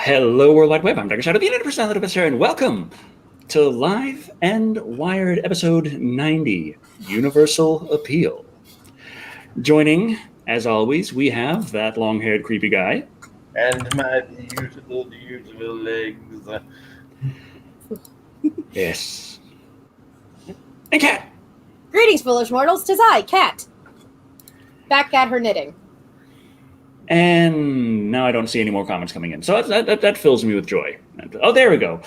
Hello, World Wide Web. I'm Dr. Shadow, the internet personality of here, and welcome to Live and Wired episode 90, Universal Appeal. Joining, as always, we have that long-haired creepy guy. And my beautiful legs. Yes. And Kat. Greetings, foolish mortals. 'Tis I, Kat. Back at her knitting. And now I don't see any more comments coming in. So that fills me with joy. Oh, there we go.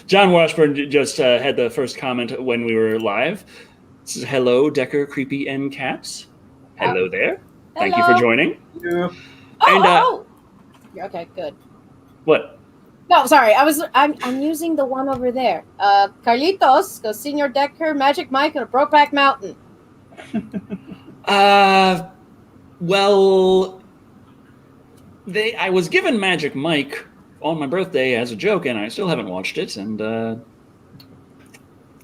John Washburn just had the first comment when we were live. It says, hello, Decker, Creepy, and Cats. Hello there. Thank you for joining. Yeah. Okay, good. What? No, sorry. I'm using the one over there. Carlitos, go Senior Decker, Magic Mike, and a Brokeback Mountain. Well, I was given Magic Mike on my birthday as a joke, and I still haven't watched it. And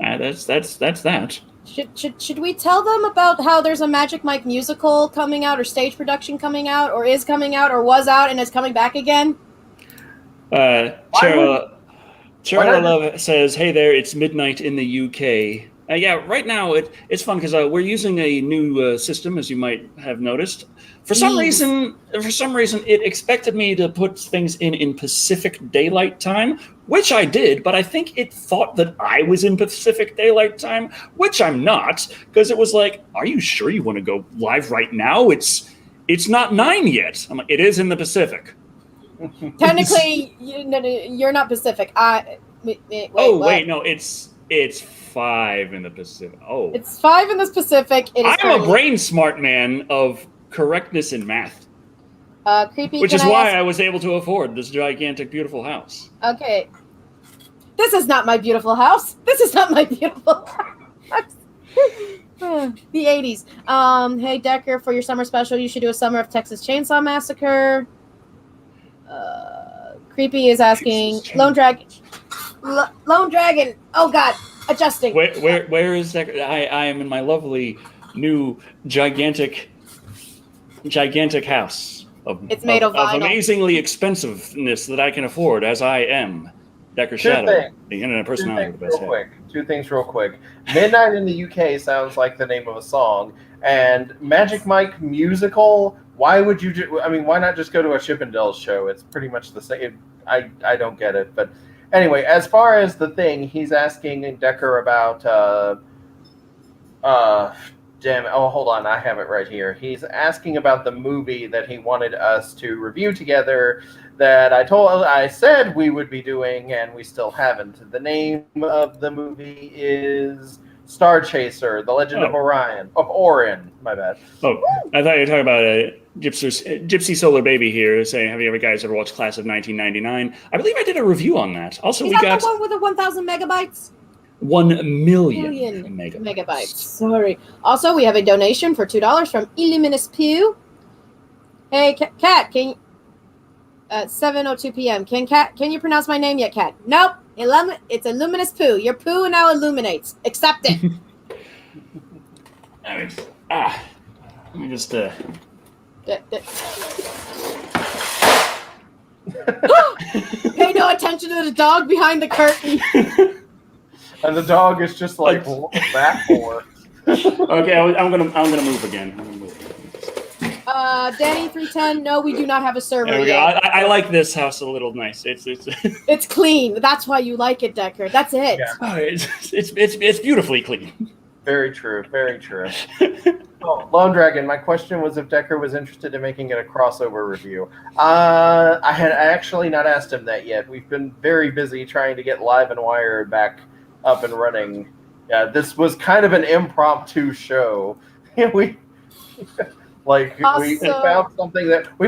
that's that. Should we tell them about how there's a Magic Mike musical coming out, or stage production coming out, or is coming out, or was out and is coming back again? Cheryl Love says, "Hey there, it's midnight in the UK." Yeah, right now it's fun because we're using a new system, as you might have noticed. For some reason, it expected me to put things in Pacific Daylight Time, which I did, but I think it thought that I was in Pacific Daylight Time, which I'm not, because it was like, "Are you sure you want to go live right now? It's not 9 yet." I'm like, "It is in the Pacific." Technically, you're not Pacific. Wait, no, it's 5 in the Pacific. Oh, it's 5 in the Pacific. I'm a brain smart man of correctness in math. Creepy. Which is why I was able to afford this gigantic, beautiful house. Okay. This is not my beautiful house. This is not my beautiful house. The 80s. Hey, Decker, for your summer special, you should do a Summer of Texas Chainsaw Massacre. Creepy is asking Lone Dragon. Oh God, adjusting. Where is that? I am in my lovely new gigantic house. It's made of vinyl. Amazingly expensiveness that I can afford, as I am Decker Shadow, the internet personality of the best. Two things real quick. Midnight in the UK sounds like the name of a song, and Magic Mike musical. Why would you why not just go to a Chippendales show? It's pretty much the same. I don't get it. But anyway, as far as the thing, he's asking Decker about hold on, I have it right here. He's asking about the movie that he wanted us to review together that I said we would be doing, and we still haven't. The name of the movie is Star Chaser, The Legend of Orion. My bad. Oh, I thought you were talking about Gypsy Solar Baby here, saying, "Have you guys ever watched Class of 1999?" I believe I did a review on that. Also, is we that got the one with the 1,000 megabytes? 1 million megabytes. Sorry. Also, we have a donation for $2 from Illuminous Pew. Hey, Kat, can you... 7:02 p.m. Can you pronounce my name yet, Kat? Nope. It's Illuminous Poo. Your poo now illuminates. Accept it. Let me just Pay no attention to the dog behind the curtain. And the dog is just like, what's that for? Okay, I'm gonna move again. Danny 310. No, we do not have a server. There we go. I like this house a little nice. It's clean. That's why you like it, Decker. That's it. Yeah. Oh, it's beautifully clean. Very true. Very true. Lone Dragon, my question was if Decker was interested in making it a crossover review. I had actually not asked him that yet. We've been very busy trying to get Live and Wired back up and running. Yeah, this was kind of an impromptu show. we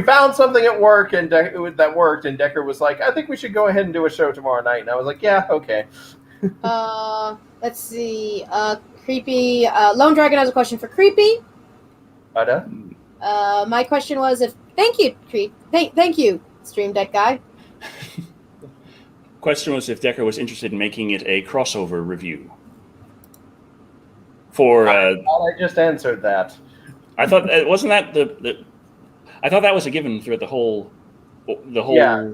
found something at work and that worked, and Decker was like, "I think we should go ahead and do a show tomorrow night." And I was like, "Yeah, okay." Let's see. Creepy. Lone Dragon has a question for Creepy. My question was thank you, Stream Deck guy. Question was if Decker was interested in making it a crossover review. For I just answered that. I thought wasn't that the I thought that was a given throughout the whole the whole. Yeah.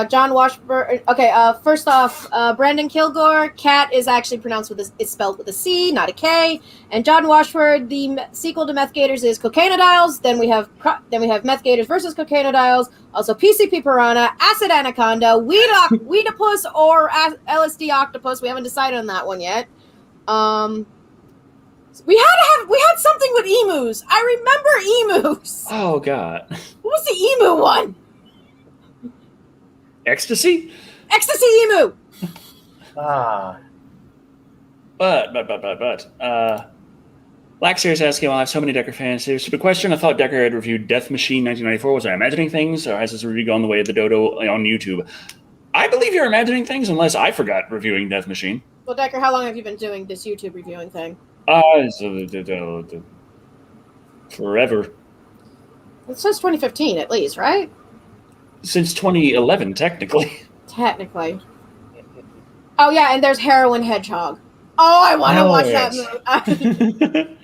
John Washburn. Okay. First off, Brandon Kilgore. Cat is actually pronounced it's spelled with a C, not a K. And John Washford. The sequel to Meth Gators is Cocainodiles. Then we have Meth Gators versus Cocainodiles. Also PCP Piranha, Acid Anaconda, Weedopus or LSD Octopus. We haven't decided on that one yet. We had something with emus. I remember emus. Oh God. What was the emu one? Ecstasy? Ecstasy emu. But. Black Series asking, well, I have so many Decker fans. Here's a stupid question. I thought Decker had reviewed Death Machine 1994. Was I imagining things, or has this review gone the way of the dodo on YouTube? I believe you're imagining things, unless I forgot reviewing Death Machine. Well, Decker, how long have you been doing this YouTube reviewing thing? Forever. It says 2015 at least, right? Since 2011, technically. Technically. Oh, yeah, and there's Heroin Hedgehog. Oh, I want to watch that movie.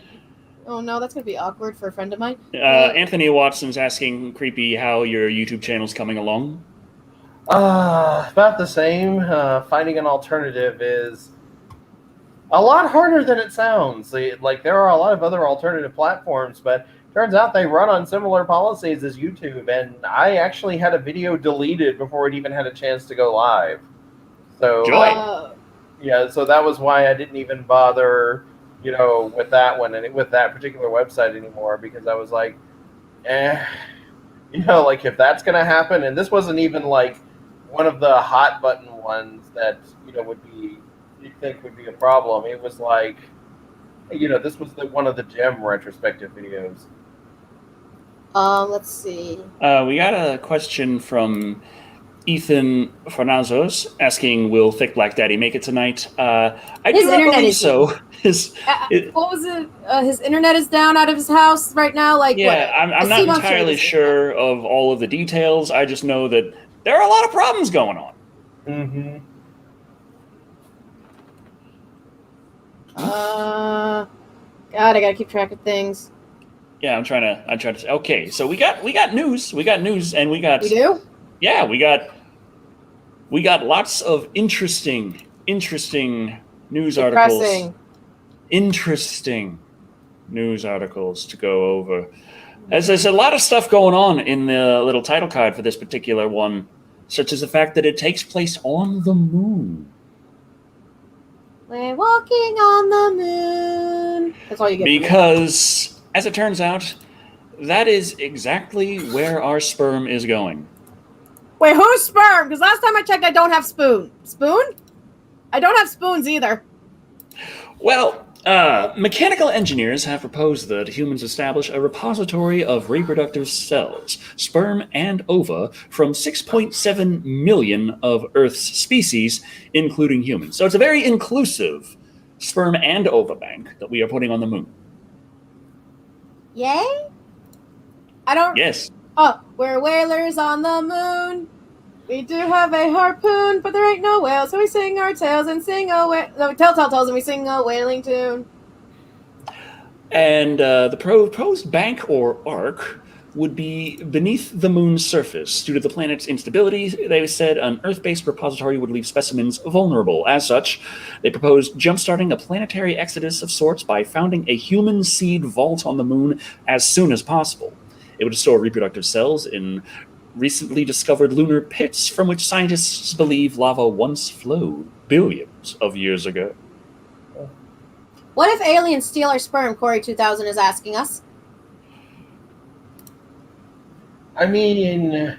Oh, no, that's going to be awkward for a friend of mine. Anthony Watson's asking, creepy, how your YouTube channel's coming along. About the same. Finding an alternative is a lot harder than it sounds. Like, there are a lot of other alternative platforms, but turns out they run on similar policies as YouTube, and I actually had a video deleted before it even had a chance to go live. So, yeah, so that was why I didn't even bother, with that one and with that particular website anymore, because I was like, like if that's going to happen, and this wasn't even like one of the hot button ones that, you'd think would be a problem. It was like, this was one of the gem retrospective videos. Let's see. We got a question from Ethan Farnazos asking, will Thick Black Daddy make it tonight? I do not believe so. What was it? His internet is down out of his house right now? I'm not entirely sure of all of the details. I just know that there are a lot of problems going on. Mm-hmm. God, I gotta keep track of things. Yeah, I'm trying to. Okay, so we got news, and we do. Yeah, we got lots of interesting news articles. Interesting news articles to go over. As there's a lot of stuff going on in the little title card for this particular one, such as the fact that it takes place on the moon. We're walking on the moon. That's all you get. Because, as it turns out, that is exactly where our sperm is going. Wait, who's sperm? Because last time I checked, I don't have spoon. Spoon? I don't have spoons either. Well, mechanical engineers have proposed that humans establish a repository of reproductive cells, sperm and ova, from 6.7 million of Earth's species, including humans. So it's a very inclusive sperm and ova bank that we are putting on the moon. Yay? I don't... Yes. Oh, we're whalers on the moon. We do have a harpoon, but there ain't no whale, so we sing our tales and sing tell tales and we sing a whaling tune. And the proposed bank or ark would be beneath the moon's surface. Due to the planet's instability, they said an Earth-based repository would leave specimens vulnerable. As such, they proposed jumpstarting a planetary exodus of sorts by founding a human seed vault on the moon as soon as possible. It would store reproductive cells in recently discovered lunar pits from which scientists believe lava once flowed billions of years ago. What if aliens steal our sperm, Corey 2000 is asking us? I mean...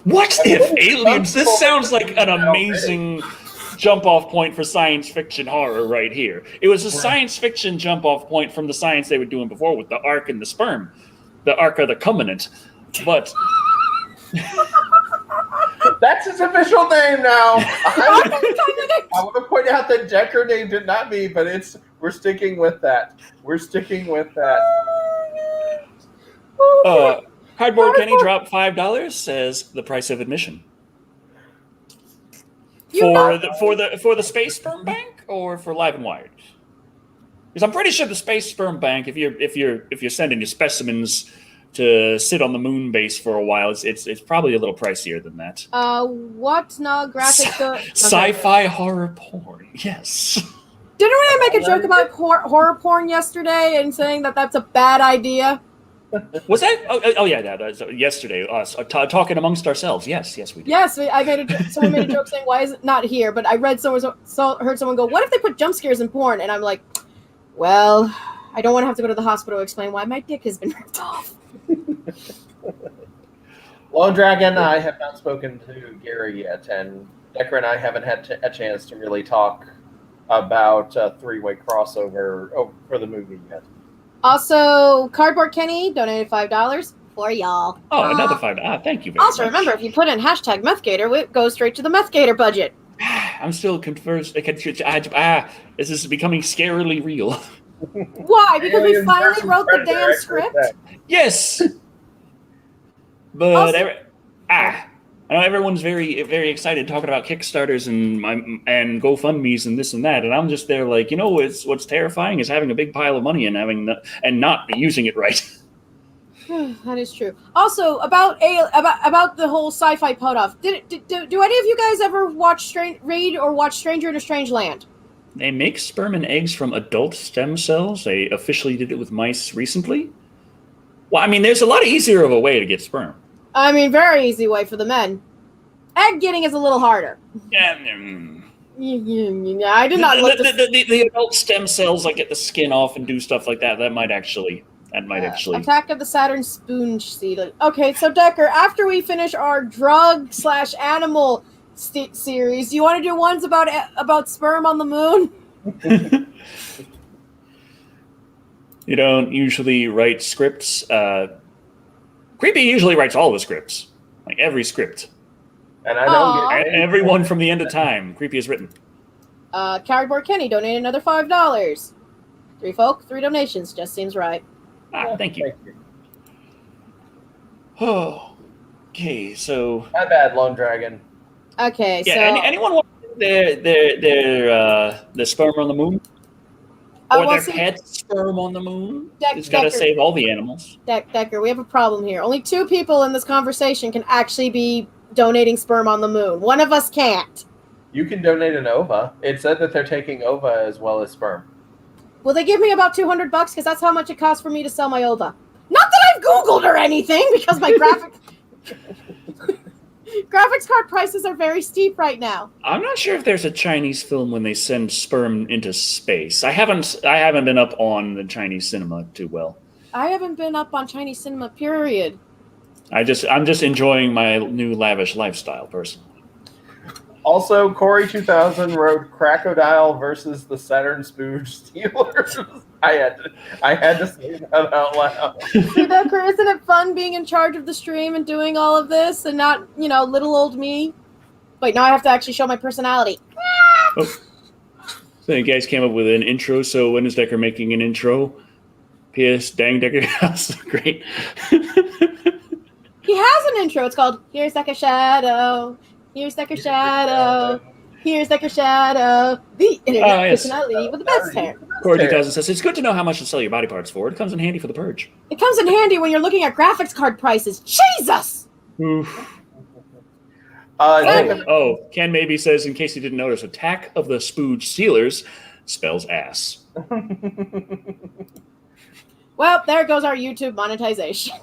What if aliens... This sounds like an amazing jump-off point for science fiction horror right here. It was a science fiction jump-off point from the science they were doing before with the ark and the sperm. The Ark of the Covenant. But... That's his official name now. I want to point out that Decker named it, not me, but we're sticking with that. We're sticking with that. Cardboard Kenny dropped $5. Says the price of admission for the Space Sperm Bank or for Live and Wired. Because I'm pretty sure the Space Sperm Bank, if you're sending your specimens to sit on the moon base for a while. It's probably a little pricier than that. What? No, graphics go... Okay. Sci-fi horror porn. Yes. Didn't we make a joke about horror porn yesterday and saying that that's a bad idea? Was that? Oh yeah, that yesterday. Us talking amongst ourselves. Yes, we did. Yes, someone made a joke saying, "Why is it not here?" But I heard someone go, "What if they put jump scares in porn?" And I'm like, "Well, I don't want to have to go to the hospital to explain why my dick has been ripped off." Lone Dragon and I have not spoken to Gary yet, and Decker and I haven't had a chance to really talk about a three-way crossover for the movie yet. Also, Cardboard Kenny donated $5 for y'all. Oh, another $5. Thank you very much. Also, remember, if you put in hashtag MethGator, it goes straight to the MethGator budget. I'm still confused. This is becoming scarily real. Why? Because we finally wrote the damn script? Yes. But Also, I know everyone's very, very excited talking about Kickstarters and GoFundMe's and this and that, and I'm just there like, what's terrifying is having a big pile of money and not using it right. That is true. Also, about the whole sci-fi pod-off, do any of you guys ever read or watch Stranger in a Strange Land? They make sperm and eggs from adult stem cells. They officially did it with mice recently. Well, I mean, there's a lot easier of a way to get sperm. I mean, very easy way for the men. Egg getting is a little harder. Yeah, I did not look the adult stem cells, like get the skin off and do stuff like that. That might actually. Attack of the Saturn Spoonge Seed. Okay, so Decker, after we finish our drug/animal series, do you want to do ones about sperm on the moon? You don't usually write scripts. Creepy usually writes all the scripts, like every script. And I don't get everyone from the end of time. Creepy has written. Cardboard Kenny donated another $5. 3 folk, 3 donations. Just seems right. Thank you. Oh, okay. So not bad, Lone Dragon. Okay, yeah. so Anyone want their sperm on the moon? Or their pet sperm on the moon? It's got to save all the animals. Decker, we have a problem here. Only 2 people in this conversation can actually be donating sperm on the moon. One of us can't. You can donate an ova. It said that they're taking ova as well as sperm. Will they give me about $200 because that's how much it costs for me to sell my ova? Not that I've Googled or anything because my graphics card prices are very steep right now. I'm not sure if there's a Chinese film when they send sperm into space. I haven't been up on the Chinese cinema too well. I haven't been up on Chinese cinema, period. I'm just enjoying my new lavish lifestyle personally. Also, Corey 2000 wrote Crocodile versus the Saturn Spooge Steelers. I had to say that out loud. See, Decker, isn't it fun being in charge of the stream and doing all of this and not, little old me? Wait, now I have to actually show my personality. Oh. So you guys came up with an intro, so when is Decker making an intro? P.S. Dang, Decker, that's great. He has an intro. It's called Here's Decker Shadow. Here's Decker Shadow. Here's Decker Shadow. The internet personality with the best hair. Corey 2000 says, it's good to know how much to sell your body parts for. It comes in handy for the purge. It comes in handy when you're looking at graphics card prices. Jesus! Oof. Jacob, Ken maybe says, in case you didn't notice, Attack of the Spooge Steelers spells ass. Well, there goes our YouTube monetization.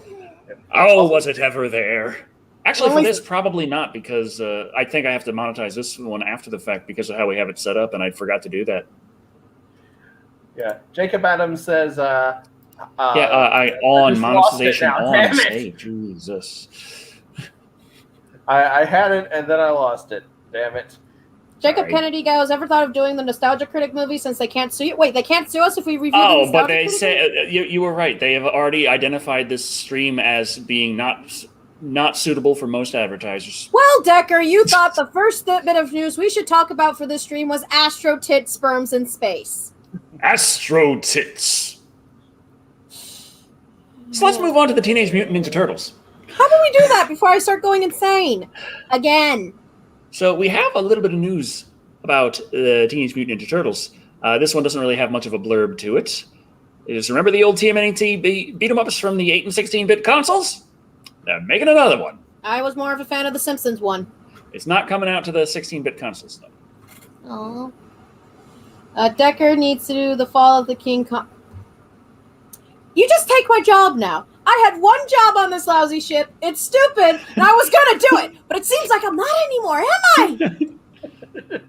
Oh, was it ever there? Actually, for this, probably not, because I think I have to monetize this one after the fact because of how we have it set up, and I forgot to do that. Yeah. Jacob Adams says... monetization on stage. Jesus. I had it, and then I lost it. Damn it. Jacob Kennedy goes, ever thought of doing the Nostalgia Critic movie since they can't sue you? Wait, they can't sue us if we review the Nostalgia but they Critic say you were right. They have already identified this stream as being not suitable for most advertisers. Well, Decker, you thought the first bit of news we should talk about for this stream was Astro Tit Sperms in Space. Astro Tits. So let's move on to the Teenage Mutant Ninja Turtles. How about we do that before I start going insane? Again. So we have a little bit of news about the Teenage Mutant Ninja Turtles. This one doesn't really have much of a blurb to it. Just remember the old TMNT beat 'em ups from the 8 and 16-bit consoles? They're making another one. I was more of a fan of the Simpsons one. It's not coming out to the 16-bit consoles, though. Oh. Decker needs to do the Fall of the King Kong. You just take my job now. I had one job on this lousy ship. It's stupid, and I was going to do it. But it seems like I'm not anymore, am I?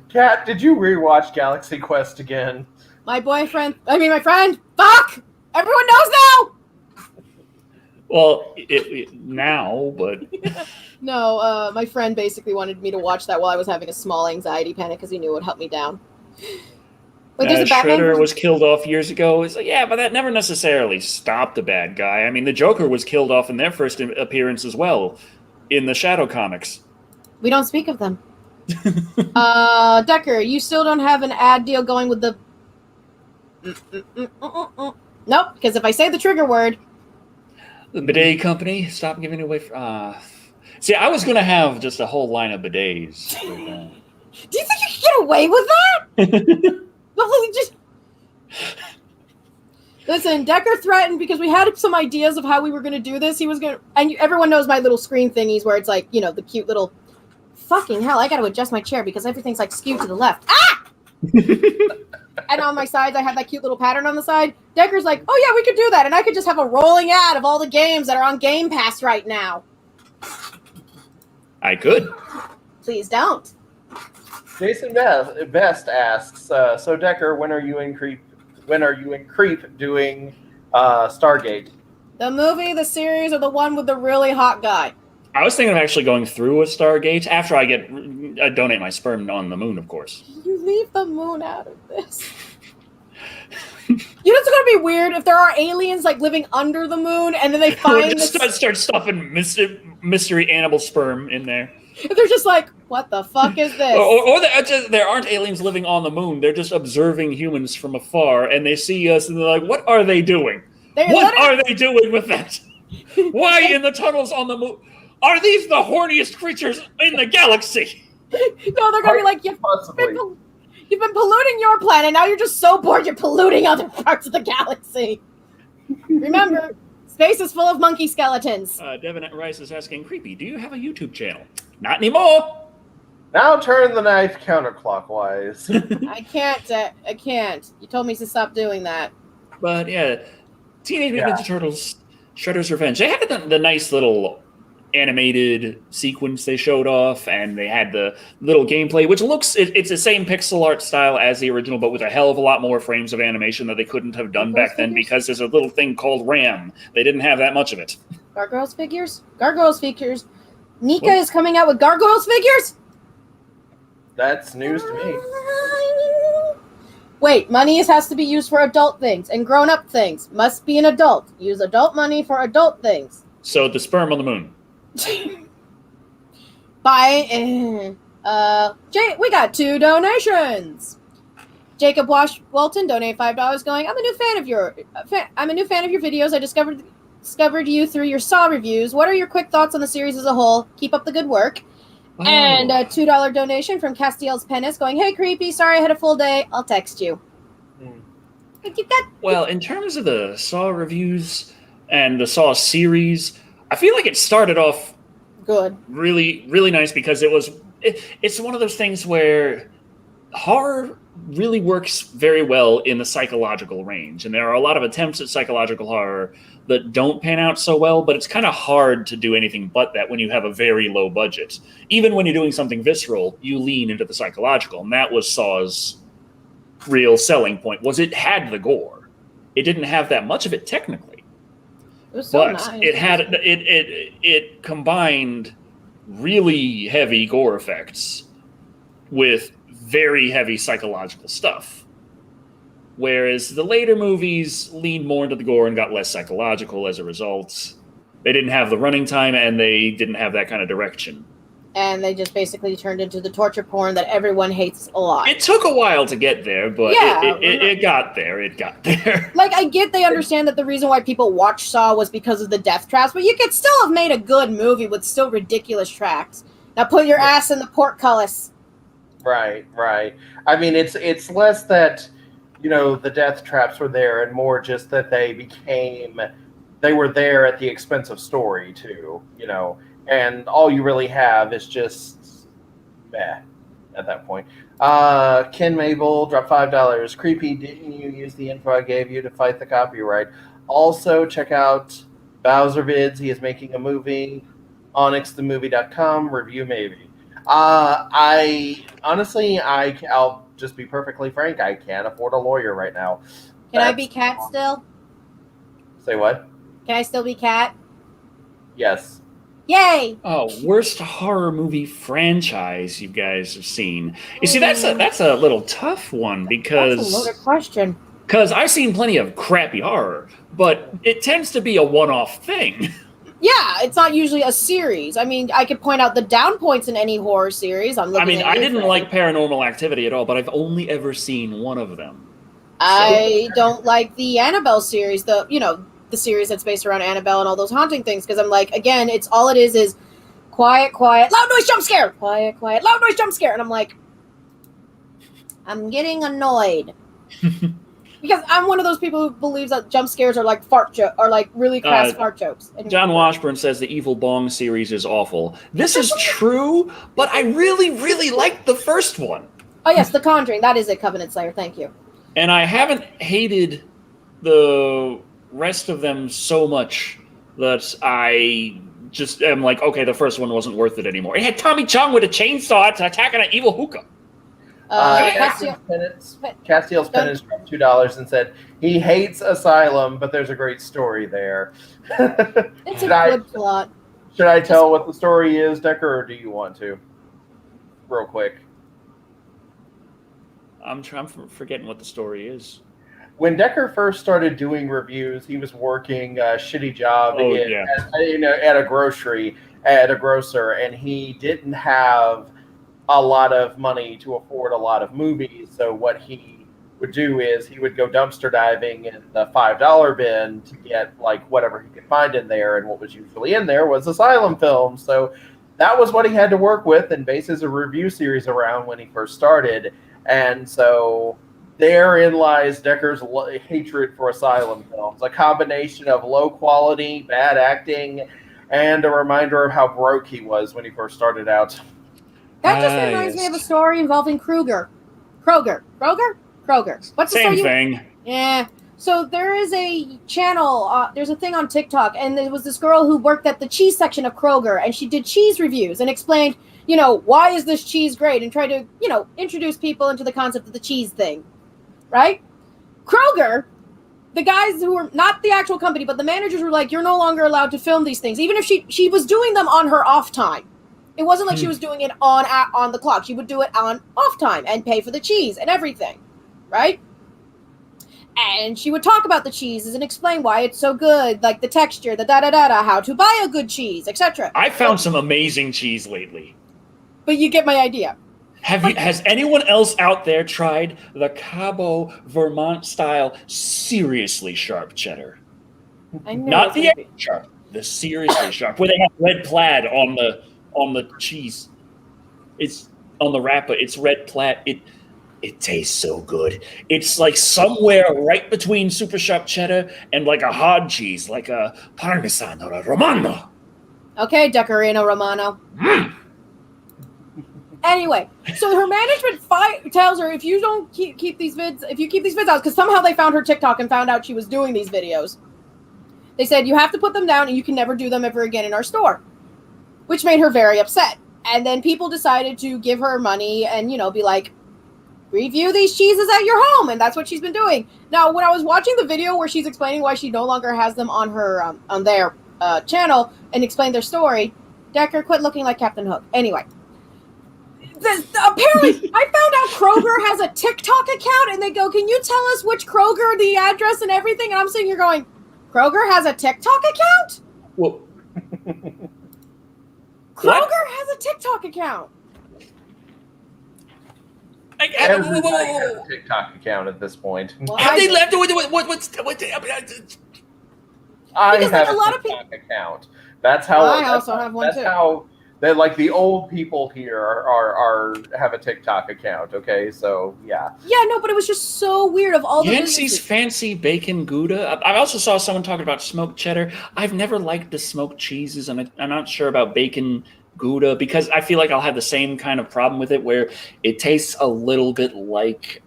Kat, did you rewatch Galaxy Quest again? My friend. Fuck! Everyone knows now! Well, now, but... No, my friend basically wanted me to watch that while I was having a small anxiety panic because he knew it would help me down. Wait, there's a Batman Shredder was killed off years ago. It's like, yeah, but that never necessarily stopped a bad guy. I mean, the Joker was killed off in their first appearance as well, in the Shadow comics. We don't speak of them. Decker, you still don't have an ad deal going with the... Nope, because if I say the trigger word... The bidet company, stop giving away... See, I was going to have just a whole line of bidets. Do you think you can get away with that? Just... Listen, Decker threatened because we had some ideas of how we were going to do this. He was going to... And everyone knows my little screen thingies where it's like, the cute little... Fucking hell, I got to adjust my chair because everything's like skewed to the left. Ah! And on my sides, I have that cute little pattern on the side. Decker's like, oh yeah, we could do that. And I could just have a rolling ad of all the games that are on Game Pass right now. I could. Please don't. Jason Best asks, so Decker, when are you in Creep doing Stargate? The movie, the series, or the one with the really hot guy? I was thinking of actually going through with Stargate after I donate my sperm on the moon, of course. You leave the moon out of this. You know it's going to be weird if there are aliens like living under the moon and then they find this... start stuffing mystery animal sperm in there. They're just like, what the fuck is this? Or there aren't aliens living on the moon. They're just observing humans from afar, and they see us, and they're like, what are they doing? What are they doing with that? Why in the tunnels on the moon? Are these the horniest creatures in the galaxy? No, they're going to be like, you've been polluting your planet. Now you're just so bored you're polluting other parts of the galaxy. Remember, space is full of monkey skeletons. Devin Rice is asking, Creepy, do you have a YouTube channel? Not anymore. Now turn the knife counterclockwise. I can't. You told me to stop doing that. But yeah, Teenage Mutant Ninja Turtles, Shredder's Revenge. They had the nice little animated sequence they showed off, and they had the little gameplay, which it's the same pixel art style as the original, but with a hell of a lot more frames of animation that they couldn't have done back then because there's a little thing called RAM. They didn't have that much of it. Gargoyles figures? Nika is coming out with Gargoyles figures? That's news to me. Wait, money has to be used for adult things and grown-up things. Must be an adult. Use adult money for adult things. So the sperm on the moon. We got 2 donations. Jacob Walton donated $5 going, I'm a new fan of your videos. I discovered you through your Saw reviews. What are your quick thoughts on the series as a whole? Keep up the good work. Oh. And a $2 donation from Castiel's Penis going, hey, Creepy, sorry I had a full day. I'll text you. Well, in terms of the Saw reviews and the Saw series, I feel like it started off good, really, really nice because it's one of those things where horror really works very well in the psychological range, and there are a lot of attempts at psychological horror that don't pan out so well, but it's kind of hard to do anything but that when you have a very low budget. Even when you're doing something visceral, you lean into the psychological, and that was Saw's real selling point, was it had the gore. It didn't have that much of it technically. It was so but nice. It combined really heavy gore effects with very heavy psychological stuff. Whereas the later movies leaned more into the gore and got less psychological as a result. They didn't have the running time and they didn't have that kind of direction. And they just basically turned into the torture porn that everyone hates a lot. It took a while to get there, but it got there. It got there. Like, I get they understand that the reason why people watch Saw was because of the death traps, but you could still have made a good movie with still ridiculous tracks. Now put your ass in the portcullis. Right. I mean, it's less that the death traps were there, and more just that they were there at the expense of story too, and all you really have is just meh at that point. Ken Mabel dropped $5. Creepy, didn't you use the info I gave you to fight the copyright? Also, check out Bowser Vids. He is making a movie. OnyxTheMovie.com. Review maybe. I'll just be perfectly frank. I can't afford a lawyer right now. Can I be Cat still? Say what? Can I still be Cat? Yes. Yay! Oh, worst horror movie franchise you guys have seen. You see, that's a little tough one because That's a loaded question. Because I've seen plenty of crappy horror, but it tends to be a one-off thing. Yeah, it's not usually a series. I mean, I could point out the down points in any horror series. I didn't like Paranormal Activity at all, but I've only ever seen one of them. I don't like the Annabelle series, the series that's based around Annabelle and all those haunting things, because I'm like, again, it's all it is quiet, loud noise, jump scare! Quiet, loud noise, jump scare! And I'm like, I'm getting annoyed. Because I'm one of those people who believes that jump scares are like really crass fart jokes. John Washburn says the Evil Bong series is awful. This is true, but I really, really liked the first one. Oh yes, The Conjuring. That is it, Covenant Slayer. Thank you. And I haven't hated the rest of them so much that I just am like, okay, the first one wasn't worth it anymore. It had Tommy Chong with a chainsaw attacking an evil hookah. Castiel's Penance dropped $2 and said he hates Asylum, but there's a great story there. It's a good plot. Should I tell what the story is, Decker, or do you want to? Real quick. I'm forgetting what the story is. When Decker first started doing reviews, he was working a shitty job at a grocer, and he didn't have a lot of money to afford a lot of movies. So what he would do is he would go dumpster diving in the $5 bin to get like whatever he could find in there. And what was usually in there was Asylum films. So that was what he had to work with and base his review series around when he first started. And so therein lies Decker's hatred for Asylum films, a combination of low quality, bad acting, and a reminder of how broke he was when he first started out. That just reminds me of a story involving Kroger. What's the same thing? Yeah. So there is a channel, there's a thing on TikTok, and there was this girl who worked at the cheese section of Kroger, and she did cheese reviews and explained, why is this cheese great, and tried to, introduce people into the concept of the cheese thing, right? Kroger, the guys who were not the actual company, but the managers were like, you're no longer allowed to film these things, even if she was doing them on her off time. It wasn't like she was doing it on the clock. She would do it on off time and pay for the cheese and everything, right? And she would talk about the cheeses and explain why it's so good, like the texture, the da-da-da-da, how to buy a good cheese, etc. I found some amazing cheese lately. But you get my idea. Has anyone else out there tried the Cabo Vermont style seriously sharp cheddar? I know Not the extra sharp, the seriously sharp, where they have red plaid on the cheese. It's on the wrapper. It's red plaid. It tastes so good. It's like somewhere right between super sharp cheddar and like a hard cheese, like a Parmesan or a Romano. Okay, Decorino Romano. Anyway, so her management tells her if you don't keep these vids out, because somehow they found her TikTok and found out she was doing these videos. They said you have to put them down and you can never do them ever again in our store, which made her very upset. And then people decided to give her money and be like, review these cheeses at your home, and that's what she's been doing. Now, when I was watching the video where she's explaining why she no longer has them on her on their channel and explain their story, Decker, quit looking like Captain Hook. Anyway, apparently I found out Kroger has a TikTok account, and they go, "Can you tell us which Kroger, the address, and everything?" And I'm sitting here going, "Kroger has a TikTok account? Well, Kroger has a TikTok account." Everybody has a TikTok account at this point. Well, have they left? I Because, have like, a lot a of TikTok account. That's how. I also have one too. That like the old people here are have a TikTok account. Okay, so yeah. Yeah, no, but it was just so weird of all the Yancey's businesses. Fancy Bacon Gouda. I also saw someone talking about smoked cheddar. I've never liked the smoked cheeses, and I'm not sure about bacon Gouda because I feel like I'll have the same kind of problem with it where it tastes a little bit like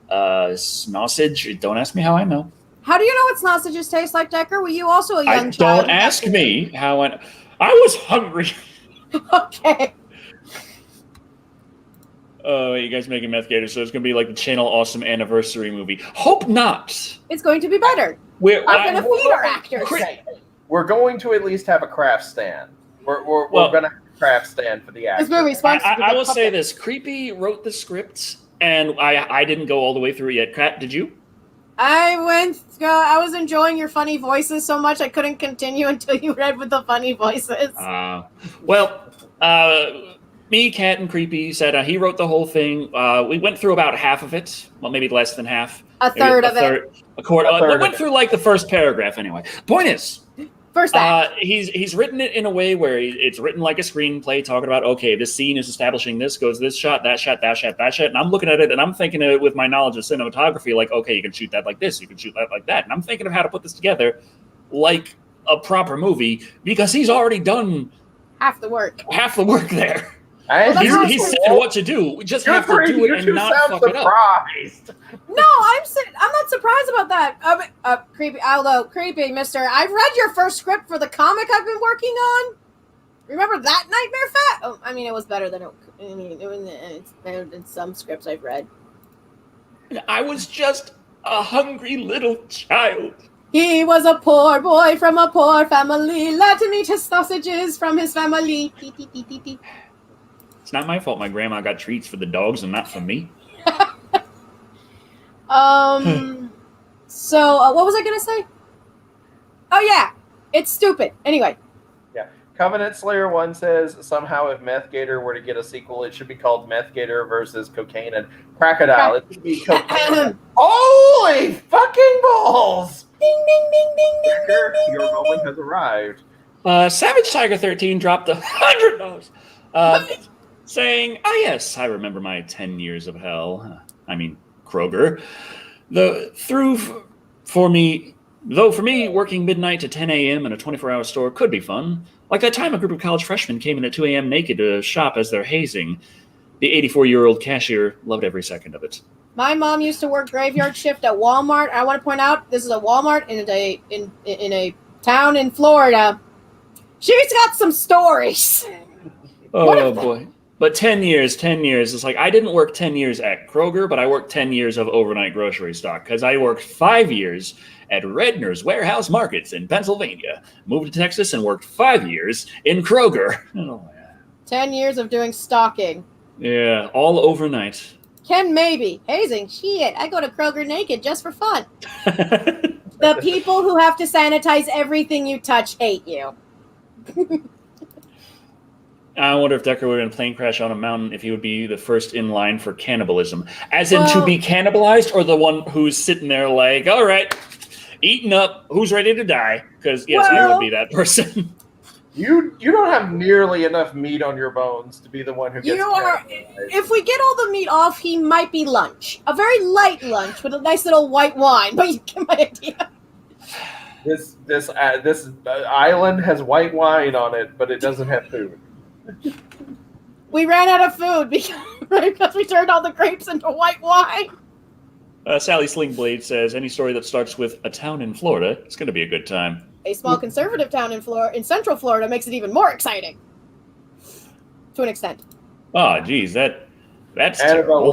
sausage. Don't ask me how I know. How do you know what sausages taste like, Decker? Were you also a young child? Don't ask me how I was hungry. Okay. Oh, you guys making Meth Gator, so it's going to be like the Channel Awesome anniversary movie. Hope not. It's going to be better. We're going to feed our actors. We're going to at least have a craft stand. We're going to have a craft stand for the actors. This movie's sponsored. I will say this. Creepy wrote the script, and I didn't go all the way through it yet. Kat, did you? I was enjoying your funny voices so much I couldn't continue until you read with the funny voices. Me, Kat, and Creepy said he wrote the whole thing. We went through about half of it. Well, maybe less than half. A third of it. A quarter. We went through like the first paragraph anyway. Point is, first act. He's written it in a way where it's written like a screenplay, talking about, okay, this scene is establishing this, goes this shot, that shot, that shot, that shot. And I'm looking at it and I'm thinking of it with my knowledge of cinematography, like, okay, you can shoot that like this, you can shoot that like that. And I'm thinking of how to put this together like a proper movie because he's already done half the work there. He said what to do. We just have to do it and not fuck it up. No, I'm not surprised about that. Creepy, although creepy, Mister. I've read your first script for the comic I've been working on. Remember that Nightmare Fat? Oh, I mean, it was better than it's better than some scripts I've read. I was just a hungry little child. He was a poor boy from a poor family. Let him eat his sausages from his family. It's not my fault my grandma got treats for the dogs and not for me. So, what was I going to say? Oh, yeah. It's stupid. Anyway. Yeah. Covenant Slayer 1 says, somehow if Meth Gator were to get a sequel, it should be called Meth Gator versus Cocaine and Crocodile. It should be Cocaine. Holy fucking balls! Ding, ding, ding, ding, ding, Decker, ding, your ding, moment ding. has arrived. Savage Tiger 13 dropped $100. Saying, yes, I remember my 10 years of hell. I mean, Kroger. For me, working midnight to 10 a.m. in a 24-hour store could be fun. Like that time a group of college freshmen came in at 2 a.m. naked to shop as they're hazing. The 84-year-old cashier loved every second of it. My mom used to work graveyard shift at Walmart. I want to point out, this is a Walmart in a town in Florida. She's got some stories. Oh, boy. But 10 years. It's like I didn't work 10 years at Kroger, but I worked 10 years of overnight grocery stock because I worked 5 years at Redner's Warehouse Markets in Pennsylvania. Moved to Texas and worked 5 years in Kroger. Oh, yeah. 10 years of doing stocking. Yeah, all overnight. Ken, maybe. Hazing. Shit, I go to Kroger naked just for fun. The people who have to sanitize everything you touch hate you. I wonder if Decker would have been plane crash on a mountain if he would be the first in line for cannibalism. As in to be cannibalized or the one who's sitting there like, all right, eating up, who's ready to die? Because, yes, I would be that person. You don't have nearly enough meat on your bones to be the one who gets If we get all the meat off, he might be lunch. A very light lunch with a nice little white wine. But you get my idea. This island has white wine on it, but it doesn't have food. We ran out of food because we turned all the grapes into white wine. Sally Slingblade says, any story that starts with a town in Florida, it's going to be a good time. A small conservative town in Central Florida makes it even more exciting. To an extent. Oh, geez, that's terrible.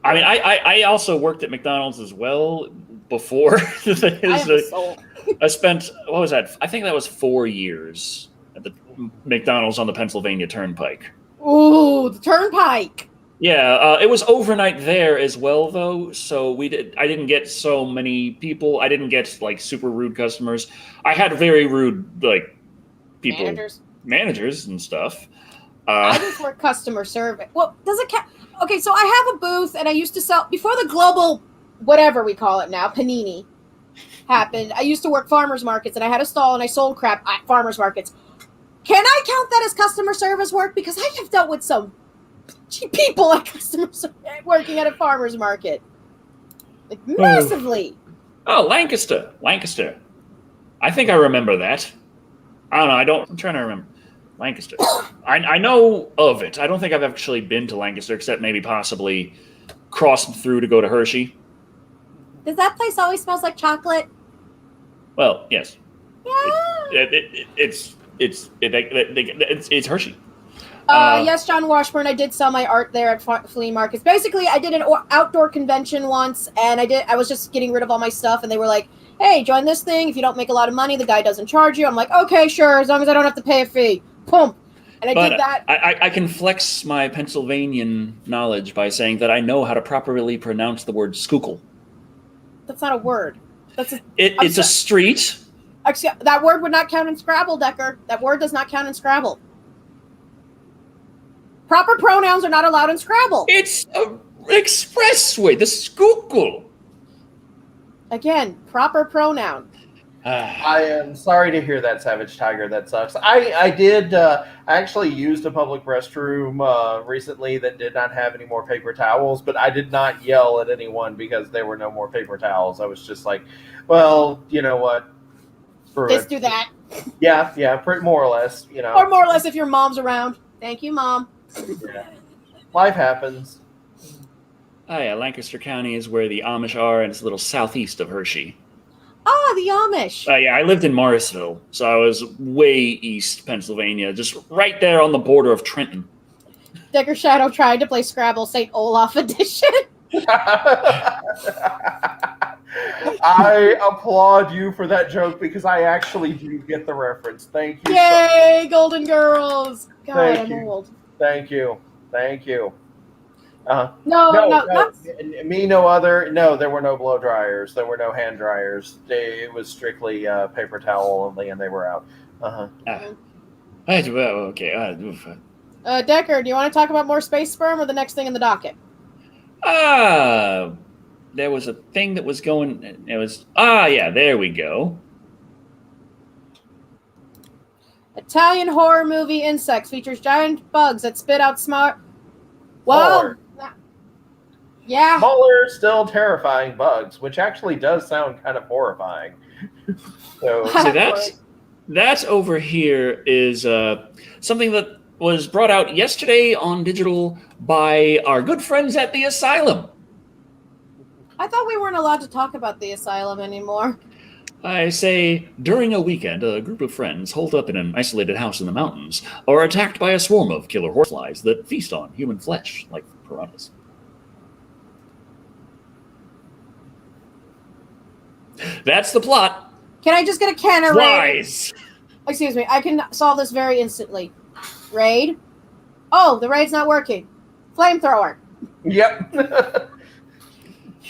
I mean, I also worked at McDonald's as well before. I spent, what was that? I think that was 4 years at the McDonald's on the Pennsylvania Turnpike. Ooh, the Turnpike. Yeah, it was overnight there as well, though. So I didn't get so many people. I didn't get like super rude customers. I had very rude like people, managers and stuff. I just work customer service. Well, does it count? Okay, so I have a booth, and I used to sell before the global, whatever we call it now, panini happened. I used to work farmers markets, and I had a stall, and I sold crap at farmers markets. Can I count that as customer service work? Because I have dealt with some people at working at a farmer's market. Like, massively. Oh, Lancaster. I think I remember that. I don't know. I'm trying to remember. Lancaster. I know of it. I don't think I've actually been to Lancaster, except maybe possibly crossing through to go to Hershey. Does that place always smells like chocolate? Well, yes. Yeah. It's Hershey. Yes, John Washburn. I did sell my art there at flea markets. Basically, I did an outdoor convention once, and I was just getting rid of all my stuff, and they were like, "Hey, join this thing. If you don't make a lot of money, the guy doesn't charge you." I'm like, "Okay, sure, as long as I don't have to pay a fee." Pump. And I did that. I can flex my Pennsylvanian knowledge by saying that I know how to properly pronounce the word Schuylkill. That's not a word. It's a street. Actually, that word would not count in Scrabble, Decker. That word does not count in Scrabble. Proper pronouns are not allowed in Scrabble. It's an expressway, the Schuylkill. Again, proper pronoun. I am sorry to hear that, Savage Tiger. That sucks. I actually used a public restroom recently that did not have any more paper towels, but I did not yell at anyone because there were no more paper towels. I was just like, well, you know what? Just do that. Yeah, pretty more or less, you know. Or more or less if your mom's around. Thank you, Mom. Yeah. Life happens. Oh yeah, Lancaster County is where the Amish are, and it's a little southeast of Hershey. Ah, the Amish. Yeah, I lived in Morrisville, so I was way east Pennsylvania, just right there on the border of Trenton. Decker Shadow tried to play Scrabble St. Olaf edition. I applaud you for that joke because I actually do get the reference. Thank you. Yay, Golden Girls. God, I'm old. Thank you. No, me, no other. No, there were no blow dryers. There were no hand dryers. It was strictly paper towel only, and they were out. Okay. Decker, do you want to talk about more space sperm or the next thing in the docket? There was a thing that was going. It was. Yeah, there we go. Italian horror movie Insects features giant bugs that spit out smart. Well, yeah. Smaller, still terrifying bugs, which actually does sound kind of horrifying. So that's over here is something that was brought out yesterday on digital by our good friends at the Asylum. I thought we weren't allowed to talk about the Asylum anymore. I say, during a weekend, a group of friends holed up in an isolated house in the mountains are attacked by a swarm of killer horseflies that feast on human flesh, like piranhas. That's the plot. Can I just get a can of raid? Flies! Excuse me, I can solve this very instantly. Raid? Oh, the raid's not working. Flamethrower. Yep.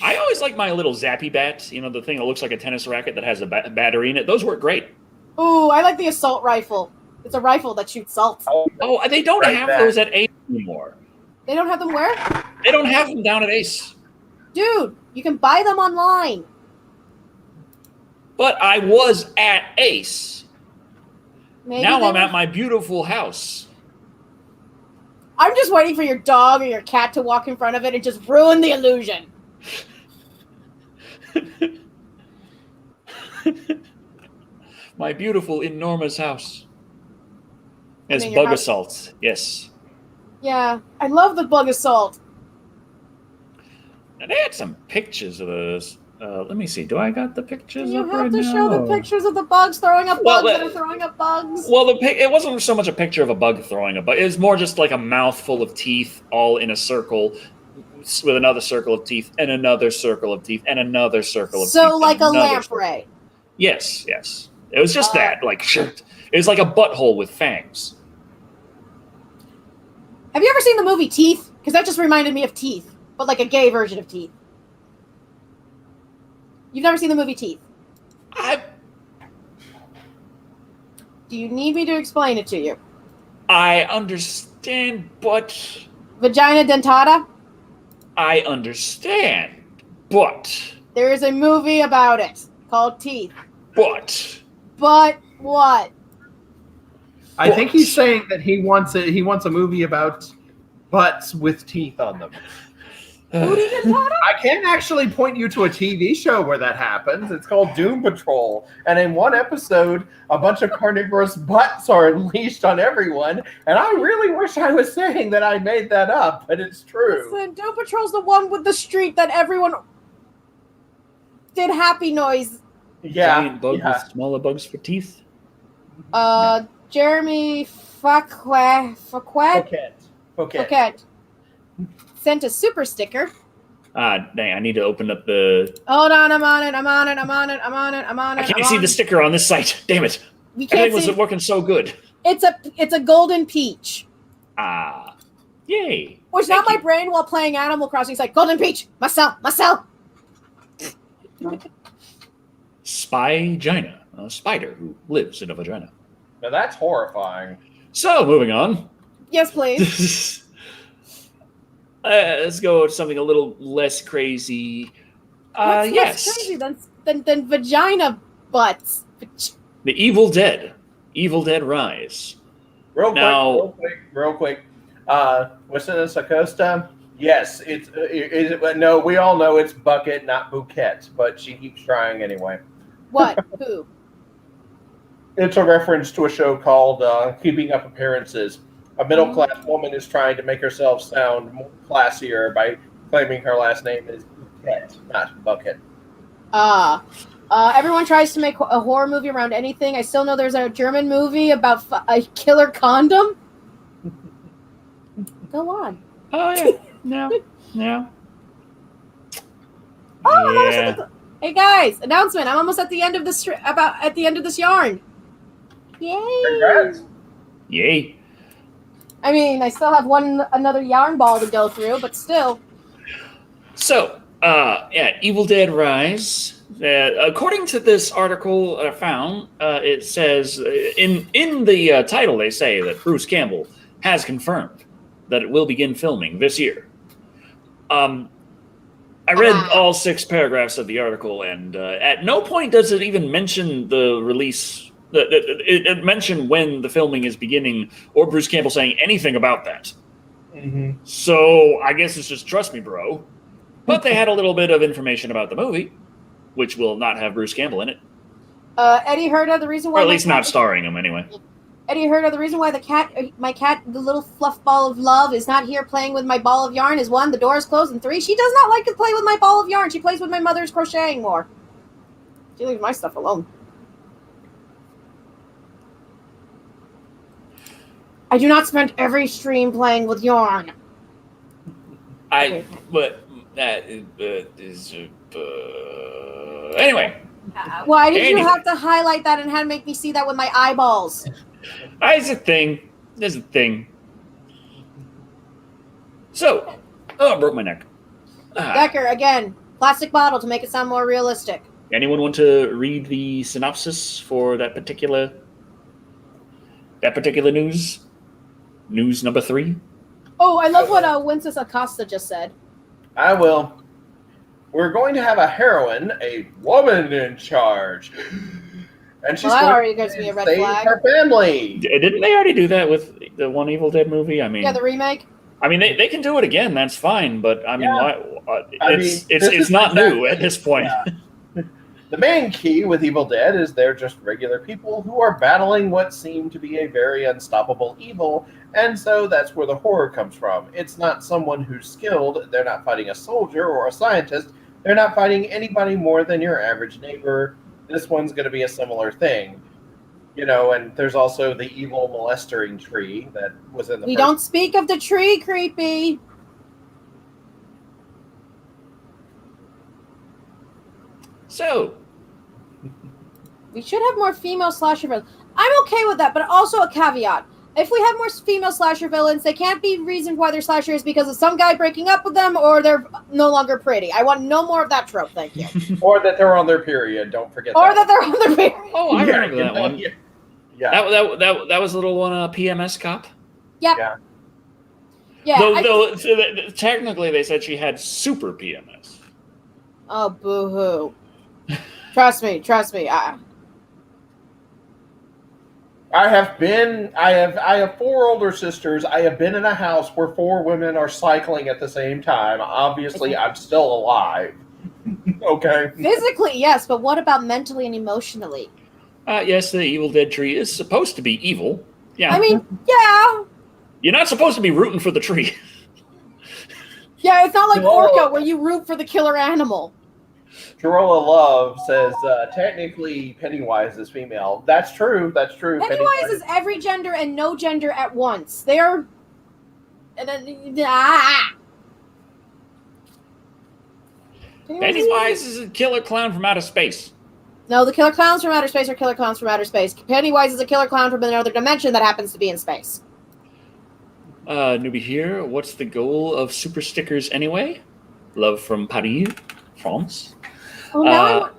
I always like my little zappy bat, the thing that looks like a tennis racket that has a battery in it. Those work great. Ooh, I like the assault rifle. It's a rifle that shoots salt. Oh, they don't have those at Ace anymore. They don't have them where? They don't have them down at Ace. Dude, you can buy them online. But I was at Ace. Maybe now I'm at my beautiful house. I'm just waiting for your dog or your cat to walk in front of it and just ruin the illusion. My beautiful, enormous house. Has bug assaults, yes. Yeah, I love the bug assault. And they had some pictures of those. Let me see. Do I got the pictures You up have right to now? show the pictures of the bugs throwing up bugs that are throwing up bugs. Well, it wasn't so much a picture of a bug throwing a bug. It was more just like a mouthful of teeth all in a circle with another circle of teeth and another circle of teeth and another circle of teeth. So like a lamprey. Yes. It was just that. It was like a butthole with fangs. Have you ever seen the movie Teeth? Because that just reminded me of Teeth, but like a gay version of Teeth. You've never seen the movie Teeth? Do you need me to explain it to you? I understand, but... Vagina dentata? I understand, but... There is a movie about it called Teeth. But what? I think he's saying that he wants a movie about butts with teeth on them. I can actually point you to a TV show where that happens. It's called Doom Patrol. And in one episode, a bunch of carnivorous butts are unleashed on everyone. And I really wish I was saying that I made that up, but it's true. Listen, Doom Patrol's the one with the street that everyone did happy noise. Yeah. Giant bug with smaller bugs for teeth. Jeremy Fouquet sent a super sticker. Dang, I need to open up the... Hold on, I'm on it. I can't see the sticker on this site. Damn it. Everything wasn't working so good. It's a golden peach. Yay. Which now my brain while playing Animal Crossing is like, golden peach, myself. Spygina, a spider who lives in a vagina. Now that's horrifying. So, moving on. Yes, please. Let's go with something a little less crazy. What's yes. less crazy than vagina butts? The Evil Dead. Evil Dead Rise. Real quick. What's Acosta? Yes, no, we all know it's Bucket, not Bouquet, but she keeps trying anyway. What? Who? It's a reference to a show called Keeping Up Appearances. A middle-class woman is trying to make herself sound more classier by claiming her last name is Bouquet, not Bucket. Everyone tries to make a horror movie around anything. I still know there's a German movie about a killer condom. Go on. Oh, yeah. No. Oh, yeah. Hey guys, announcement! I'm almost at the end of this yarn. Yay! Congrats! Yay! I mean, I still have another yarn ball to go through, but still. So, Evil Dead Rise. According to this article I found, it says in the title they say that Bruce Campbell has confirmed that it will begin filming this year. I read all 6 paragraphs of the article, and at no point does it even mention the release. It mentioned when the filming is beginning, or Bruce Campbell saying anything about that. Mm-hmm. So I guess it's just trust me, bro. But they had a little bit of information about the movie, which will not have Bruce Campbell in it. Eddie heard of the reason why, or at least not starring him anyway. Eddie heard of the reason why my cat, the little fluff ball of love, is not here playing with my ball of yarn is 1, the door is closed, and 3, she does not like to play with my ball of yarn. She plays with my mother's crocheting more. She leaves my stuff alone. I do not spend every stream playing with yarn. But that is anyway. Why did you have to highlight that and had make me see that with my eyeballs? There's a thing. So, I broke my neck. Decker, again, plastic bottle to make it sound more realistic. Anyone want to read the synopsis for that particular news? News number 3? Oh, I love what Wences Acosta just said. I will. We're going to have a heroine, a woman in charge. And she's going to be a red save flag. her family. Didn't they already do that with the one Evil Dead movie? I mean, yeah, the remake. I mean, they can do it again. That's fine. But I mean, Yeah. it's not new at this point. Yeah. The main key with Evil Dead is they're just regular people who are battling what seem to be a very unstoppable evil, and so that's where the horror comes from. It's not someone who's skilled. They're not fighting a soldier or a scientist. They're not fighting anybody more than your average neighbor. This one's going to be a similar thing. You know, and there's also the evil molestering tree that was in the We don't speak of the tree, creepy. So, we should have more female slasher villains. I'm okay with that, but also a caveat. If we have more female slasher villains, they can't be reasoned why they're slashers because of some guy breaking up with them or they're no longer pretty. I want no more of that trope, thank you. Or that they're on their period, don't forget or that they're on their period. Oh, I remember that one. Yeah. That was a little one, PMS cop. Yep. Yeah. Though technically they said she had super PMS. Oh, boo-hoo. Trust me. I have 4 older sisters. I have been in a house where 4 women are cycling at the same time. Obviously, I'm still alive. Okay. Physically, yes, but what about mentally and emotionally? Yes, the Evil Dead tree is supposed to be evil. Yeah. I mean, yeah. You're not supposed to be rooting for the tree. Yeah, it's not like Orca where you root for the killer animal. Corolla Love says, technically Pennywise is female. That's true. That's true. Pennywise is every gender and no gender at once. They are... Pennywise is a killer clown from outer space. No, the killer clowns from outer space are killer clowns from outer space. Pennywise is a killer clown from another dimension that happens to be in space. Newbie here. What's the goal of super stickers anyway? Love from Paris, France. Oh, now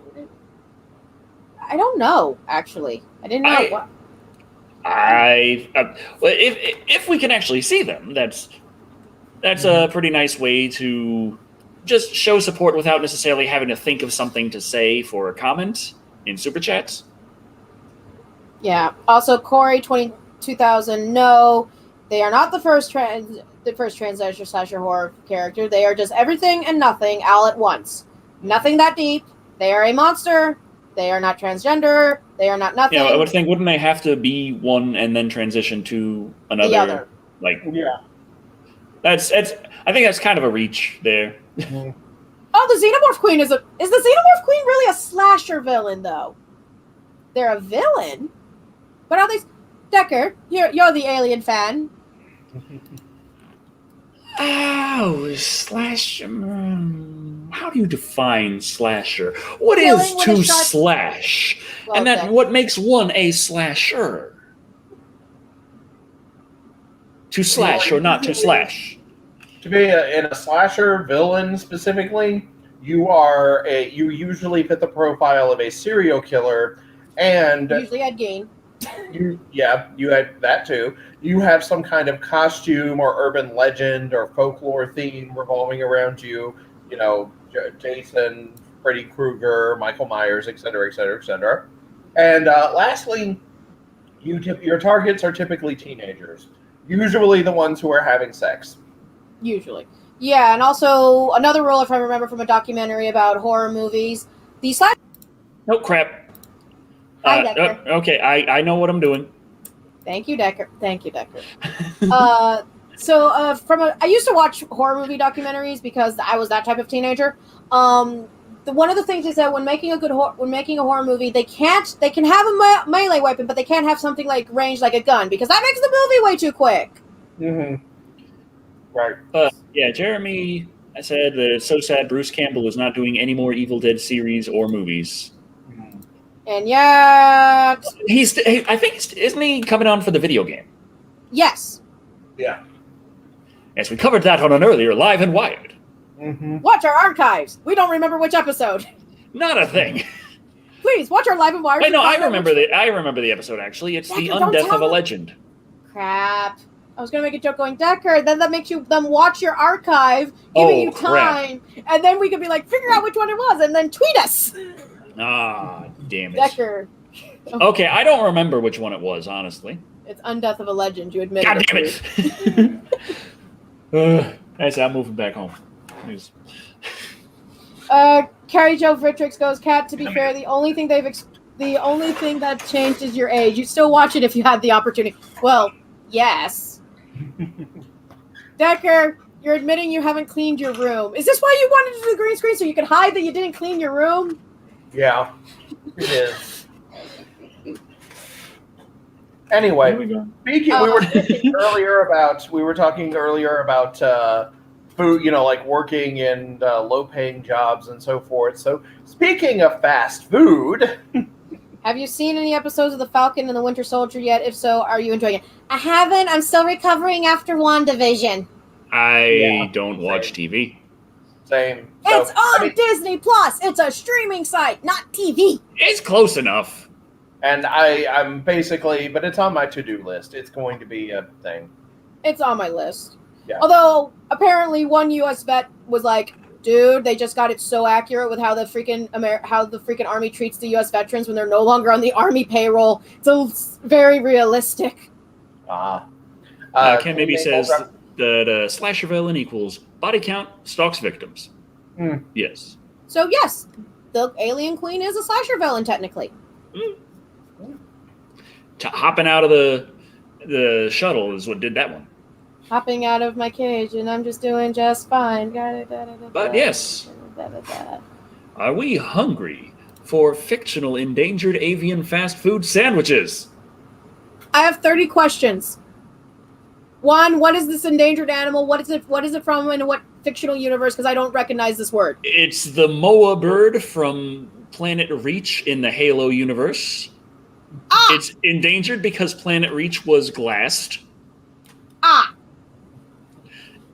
I don't know, actually. I didn't know what. Well, if we can actually see them, that's a pretty nice way to just show support without necessarily having to think of something to say for a comment in super chats. Yeah. Also, Corey 2000. No, they are not the first transgender slasher horror character. They are just everything and nothing all at once. Nothing that deep. They are a monster. They are not transgender. They are not nothing. I would think, wouldn't they have to be one and then transition to another? The other. Yeah. That's. I think that's kind of a reach there. Mm-hmm. Oh, the Xenomorph Queen is the Xenomorph Queen really a slasher villain though? They're a villain, but are they? Decker, you're the Alien fan. Oh, slasher. How do you define slasher? What Killing is with to a sharp- slash? Well, And then okay. what makes one a slasher? To slash or not to slash? To be in a slasher villain specifically, you usually fit the profile of a serial killer, and Usually Ed Gein. you had that too. You have some kind of costume or urban legend or folklore theme revolving around you. You know, Jason, Freddy Krueger, Michael Myers, etc., etc., etc. And lastly, your targets are typically teenagers, usually the ones who are having sex. Usually. Yeah, and also another rule, if I remember from a documentary about horror movies, the slash. Oh, crap. Hi, Decker. Okay, I know what I'm doing. Thank you, Decker. I used to watch horror movie documentaries because I was that type of teenager. One of the things is that when making a horror movie, they can have a melee weapon, but they can't have something like ranged like a gun because that makes the movie way too quick. Mm-hmm. Right. Yeah, Jeremy, I said that it's so sad Bruce Campbell is not doing any more Evil Dead series or movies. And yeah, isn't he coming on for the video game? yes. Yeah. Yes, we covered that on an earlier Live and Wired. Mm-hmm. Watch our archives. We don't remember which episode. Not a thing. Please watch our Live and Wired. Wait, no, I remember the episode actually. It's the Decker, don't Undeath tell of a them. Legend. Crap. I was gonna make a joke going, Decker, then that makes them watch your archive, giving you time, and then we could be like, figure out which one it was, and then tweet us. Ah, damn it. Decker. Okay, I don't remember which one it was, honestly. It's Undeath of a Legend. You admit God it. damn it. I said I'm moving back home. Please. Carrie Jo Vitrix goes, Kat, to be fair, the only thing that changed is your age. You'd still watch it if you had the opportunity. Well, yes. Decker, you're admitting you haven't cleaned your room. Is this why you wanted to do the green screen, so you could hide that you didn't clean your room? Yeah, it is. Anyway, we were talking earlier about food, like working in low-paying jobs and so forth. So, speaking of fast food, have you seen any episodes of The Falcon and the Winter Soldier yet? If so, are you enjoying it? I haven't. I'm still recovering after WandaVision. I don't watch TV. Same. It's on Disney Plus. It's a streaming site, not TV. It's close enough. And I'm basically, but it's on my to-do list. It's going to be a thing. It's on my list. Yeah. Although, apparently, one U.S. vet was like, Dude, they just got it so accurate with how the freaking army treats the U.S. veterans when they're no longer on the army payroll. It's very realistic. Ken maybe says that slasher villain equals body count, stalks victims. Yes. So yes, the alien queen is a slasher villain technically. Hopping out of the shuttle is what did that one. Hopping out of my cage and I'm just doing just fine. But yes, are we hungry for fictional endangered avian fast food sandwiches? I have 30 questions. 1, what is this endangered animal? What is it from and what fictional universe? Because I don't recognize this word. It's the moa bird from Planet Reach in the Halo universe. It's endangered because Planet Reach was glassed.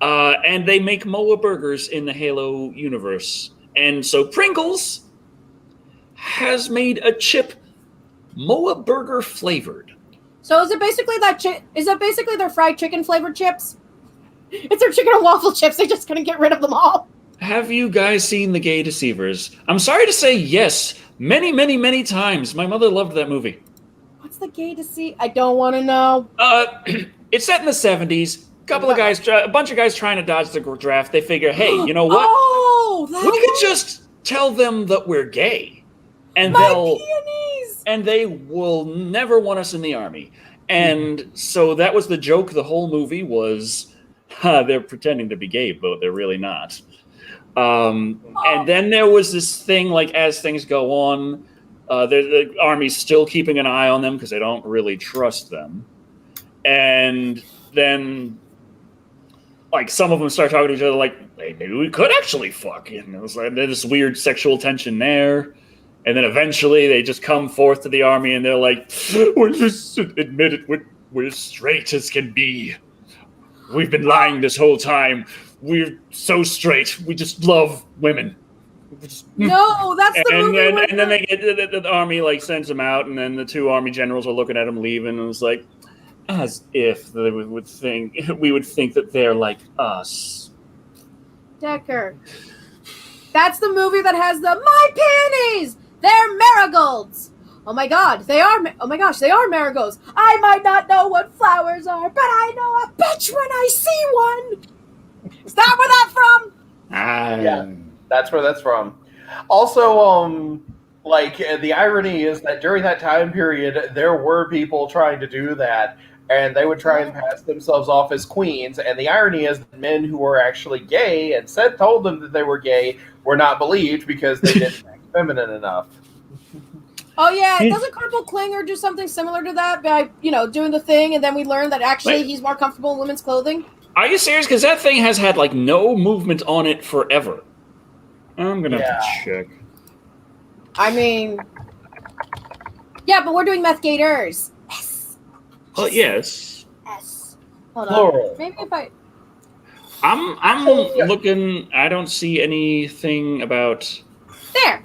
And they make moa burgers in the Halo universe. And so Pringles has made a chip moa burger flavored. So is it basically their fried chicken flavored chips? It's their chicken and waffle chips. They just couldn't get rid of them all. Have you guys seen The Gay Deceivers? I'm sorry to say yes. Many, many, many times. My mother loved that movie. What's The Gay Deceiver? I don't want to know. It's set in the 70s. A bunch of guys trying to dodge the draft. They figure, hey, you know what? We could just tell them that we're gay, and they will never want us in the army. And so that was the joke. The whole movie was they're pretending to be gay, but they're really not. And then there was this thing, like as things go on, the army's still keeping an eye on them because they don't really trust them. And then, like, some of them start talking to each other like, hey, maybe we could actually fuck. And it was like this weird sexual tension there. And then eventually they just come forth to the army and they're like, we'll just admit it, we're straight as can be. We've been lying this whole time. We're so straight. We just love women. No, that's the movie. And then they get the army like sends them out, and then the 2 army generals are looking at them leaving, and it's like, as if they we would think that they're like us. Decker. That's the movie that has the my panties. They're marigolds. Oh my god, they are. Oh my gosh, they are marigolds. I might not know what flowers are, but I know a bitch when I see one. Is that where that's from? Yeah, that's where that's from. Also, like the irony is that during that time period, there were people trying to do that, and they would try and pass themselves off as queens. And the irony is that men who were actually gay and told them that they were gay were not believed because they didn't act feminine enough. Oh yeah, doesn't Corporal Klinger do something similar to that by doing the thing, and then we learn that actually he's more comfortable in women's clothing? Are you serious? Because that thing has had like no movement on it forever. I'm gonna have to check. I mean, yeah, but we're doing meth gators. Yes. Oh yes. Yes. Hold Plural. on. Maybe if I. I'm looking. I don't see anything about. There.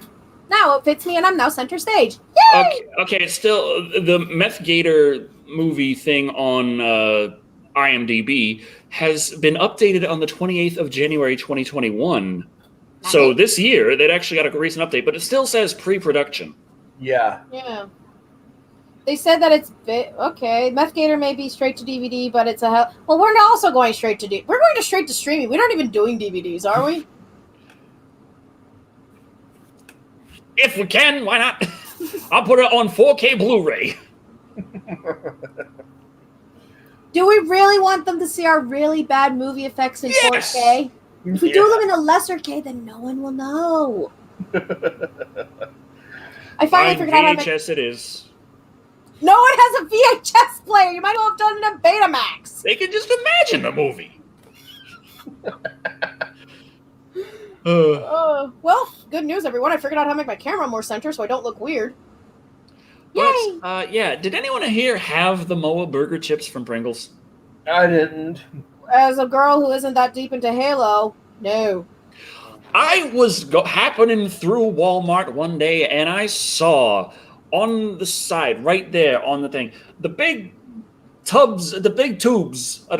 Now it fits me, and I'm now center stage. Yay! Okay. It's still the Meth Gator movie thing on IMDb has been updated on the 28th of January 2021. Nice. So this year, they'd actually got a recent update, but it still says pre-production. Yeah. Yeah. They said that it's okay. Meth Gator may be straight to DVD, but it's well, we're also going straight to we're going straight to streaming. We're not even doing DVDs, are we? If we can, why not? I'll put it on 4K Blu-ray. Do we really want them to see our really bad movie effects in 4K? If we do them in a lesser K, then no one will know. I finally figured out how to VHS it is. No one has a VHS player. You might as well have done it in Betamax. They can just imagine the movie. Well, good news, everyone. I figured out how to make my camera more center so I don't look weird. Yay! But, did anyone here have the Moa burger chips from Pringles? I didn't. As a girl who isn't that deep into Halo, no. I was happening through Walmart one day, and I saw on the side, right there on the thing, the big tubs of the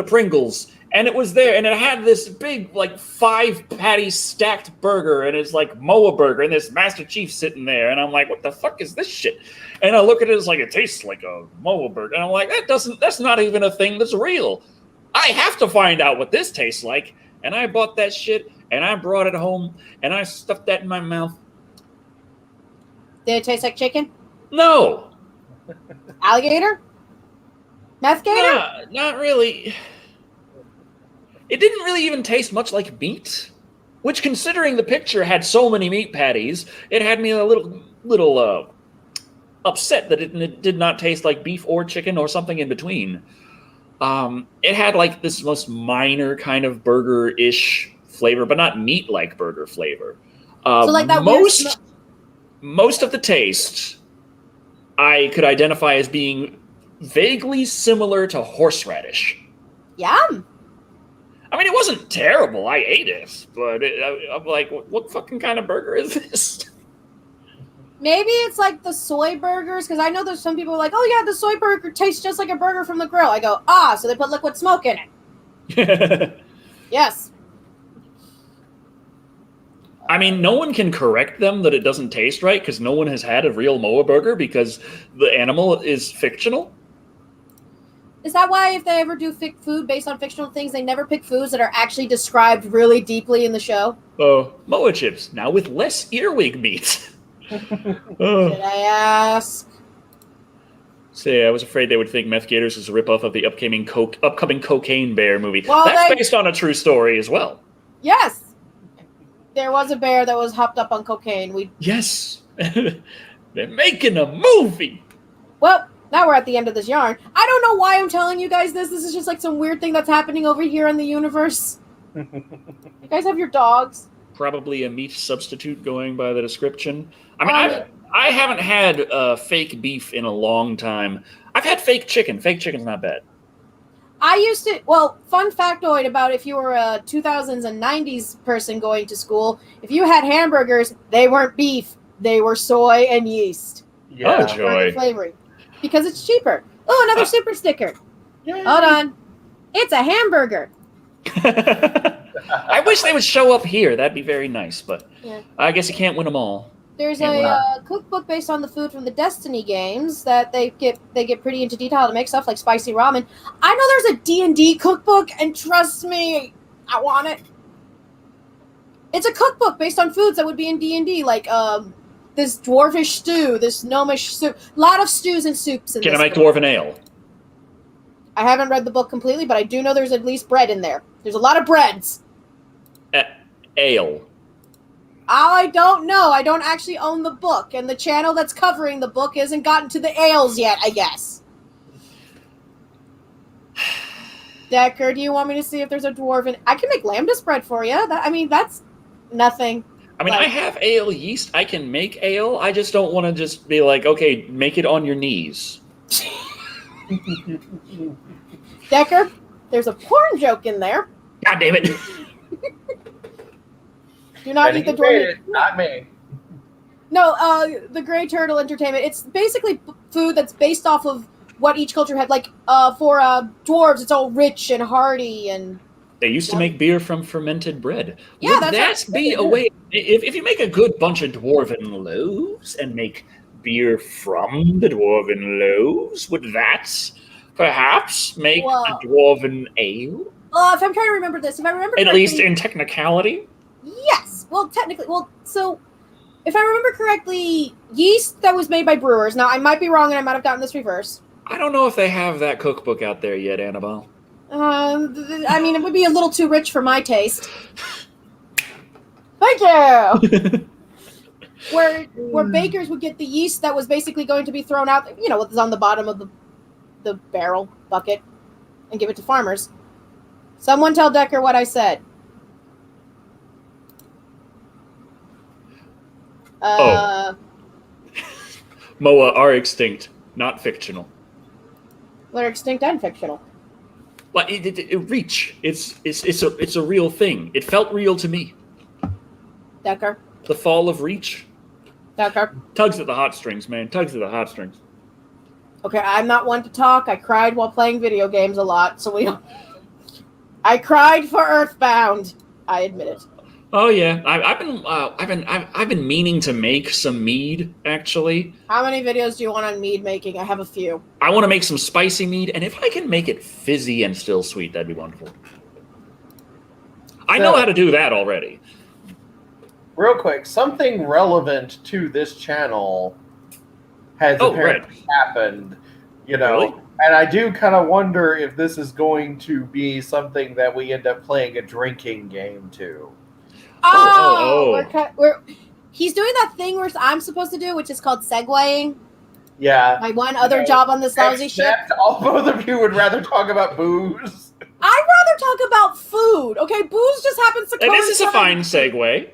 Pringles, And it was there, and it had this big, like, 5-patty stacked burger, and it's like Moa burger, and this Master Chief sitting there, and I'm like, what the fuck is this shit? And I look at it, it's like, it tastes like a Moa burger, and I'm like, that's not even a thing that's real. I have to find out what this tastes like. And I bought that shit, and I brought it home, and I stuffed that in my mouth. Did it taste like chicken? No. Alligator? Meth gator? Not really. It didn't really even taste much like meat, which, considering the picture had so many meat patties, it had me a little upset that it did not taste like beef or chicken or something in between. It had like this most minor kind of burger-ish flavor, but not meat-like burger flavor. So like that most of the taste I could identify as being vaguely similar to horseradish. Yum. I mean, it wasn't terrible. I ate it, but I'm like, what fucking kind of burger is this? Maybe it's like the soy burgers, because I know there's some people like, oh yeah, the soy burger tastes just like a burger from the grill. I go, so they put liquid smoke in it. Yes. I mean, no one can correct them that it doesn't taste right, because no one has had a real Moa burger, because the animal is fictional. Is that why if they ever do food based on fictional things, they never pick foods that are actually described really deeply in the show? Moa chips, now with less earwig meat. Did I ask? Say, I was afraid they would think Meth Gators is a ripoff of the upcoming Cocaine Bear movie. Well, that's based on a true story as well. Yes. There was a bear that was hopped up on cocaine. Yes. They're making a movie. Well, now we're at the end of this yarn. I don't know why I'm telling you guys this. This is just like some weird thing that's happening over here in the universe. You guys have your dogs. Probably a meat substitute going by the description. I mean, I haven't had fake beef in a long time. I've had fake chicken. Fake chicken's not bad. I used to, fun factoid about if you were a 2000s and 90s person going to school, if you had hamburgers, they weren't beef. They were soy and yeast. Yeah. Oh, joy. Flavoring. Because it's cheaper. Oh, another super sticker. Yay. Hold on. It's a hamburger. I wish they would show up here. That'd be very nice, but yeah. I guess you can't win them all. There's a cookbook based on the food from the Destiny games that they get pretty into detail to make stuff like spicy ramen. I know there's a D&D cookbook, and trust me, I want it. It's a cookbook based on foods that would be in D&D, like this dwarvish stew, this gnomish soup. A lot of stews and soups in this. Can I make dwarven ale? I haven't read the book completely, but I do know there's at least bread in there. There's a lot of breads. Ale. I don't know. I don't actually own the book, and the channel that's covering the book hasn't gotten to the ales yet, I guess. Decker, do you want me to see if there's a dwarven... I can make lambda bread for you. That's nothing. I mean, I have ale yeast. I can make ale. I just don't want to just be like, okay, make it on your knees. Decker, there's a porn joke in there. God damn it. Do not eat the dwarven. Not me. No, the Gray Turtle Entertainment. It's basically food that's based off of what each culture had. Like, for dwarves, it's all rich and hearty and... They used to make beer from fermented bread. Yeah, would that be a way... If you make a good bunch of dwarven loaves and make beer from the dwarven loaves, would that perhaps make a dwarven ale? If I'm trying to remember this, if I remember correctly... At least in technicality? Yes. Well, technically... so... If I remember correctly, yeast that was made by brewers... Now, I might be wrong and I might have gotten this reverse. I don't know if they have that cookbook out there yet, Annabelle. It would be a little too rich for my taste. Thank you! Where bakers would get the yeast that was basically going to be thrown out, what was on the bottom of the barrel bucket, and give it to farmers. Someone tell Decker what I said. Moa are extinct, not fictional. They're extinct and fictional. Well, Reach. It's a real thing. It felt real to me. Decker. The fall of Reach. Decker. Tugs at the heartstrings, man. Tugs at the heartstrings. Okay, I'm not one to talk. I cried while playing video games a lot, so we don't... I cried for Earthbound. I admit it. Oh yeah, I've been meaning to make some mead. Actually, How many videos do you want on mead making? I have a few. I want to make some spicy mead, and if I can make it fizzy and still sweet, that'd be wonderful. I know how to do that already. Real quick, something relevant to this channel has apparently happened. Really? And I do kind of wonder if this is going to be something that we end up playing a drinking game too. He's doing that thing where I'm supposed to do, which is called segueing. Yeah. My one other job on this lousy ship. All both of you would rather talk about booze. I'd rather talk about food. Okay, booze just happens to And this is a fine segue.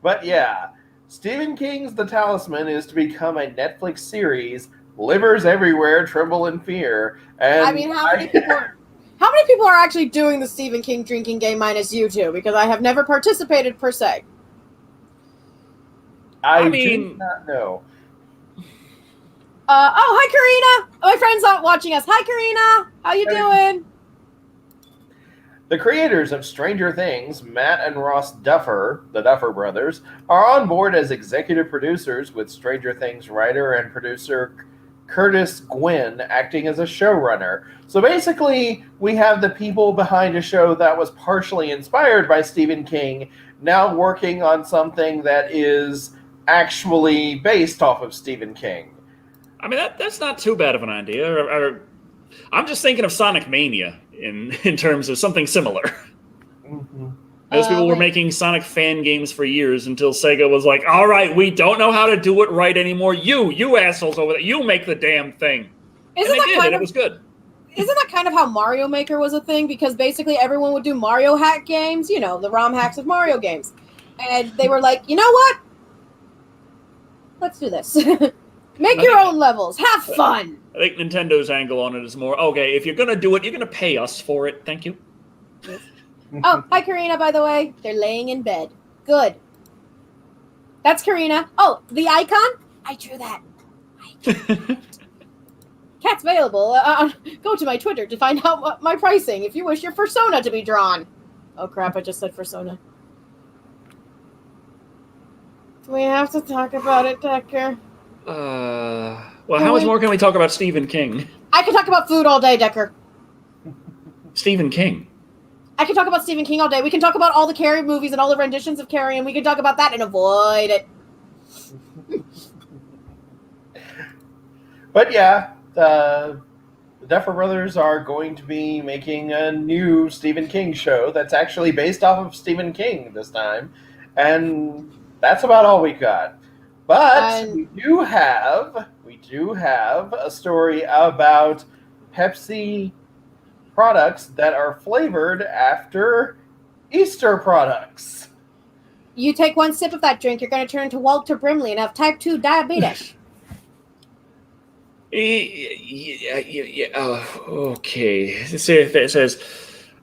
But yeah, Stephen King's The Talisman is to become a Netflix series. Livers everywhere tremble in fear. And I mean, how many people are actually doing the Stephen King drinking game minus you two? Because I have never participated per se. I do not know. Hi Karina. My friend's not watching us. Hi Karina. How you doing? The creators of Stranger Things, Matt and Ross Duffer, the Duffer brothers, are on board as executive producers, with Stranger Things writer and producer Curtis Gwynn acting as a showrunner. So basically, we have the people behind a show that was partially inspired by Stephen King now working on something that is actually based off of Stephen King. I mean, that's not too bad of an idea. I'm just thinking of Sonic Mania in terms of something similar. Mm-hmm. Those people were making Sonic fan games for years until Sega was like, all right, we don't know how to do it right anymore. You assholes over there, you make the damn thing. And they did, and it was good. Isn't that kind of how Mario Maker was a thing? Because basically everyone would do Mario hack games, the ROM hacks of Mario games. And they were like, you know what? Let's do this. Make your own levels. Have fun. I think Nintendo's angle on it is more, okay, if you're going to do it, you're going to pay us for it. Thank you. Oh, hi, Karina, by the way. They're laying in bed. Good. That's Karina. Oh, the icon? I drew that. Cat's available. Go to my Twitter to find out my pricing if you wish your persona to be drawn. Oh, crap, I just said persona. Do we have to talk about it, Decker? Well, how much more can we talk about Stephen King? I can talk about food all day, Decker. Stephen King. I can talk about Stephen King all day. We can talk about all the Carrie movies and all the renditions of Carrie, and we can talk about that and avoid it. But yeah, the Duffer Brothers are going to be making a new Stephen King show that's actually based off of Stephen King this time. And that's about all we got. But we do have a story about Pepsi products that are flavored after Easter products. You take one sip of that drink, you're going to turn into Walter Brimley and have type 2 diabetes. Okay. It says,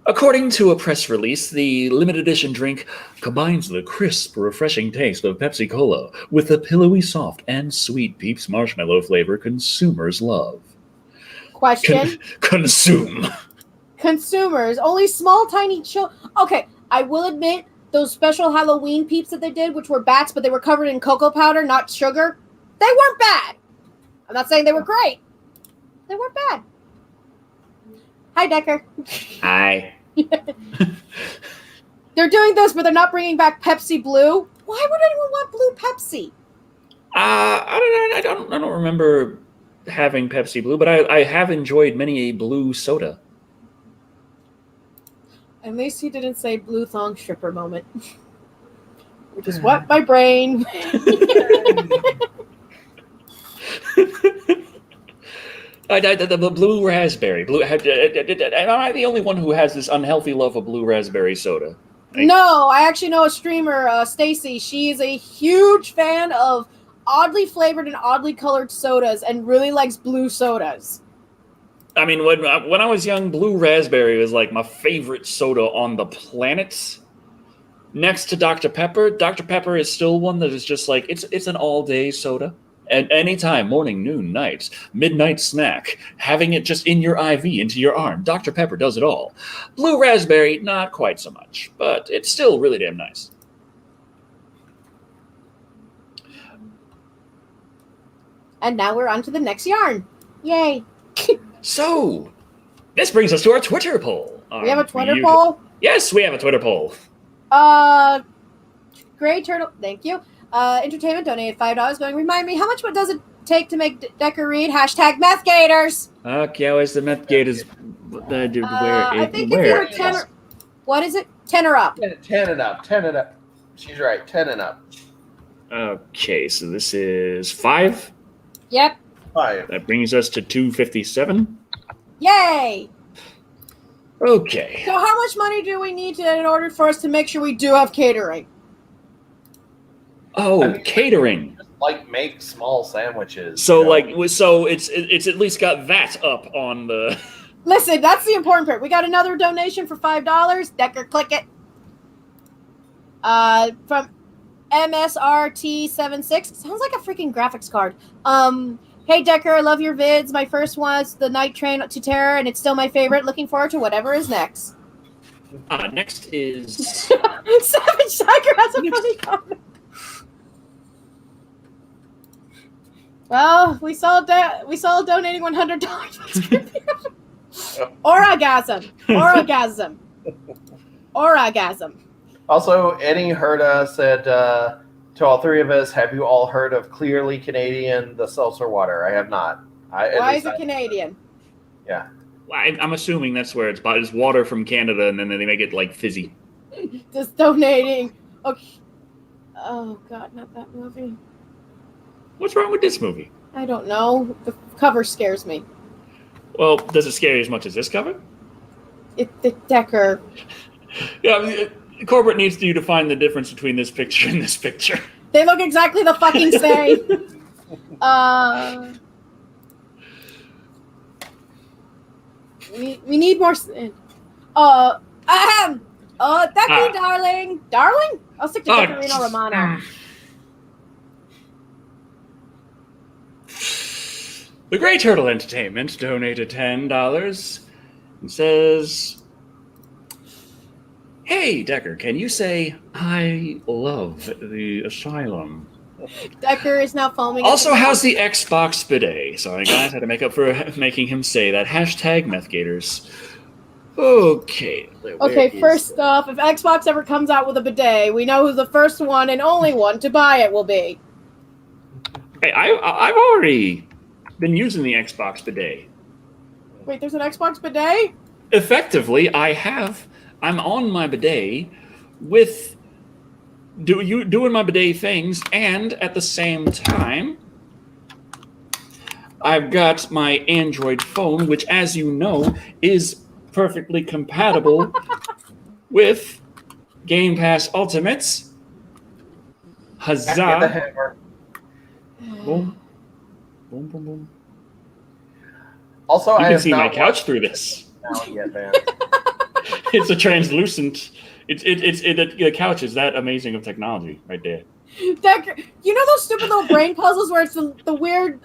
according to a press release, the limited edition drink combines the crisp, refreshing taste of Pepsi Cola with the pillowy, soft, and sweet Peeps marshmallow flavor consumers love. Question? Consume. Consumers, only small, tiny children. Okay, I will admit, those special Halloween Peeps that they did, which were bats, but they were covered in cocoa powder, not sugar, they weren't bad. I'm not saying they were great. They weren't bad. Hi, Decker. Hi. They're doing this, but they're not bringing back Pepsi Blue. Why would anyone want blue Pepsi? I don't remember having Pepsi Blue, but I have enjoyed many a blue soda. At least he didn't say blue thong stripper moment. Which is what my brain. The blue raspberry. Am I the only one who has this unhealthy love of blue raspberry soda? No, I actually know a streamer, Stacy. She is a huge fan of oddly flavored and oddly colored sodas and really likes blue sodas. I mean, when I was young, blue raspberry was like my favorite soda on the planet. Next to Dr. Pepper. Dr. Pepper is still one that is just like, it's an all-day soda. At any time, morning, noon, night, midnight snack, having it just in your IV, into your arm. Dr. Pepper does it all. Blue raspberry, not quite so much, but it's still really damn nice. And now we're on to the next yarn. Yay. So, this brings us to our Twitter poll. We have a Twitter poll? Yes, we have a Twitter poll. Gray Turtle, thank you. Entertainment donated $5 going, remind me, how much does it take to make Decker read? Hashtag methgators. Okay, where's the methgators? I think if you were 10 or, what is it? 10 or up. 10 and up. 10 and up. She's right. 10 and up. Okay, so this is 5. Yep. 5. That brings us to 257. Yay! Okay. So how much money do we need in order for us to make sure we do have catering? Oh, catering. Just like make small sandwiches. So it's at least got that up on the. Listen, that's the important part. We got another donation for $5. Decker, click it. From MSRT76. Sounds like a freaking graphics card. Hey Decker, I love your vids. My first was the Night Train to Terror, and it's still my favorite. Looking forward to whatever is next. Next is Savage Tiger has a funny comment. Well, we saw donating $100. Orgasm. Also, Eddie Herda said to all three of us, have you all heard of Clearly Canadian, the seltzer water? I have not. Why is it Canadian? Yeah. I'm assuming that's where it's water from Canada, and then they make it like fizzy. Just donating. Okay. Oh God, not that movie. What's wrong with this movie? I don't know. The cover scares me. Well, does it scare you as much as this cover? The Decker. Yeah, I mean, Corbett needs you to find the difference between this picture and this picture. They look exactly the fucking same. We need more. Decker, darling. Darling? I'll stick to Deckerino Romano. The Grey Turtle Entertainment donated $10 and says, hey, Decker, can you say, I love the asylum? Decker is now foaming. Also, how's the Xbox bidet? Sorry, guys, had to make up for making him say that. Hashtag methgators. Okay. Okay, first off, if Xbox ever comes out with a bidet, we know who the first one and only one to buy it will be. Hey, I've already been using the Xbox bidet. Wait, there's an Xbox bidet? Effectively, I have. I'm on my bidet with doing my bidet things, and at the same time, I've got my Android phone, which, as you know, is perfectly compatible with Game Pass Ultimates. Huzzah! Boom. Boom, boom, boom. Also, you can see my couch through this. Yet, man. It's a translucent. The couch is that amazing of technology right there. Decker, you know those stupid little brain puzzles where it's the weird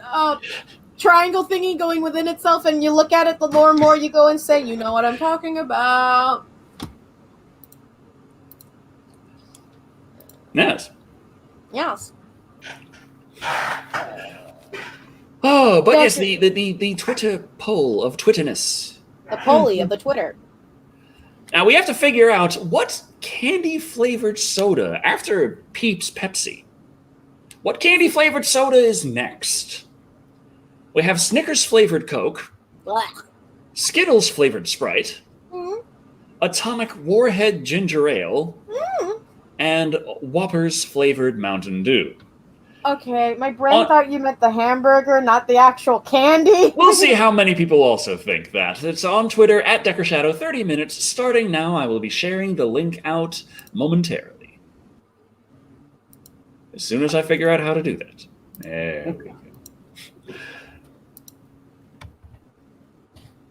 triangle thingy going within itself, and you look at it, the more and more you go and say, you know what I'm talking about. Yes. Yes. Oh, but yes, the Twitter poll of Twitterness. The polly of the Twitter. Now we have to figure out what candy-flavored soda, after Peeps Pepsi, what candy-flavored soda is next? We have Snickers-flavored Coke, Blech. Skittles-flavored Sprite, Atomic Warhead Ginger Ale, and Whoppers-flavored Mountain Dew. Okay, my brain thought you meant the hamburger, not the actual candy. We'll see how many people also think that. It's on Twitter at DeckerShadow, 30 minutes. Starting now, I will be sharing the link out momentarily. As soon as I figure out how to do that. There we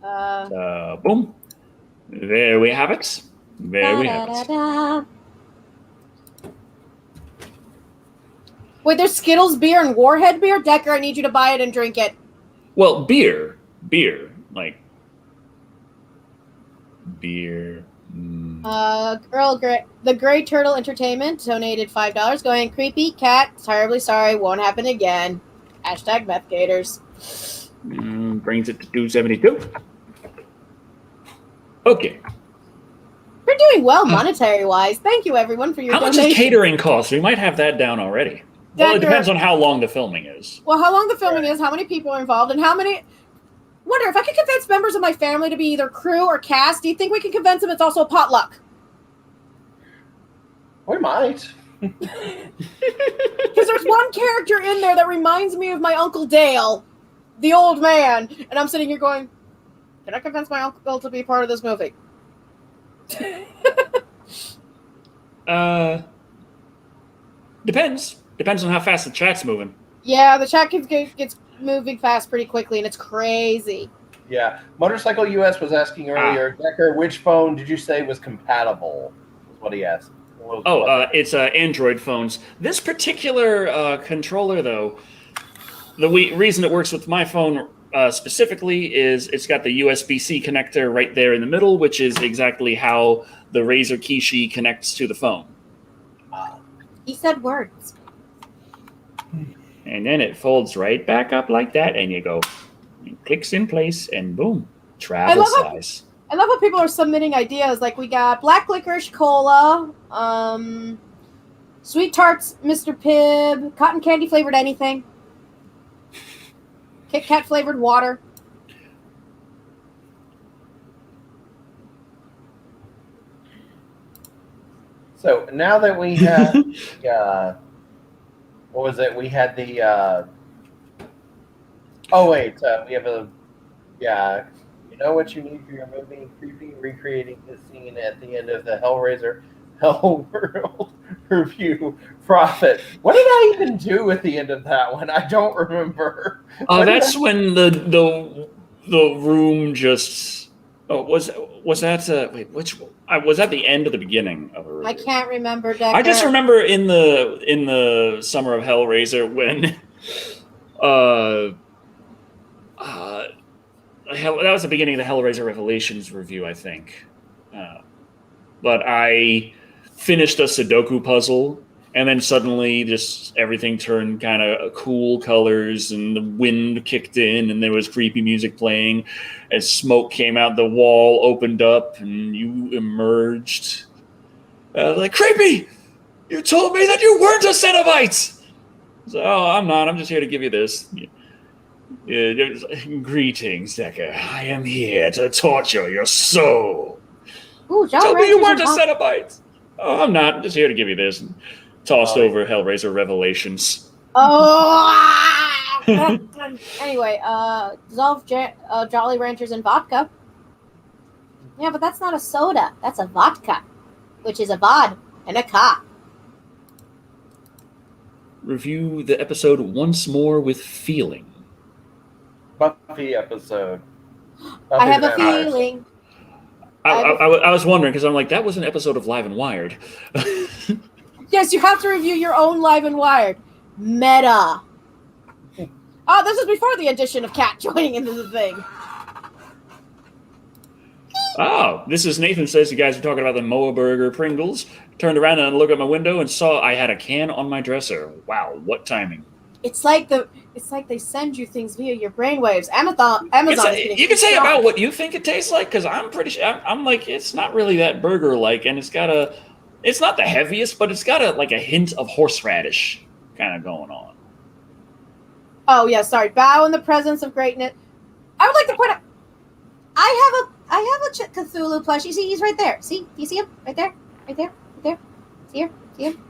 go. Boom. There we have it. There we have it. Wait, there's Skittles beer and Warhead beer? Decker, I need you to buy it and drink it. Well, beer, like beer. Earl Grey, the Grey Turtle Entertainment donated $5. Going, creepy cat, terribly sorry, won't happen again. Hashtag meth gators. Brings it to 272. Okay. We're doing well monetary-wise. Thank you, everyone, for your How much donation. is catering cost? We might have that down already. Well, it depends on how long the filming is. Well, how long the filming is, how many people are involved, and how many... Wonder, if I could convince members of my family to be either crew or cast, do you think we can convince them it's also a potluck? We might. Because there's one character in there that reminds me of my Uncle Dale, the old man, and I'm sitting here going, can I convince my uncle to be part of this movie? Depends. Depends on how fast the chat's moving. Yeah, the chat gets moving fast pretty quickly, and it's crazy. Yeah. Motorcycle US was asking earlier, Decker, which phone did you say was compatible? Was what he asked. It's Android phones. This particular controller, though, the reason it works with my phone specifically is it's got the USB-C connector right there in the middle, which is exactly how the Razer Kishi connects to the phone. He said words. And then it folds right back up like that, and you go, it clicks in place, and boom, travel size. I love how people are submitting ideas. Like, we got black licorice cola, sweet tarts, Mr. Pibb, cotton candy flavored anything, Kit Kat flavored water. So now that we have, what was it? We had the, we have a, you know what you need for your movie? Creepy, recreating the scene at the end of the Hellraiser Hellworld review. Profit. What did I even do at the end of that one? I don't remember. That's when the room just. Oh, was that? Wait, which was that? The end or the beginning of a review? I can't remember. Decker. I just remember in the summer of Hellraiser when, that was the beginning of the Hellraiser Revelations review, I think. But I finished a Sudoku puzzle, and then suddenly just everything turned kind of cool colors, and the wind kicked in, and there was creepy music playing, as smoke came out, the wall opened up, and you emerged. Like, creepy! You told me that you weren't a Cenobite! So, I'm not. I'm just here to give you this. Greetings, Decker. I am here to torture your soul. Ooh, tell me you weren't a Cenobite! Oh, I'm not. I'm just here to give you this. And tossed over Hellraiser Revelations. Oh! Anyway, dissolve Jolly Ranchers in vodka. Yeah, but that's not a soda. That's a vodka, which is a vod and a ka. Review the episode once more with feeling. Buffy episode. I have a feeling. I was wondering, because I'm like, that was an episode of Live and Wired. Yes, you have to review your own Live and Wired. Meta. Oh, this is before the addition of Kat joining into the thing. Oh, this is Nathan says you guys are talking about the Moa Burger Pringles. Turned around and looked at my window and saw I had a can on my dresser. Wow, what timing. It's like they send you things via your brainwaves. Amazon. You can say about what you think it tastes like, because I'm pretty sure I'm like, it's not really that burger like, and it's not the heaviest, but it's got a hint of horseradish kind of going on. Oh yeah, sorry. Bow in the presence of greatness. I would like to point out, I have a Cthulhu plushie. See, he's right there. See, do you see him right there, right there, right there? See him?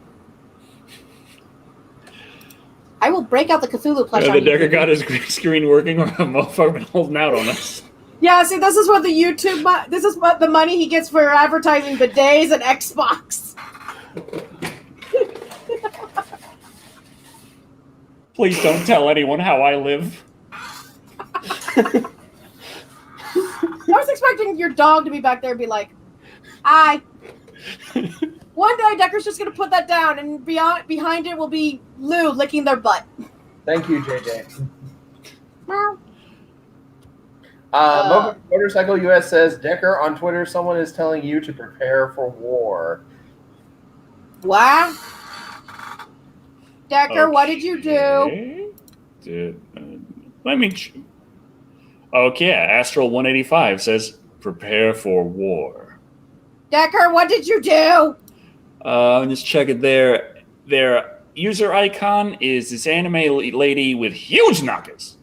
I will break out the Cthulhu plush. The Decker got his green screen working, or a motherfucker been holding out on us. Yeah, see, this is what this is what the money he gets for advertising bidets and Xbox. Please don't tell anyone how I live. I was expecting your dog to be back there and be like, "Hi, One day, Decker's just going to put that down, and behind it will be Lou licking their butt. Thank you, JJ. Meow. Motorcycle US says, Decker, on Twitter, someone is telling you to prepare for war. What? Decker, what did you do? Let me... Okay, Astral 185 says, prepare for war. Decker, what did you do? Just check it there. Their user icon is this anime lady with huge knockers.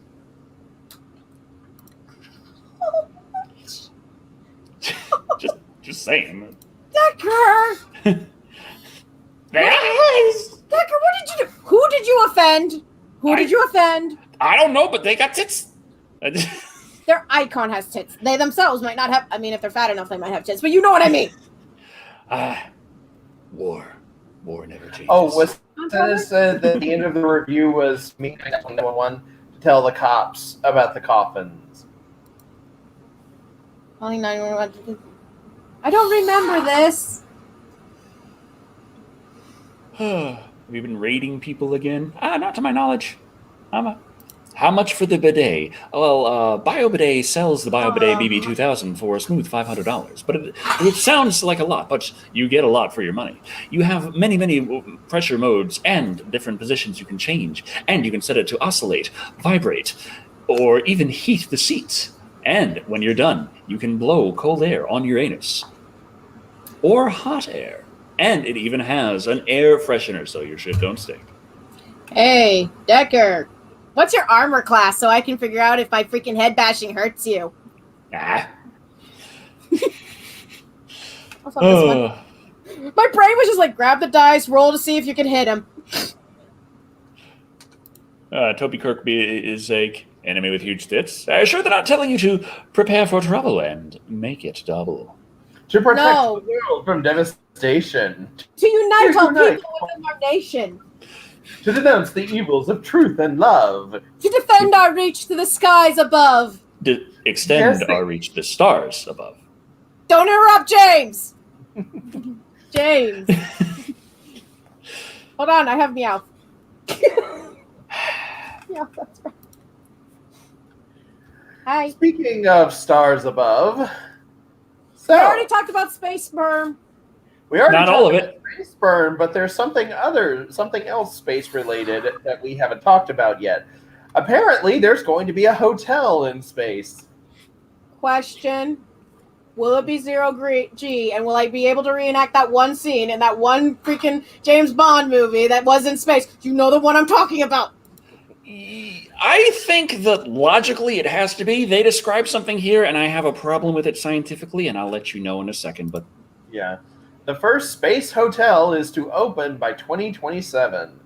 just saying. Decker! Decker, what did you do? Who did you offend? Did you offend? I don't know, but they got tits. Their icon has tits. They themselves might not have. I mean, if they're fat enough, they might have tits. But you know what I mean. War never changes. Oh, was said that the end of the review was me calling 911 to tell the cops about the coffins. Calling 911. I don't remember this. Have you been raiding people again? Not to my knowledge. How much for the bidet? Well, BioBidet sells the BioBidet BB2000 for a smooth $500. But it sounds like a lot, but you get a lot for your money. You have many pressure modes and different positions you can change. And you can set it to oscillate, vibrate, or even heat the seats. And when you're done, you can blow cold air on your anus. Or hot air. And it even has an air freshener so your shit don't stink. Hey, Decker. What's your armor class so I can figure out if my freaking head bashing hurts you? Ah. This one. My brain was just like, grab the dice, roll to see if you can hit him. Toby Kirkby is a enemy with huge tits. Sure, they're not telling you to prepare for trouble and make it double. To protect the world from devastation. To unite all people within our nation. To denounce the evils of truth and love. To defend our reach to the skies above. To extend our reach to the stars above. Don't interrupt, James! James. Hold on, I have meow. Meow, that's right. Hi. Speaking of stars above. We already talked about space sperm. We already not all of it. Space sperm, but there's something else space related that we haven't talked about yet. Apparently, there's going to be a hotel in space. Question: will it be 0G, and will I be able to reenact that one scene in that one freaking James Bond movie that was in space? You know the one I'm talking about. I think that logically it has to be. They describe something here, and I have a problem with it scientifically, and I'll let you know in a second. But yeah. The first space hotel is to open by 2027.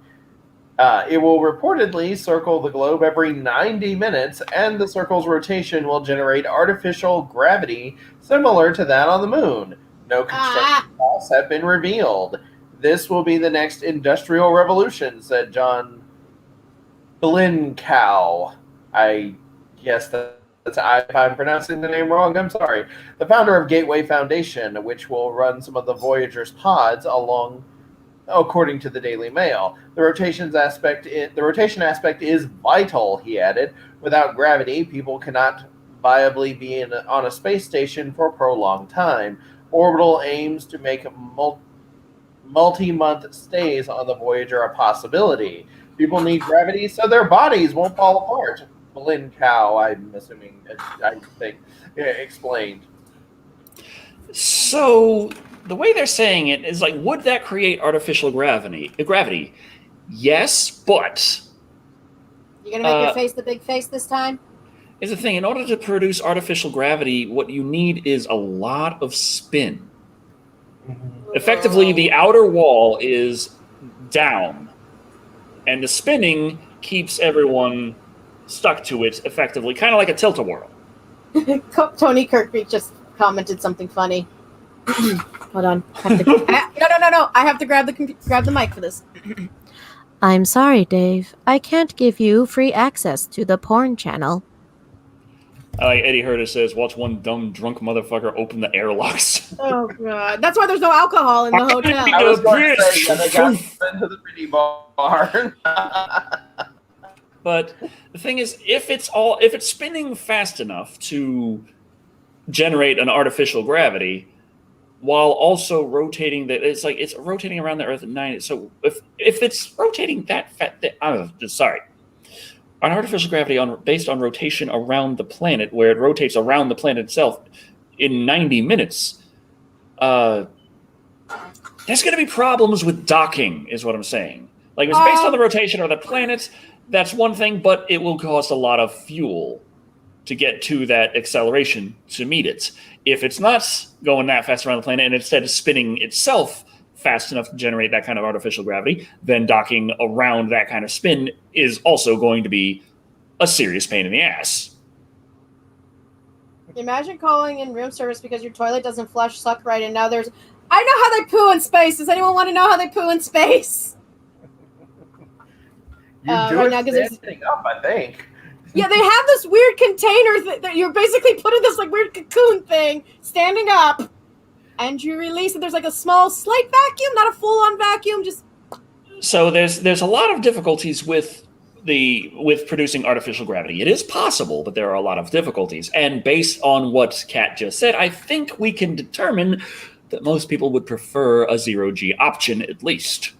It will reportedly circle the globe every 90 minutes, and the circle's rotation will generate artificial gravity similar to that on the moon. No construction costs have been revealed. This will be the next industrial revolution, said John Blinkow. I guess that's, if I'm pronouncing the name wrong, I'm sorry. The founder of Gateway Foundation, which will run some of the Voyager's pods along, according to the Daily Mail. The rotation aspect is vital, he added. Without gravity, people cannot viably be on a space station for a prolonged time. Orbital aims to make multi-month stays on the Voyager a possibility. People need gravity so their bodies won't fall apart. Blinkow, I'm assuming, explained. So the way they're saying it is like, would that create artificial gravity? Yes, but you gonna make your face the big face this time? Is the thing, in order to produce artificial gravity, what you need is a lot of spin. Effectively, the outer wall is down, and the spinning keeps everyone stuck to it effectively, kind of like a tilt-a-whirl. Tony Kirkby just commented something funny. Hold on. No. I have to grab the mic for this. I'm sorry, Dave. I can't give you free access to the porn channel. Like Eddie Herder says, watch one dumb drunk motherfucker open the airlocks. Oh god, that's why there's no alcohol in the hotel. I was going to say, they got into the mini bar. But the thing is, if it's spinning fast enough to generate an artificial gravity, while also rotating it's rotating around the Earth at 9. So if it's rotating that fast, an artificial gravity based on rotation around the planet, where it rotates around the planet itself in 90 minutes, there's going to be problems with docking, is what I'm saying. Like, if it's based on the rotation of the planet, that's one thing, but it will cost a lot of fuel to get to that acceleration to meet it. If it's not going that fast around the planet and instead spinning itself fast enough to generate that kind of artificial gravity, then docking around that kind of spin is also going to be a serious pain in the ass. Imagine calling in room service because your toilet doesn't flush, suck right, and now there's... I know how they poo in space. Does anyone want to know how they poo in space? You do right it now, standing up, I think. Yeah, they have this weird container that you're basically putting this like weird cocoon thing standing up, and you release it. There's like a small, slight vacuum, not a full-on vacuum. Just so there's a lot of difficulties with producing artificial gravity. It is possible, but there are a lot of difficulties. And based on what Kat just said, I think we can determine that most people would prefer a zero-G option at least.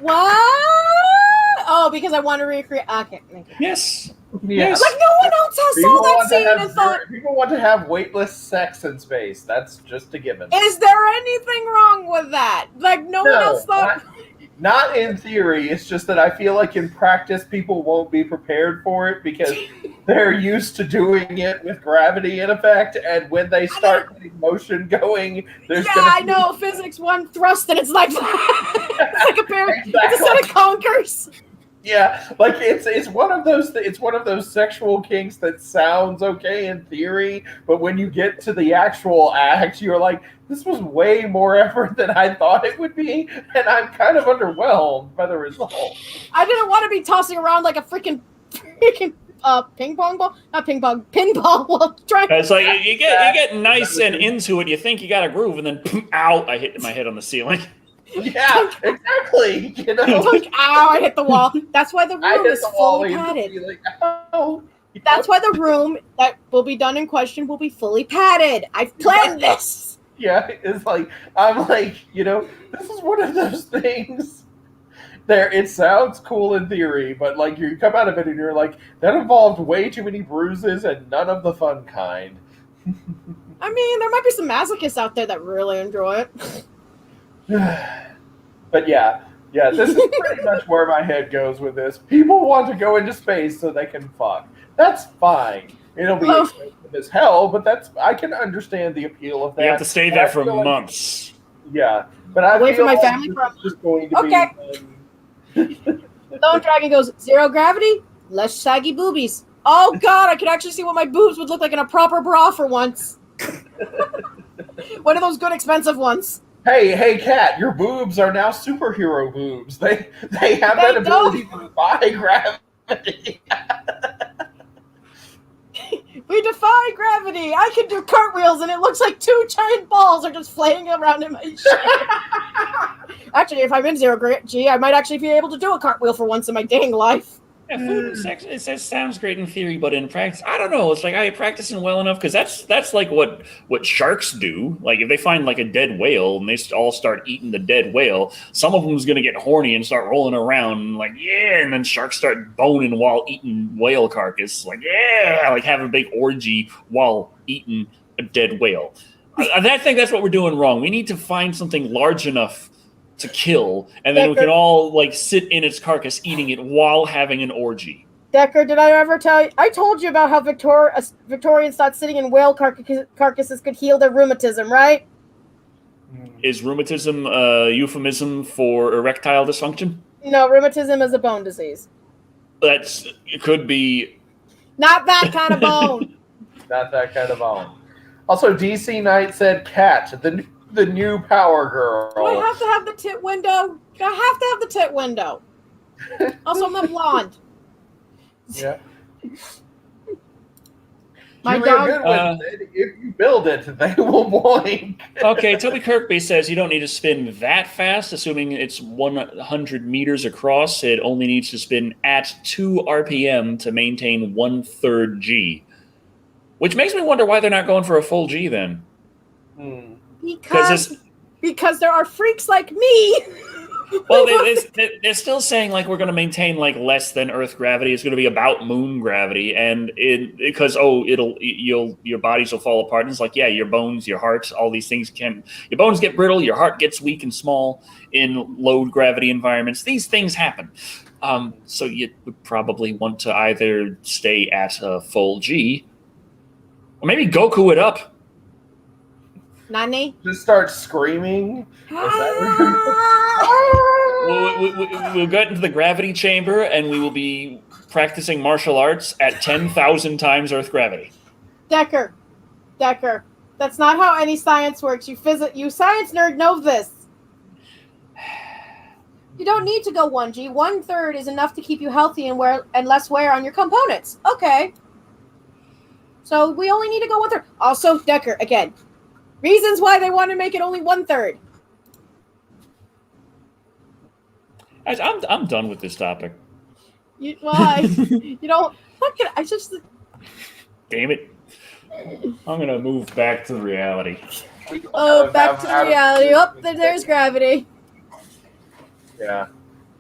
What? Oh, because I want to recreate. Okay, thank you. Yes. Yes. Like no one else has saw that scene and thought. People want to have weightless sex in space. That's just a given. Is there anything wrong with that? Like no one else thought. Not in theory. It's just that I feel like in practice people won't be prepared for it because they're used to doing it with gravity in effect, and when they start getting motion going, there's I know physics 1 thrust, and it's like it's like a pair. Exactly. It's a set of conkers. Yeah, like it's one of those sexual kinks that sounds okay in theory, but when you get to the actual act, you're like, this was way more effort than I thought it would be, and I'm kind of underwhelmed by the result. I didn't want to be tossing around like a freaking ping pong ball, not ping pong, pinball. While trying. It's like you get nice and into it. You think you got a groove, and then ow! I hit my head on the ceiling. Yeah, exactly. You know? Ow! I hit the wall. That's why the room is fully padded. That's why the room that will be done in question will be fully padded. I've planned this. Yeah, it's like I'm like, this is one of those things. It sounds cool in theory, but like you come out of it and you're like, that involved way too many bruises and none of the fun kind. I mean, there might be some masochists out there that really enjoy it. But yeah, this is pretty much where my head goes with this. People want to go into space so they can fuck. That's fine. It'll be expensive as hell, but I can understand the appeal of that. You have to stay there for months. Yeah, but I away feel from my like family. this is just going to be. Lone Dragon goes, zero gravity, less saggy boobies. Oh god, I could actually see what my boobs would look like in a proper bra for once. One of those good expensive ones. Hey, Kat, your boobs are now superhero boobs. They have that ability to defy gravity. We defy gravity. I can do cartwheels, and it looks like 2 giant balls are just flaying around in my shirt. Actually, if I'm in zero G, I might actually be able to do a cartwheel for once in my dang life. Yeah, food and sex, it sounds great in theory, but in practice, I don't know. It's like, are you practicing well enough? Because that's like what sharks do. Like, if they find like a dead whale and they all start eating the dead whale, some of them's going to get horny and start rolling around and like, yeah, and then sharks start boning while eating whale carcass. Like, yeah, like have a big orgy while eating a dead whale. I think that's what we're doing wrong. We need to find something large enough to kill, and then we can all like sit in its carcass eating it while having an orgy. Decker, did I ever tell you? I told you about how Victorians thought sitting in whale carcasses could heal their rheumatism, right? Is rheumatism a euphemism for erectile dysfunction? No, rheumatism is a bone disease. It could be. Not that kind of bone. Not that kind of bone. Also, DC Knight said Cat, the new power girl. Do I have to have the tit window? Do I have to have the tit window? Also, I'm not blonde. Yeah. My You're dog. good with it. If you build it, they will boink. Okay, Toby Kirkby says you don't need to spin that fast, assuming it's 100 meters across. It only needs to spin at 2 RPM to maintain 1/3 G. Which makes me wonder why they're not going for a full G then. Because there are freaks like me. Well, they're still saying like we're going to maintain like less than Earth gravity. It's going to be about Moon gravity, and because your bodies will fall apart. And it's like your bones, your heart, all these things your bones get brittle, your heart gets weak and small in low gravity environments. These things happen. So you would probably want to either stay at a full G, or maybe Goku it up. Nani? Just start screaming. We'll get into the gravity chamber and we will be practicing martial arts at 10,000 times Earth gravity. Decker, that's not how any science works. You science nerd know this. You don't need to go 1G. 1/3 is enough to keep you healthy and less wear on your components. Okay. So we only need to go 1/3. Also, Decker, again, reasons why they want to make it only 1/3. I'm done with this topic. Why? I just. Damn it. I'm going to move back to reality. Back to the reality. There's gravity. Yeah.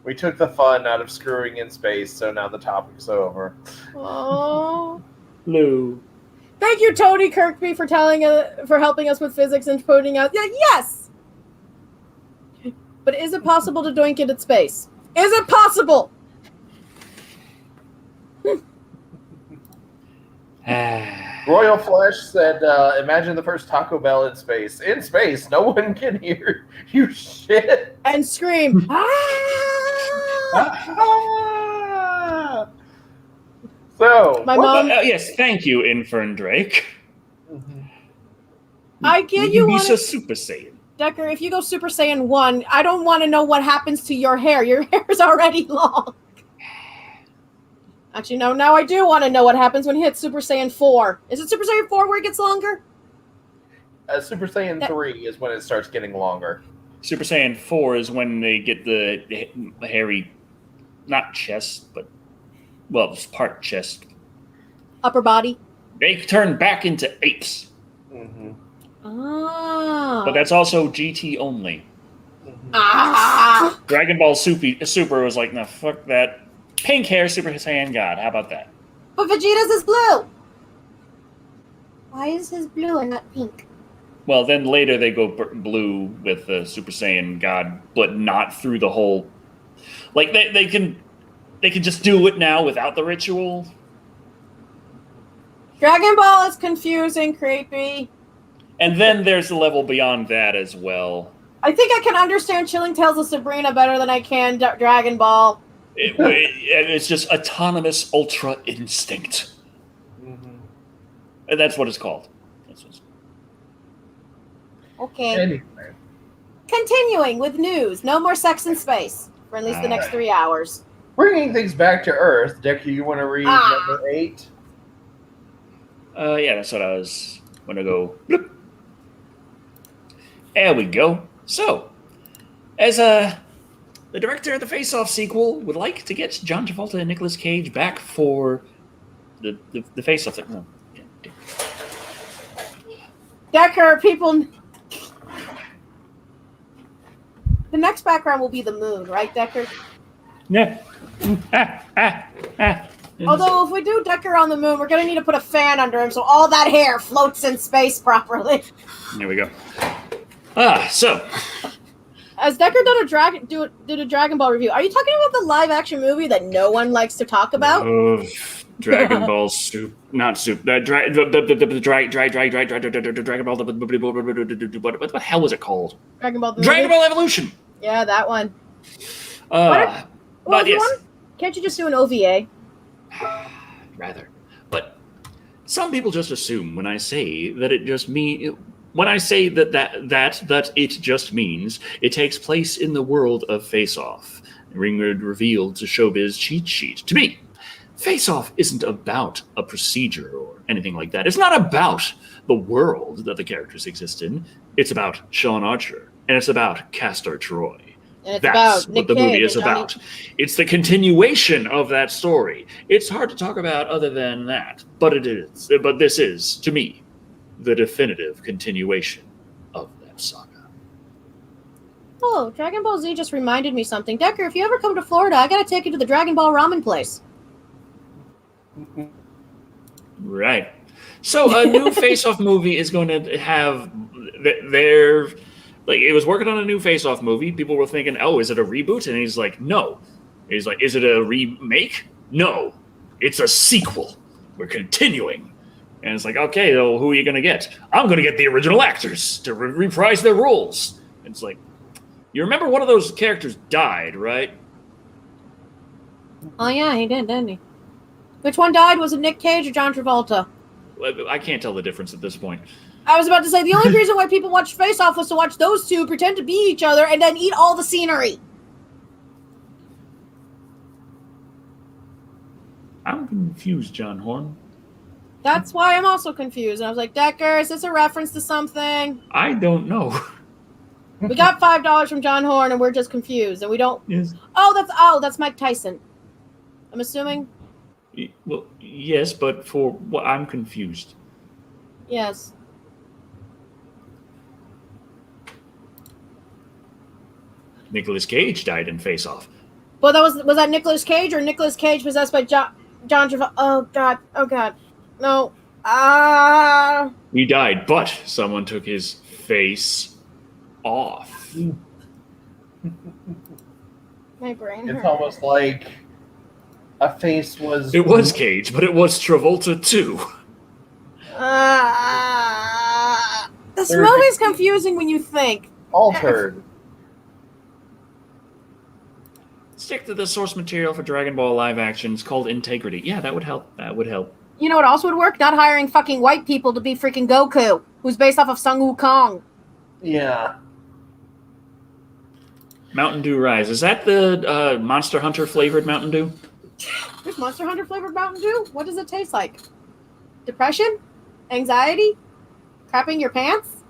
We took the fun out of screwing in space, so now the topic's over. Oh. Lou. Thank you, Tony Kirkby, for helping us with physics and pointing out. Yes! But is it possible to doink it in space? Is it possible? Royal Flesh said, imagine the first Taco Bell in space. In space, no one can hear you shit. And scream. So, my mom. Yes, thank you, Infern Drake. I get you Be so Super Saiyan. Decker, if you go Super Saiyan 1, I don't want to know what happens to your hair. Your hair's already long. Actually, no, now I do want to know what happens when it hits Super Saiyan 4. Is it Super Saiyan 4 where it gets longer? Super Saiyan 3 is when it starts getting longer. Super Saiyan 4 is when they get the hairy, not chest, but, well, it's part chest. Upper body? They turn back into apes. Mm-hmm. Ah. But that's also GT only. Ah. Dragon Ball Super was like, no, fuck that. Pink hair Super Saiyan God. How about that? But Vegeta's is blue. Why is his blue and not pink? Well, then later they go blue with the Super Saiyan God, but not through the whole. Like they can just do it now without the ritual. Dragon Ball is confusing, creepy. And then there's the level beyond that as well. I think I can understand Chilling Tales of Sabrina better than I can Dragon Ball. It's just autonomous ultra instinct. Mm-hmm. And that's what it's called. Okay. Anyway. Continuing with news. No more sex in space for at least the next 3 hours. Bringing things back to Earth, Decker, you want to read number 8? Yeah, that's what I was going to go. Bloop. There we go. So, as the director of the Face Off sequel would like to get John Travolta and Nicolas Cage back for the Face Off thing. Decker, people. The next background will be the moon, right, Decker? Yeah. Although, if we do Decker on the moon, we're going to need to put a fan under him so all that hair floats in space properly. There we go. So. Has Decker done did a Dragon Ball review? Are you talking about the live-action movie that no one likes to talk about? Dragon Ball Soup. Not Soup. Dragon Ball. What the hell was it called? Dragon Ball. Dragon Ball Evolution. Yeah, that one. But yes. Can't you just do an OVA? Rather. But some people just assume when I say that it just means. When I say that it just means it takes place in the world of Face Off, Ringwood revealed to Showbiz cheat sheet. To me, Face Off isn't about a procedure or anything like that. It's not about the world that the characters exist in. It's about Sean Archer, and it's about Castor Troy. And it's That's about what Nick the movie Cage is and Johnny- about. It's the continuation of that story. It's hard to talk about other than that, but it is. But this is, to me, the definitive continuation of that saga. Oh, Dragon Ball Z just reminded me something. Decker, if you ever come to Florida, I gotta take you to the Dragon Ball ramen place. Right. So a new Face-Off movie is going to have their... Like, it was working on a new Face-Off movie. People were thinking, oh, is it a reboot? And he's like, no. He's like, is it a remake? No. It's a sequel. We're continuing. And it's like, okay, well, who are you going to get? I'm going to get the original actors to reprise their roles. And it's like, you remember one of those characters died, right? Oh, yeah, he did, didn't he? Which one died? Was it Nick Cage or John Travolta? I can't tell the difference at this point. I was about to say, the only reason why people watched Face Off was to watch those two pretend to be each other and then eat all the scenery. I'm confused, John Horn. That's why I'm also confused. And I was like, Decker, is this a reference to something? I don't know. We got $5 from John Horn and we're just confused. And we don't... Yes. That's Mike Tyson. I'm assuming? Well, yes, but for what I'm confused. Yes. Nicolas Cage died in Face Off. Well, was that Nicolas Cage or Nicolas Cage possessed by John Travolta? Oh god, no. He died, but someone took his face off. My brain It's hurts. almost like a face was. It was Cage, but it was Travolta too. This movie's confusing when you think. altered. Stick to the source material for Dragon Ball live action. It's called Integrity. Yeah, that would help. That would help. You know what also would work? Not hiring fucking white people to be freaking Goku, who's based off of Sun Wukong. Yeah. Mountain Dew Rise. Is that the Monster Hunter flavored Mountain Dew? There's Monster Hunter flavored Mountain Dew? What does it taste like? Depression? Anxiety? Crapping your pants?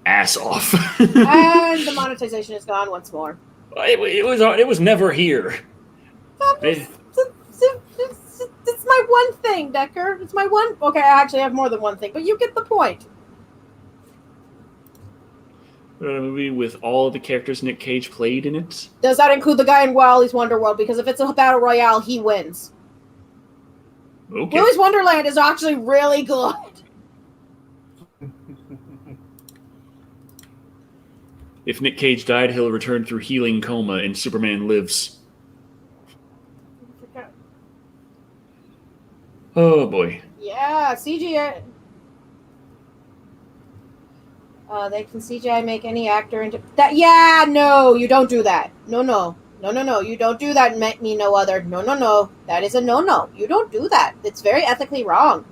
Ass off. And the monetization is gone once more. It was never here. It's my one thing, Decker. It's my one. Okay, I actually have more than one thing, but you get the point. A movie with all the characters Nick Cage played in it. Does that include the guy in Willy's Wonderworld? Because if it's a battle royale, he wins. Okay. Willy's Wonderland is actually really good. If Nick Cage died, he'll return through healing coma in Superman Lives. Oh boy. Yeah, CGI. They can CGI make any actor into that. Yeah, no, you don't do that. No, you don't do that and make me no other. No. That is a no. You don't do that. It's very ethically wrong.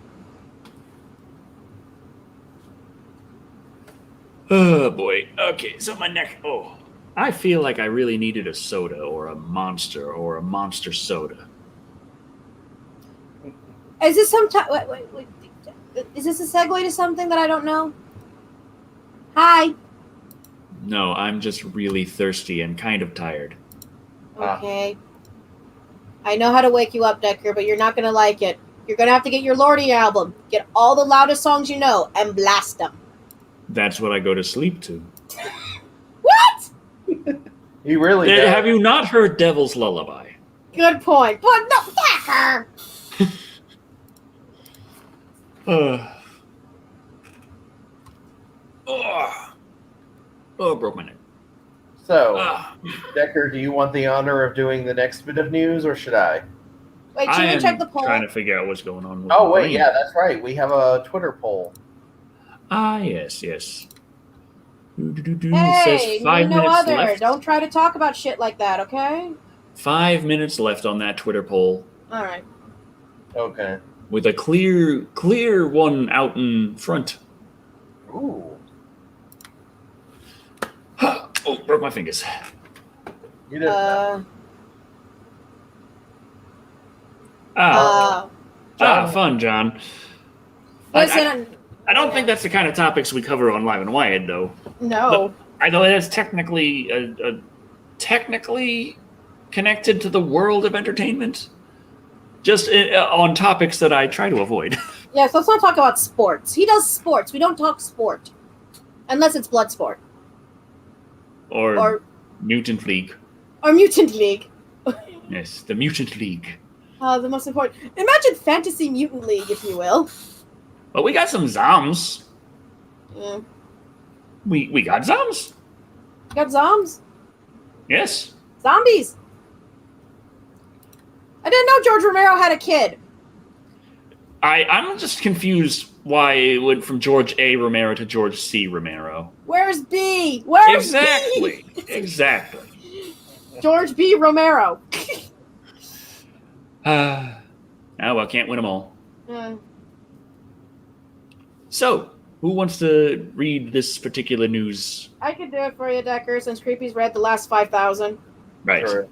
Oh boy. Okay, so my neck. Oh, I feel like I really needed a soda or a monster soda. Is this some type? Wait. Is this a segue to something that I don't know? Hi. No, I'm just really thirsty and kind of tired. Okay. I know how to wake you up, Decker, but you're not gonna like it. You're gonna have to get your Lordy album, get all the loudest songs you know, and blast them. That's what I go to sleep to. What? He really does. Have you not heard Devil's Lullaby? Good point. But no, Decker. Broke my neck. So, Decker, do you want the honor of doing the next bit of news, or should I? Wait, should we check the poll? Trying to figure out what's going on with Oh, my wait, brain. yeah, that's right. We have a Twitter poll. Yes. Hey, It says 5 no minutes other. left. Don't try to talk about shit like that, okay? 5 minutes left on that Twitter poll, All right. Okay. with a clear one out in front. Ooh. Oh, broke my fingers. You didn't know. Fun, John. Listen, I don't think that's the kind of topics we cover on Live and Wired, though. no. I know it is technically connected to the world of entertainment, just on topics that I try to avoid. Yes, let's not talk about sports. He does sports. We don't talk sport. Unless it's blood sport. Or Mutant League. Or Mutant League. Yes, the Mutant League. The most important. Imagine Fantasy Mutant League, if you will. Well, we got some Zoms. Yeah. We got Zoms. You got Zoms? Yes. Zombies. I didn't know George Romero had a kid. I'm just confused why it went from George A. Romero to George C. Romero. Where's B? Where's Exactly. B? Exactly. George B. Romero. Well, can't win them all. Yeah. So, who wants to read this particular news? I can do it for you, Decker, since Creepy's read the last 5,000. Right. Sure.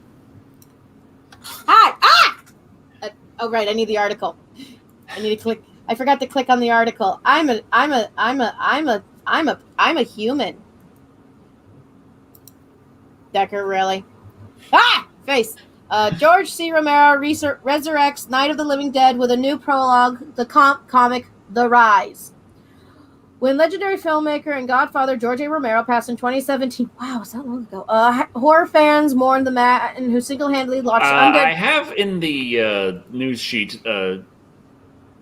Hi! Oh, right. I need the article. I need to click. I forgot to click on the article. I'm a human. Decker, really? Face. George C. Romero resurrects Night of the Living Dead with a new prologue, the comic The Rise. When legendary filmmaker and godfather George A. Romero passed in 2017, wow, was that long ago? Horror fans mourned the man who single-handedly launched Undead. I have in the news sheet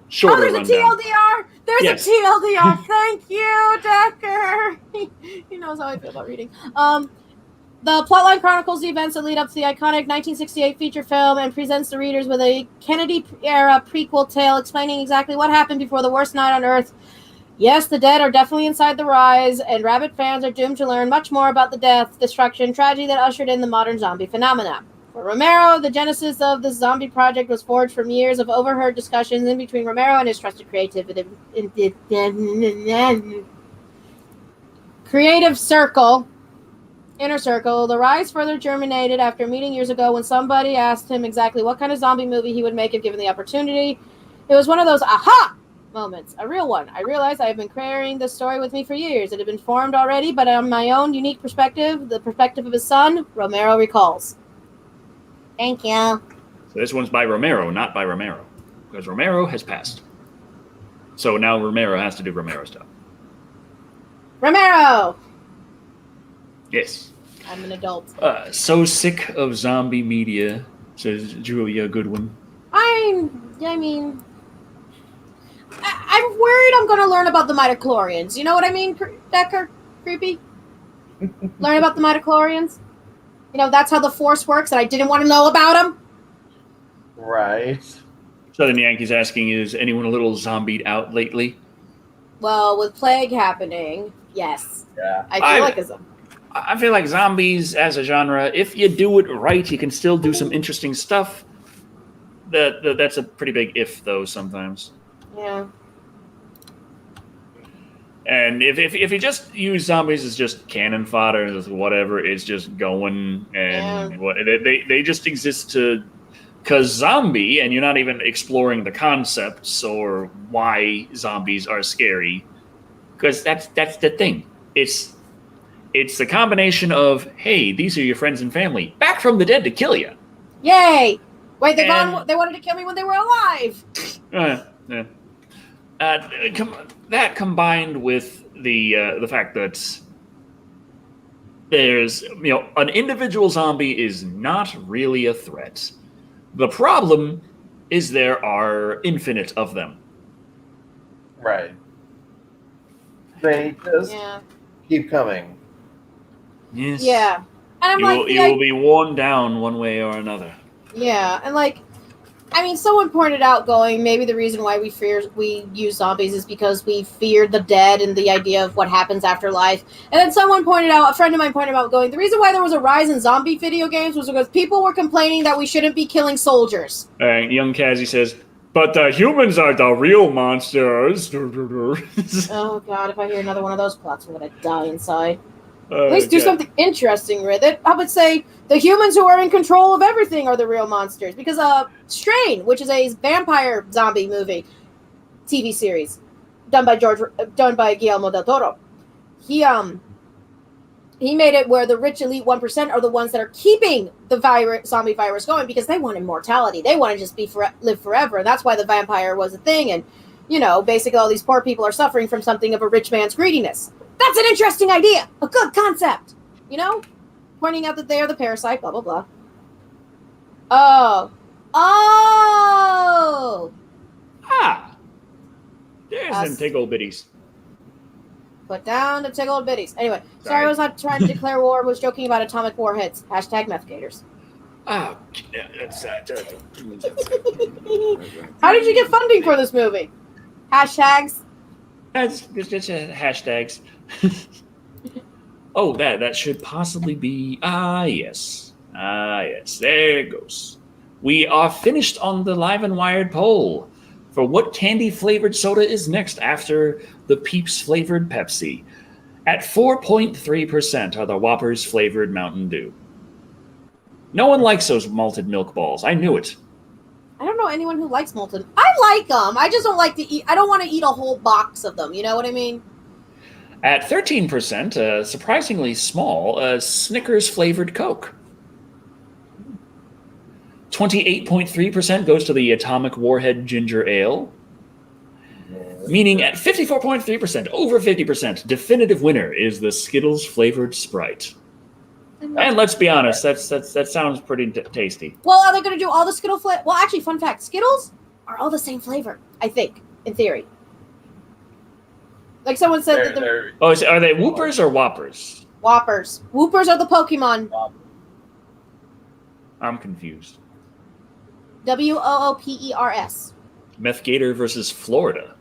shorter there's rundown. a TLDR. There's Yes. a TLDR. Thank you, Decker. He knows how I feel about reading. The plotline chronicles the events that lead up to the iconic 1968 feature film and presents the readers with a Kennedy-era prequel tale explaining exactly what happened before the worst night on Earth. Yes, the dead are definitely inside the Rise, and rabid fans are doomed to learn much more about the death, destruction, tragedy that ushered in the modern zombie phenomenon. For Romero, the genesis of the zombie project was forged from years of overheard discussions in between Romero and his trusted creative inner circle. The Rise further germinated after a meeting years ago when somebody asked him exactly what kind of zombie movie he would make if given the opportunity. It was one of those aha moments, a real one. I realized I have been carrying this story with me for years. It had been formed already, but on my own unique perspective, the perspective of his son, Romero recalls. Thank you. So this one's by Romero, not by Romero, because Romero has passed. So now Romero has to do Romero stuff. Romero! Yes. I'm an adult. So sick of zombie media, says Julia Goodwin. I'm worried I'm going to learn about the midichlorians. You know what I mean, Decker? Creepy? Learn about the midichlorians? You know, that's how the Force works, and I didn't want to know about them. Right. Southern Yankees asking, is anyone a little zombied out lately? Well, with plague happening, yes. Yeah. I feel like zombies as a genre, if you do it right, you can still do some interesting stuff. That's a pretty big if, though, sometimes. Yeah. And if you just use zombies as just cannon fodder, as whatever, it's just going, and they just exist to cause zombie, and you're not even exploring the concepts or why zombies are scary, because that's the thing. It's the combination of, hey, these are your friends and family back from the dead to kill you. Yay! Wait, they wanted to kill me when they were alive. Yeah. That combined with the fact that there's, an individual zombie is not really a threat. The problem is there are infinite of them. Right. They just keep coming. Yes. Yeah. And you will be worn down one way or another. Yeah, and someone pointed out maybe the reason why we use zombies is because we fear the dead and the idea of what happens after life. And then a friend of mine pointed out the reason why there was a rise in zombie video games was because people were complaining that we shouldn't be killing soldiers. Young Kazi says, but the humans are the real monsters. Oh, God, if I hear another one of those plots, I'm going to die inside. At least do something interesting with it. I would say the humans who are in control of everything are the real monsters. Because Strain, which is a vampire zombie movie, TV series, done by Guillermo del Toro, he made it where the rich elite 1% are the ones that are keeping the zombie virus going because they want immortality. They want to just live forever. And that's why the vampire was a thing. And, basically all these poor people are suffering from something of a rich man's greediness. That's an interesting idea. A good concept. Pointing out that they are the parasite, blah, blah, blah. Oh. Ah. There's them tickle bitties. Put down the tickle bitties. Anyway, sorry I was not trying to declare war. I was joking about atomic warheads. Hashtag meth gators. Oh, that's How did you get funding for this movie? Hashtags? That's hashtags. Oh, that should possibly be... yes. Yes, there it goes. We are finished on the Live and Wired poll for what candy-flavored soda is next after the Peeps-flavored Pepsi. At 4.3% are the Whoppers-flavored Mountain Dew. No one likes those malted milk balls. I knew it. I don't know anyone who likes malted. I like them. I just don't like to eat. I don't want to eat a whole box of them. You know what I mean? At 13%, surprisingly small, Snickers-flavored Coke. 28.3% goes to the Atomic Warhead Ginger Ale. Meaning at 54.3%, over 50%, definitive winner is the Skittles-flavored Sprite. And let's be honest, that sounds pretty tasty. Well, are they going to do all the Skittle flavor? Well, actually, fun fact, Skittles are all the same flavor, I think, in theory. Like someone said that are they Whoopers or Whoppers? Whoppers. Whoopers are the Pokemon. I'm confused. Woopers. Meth Gator versus Florida.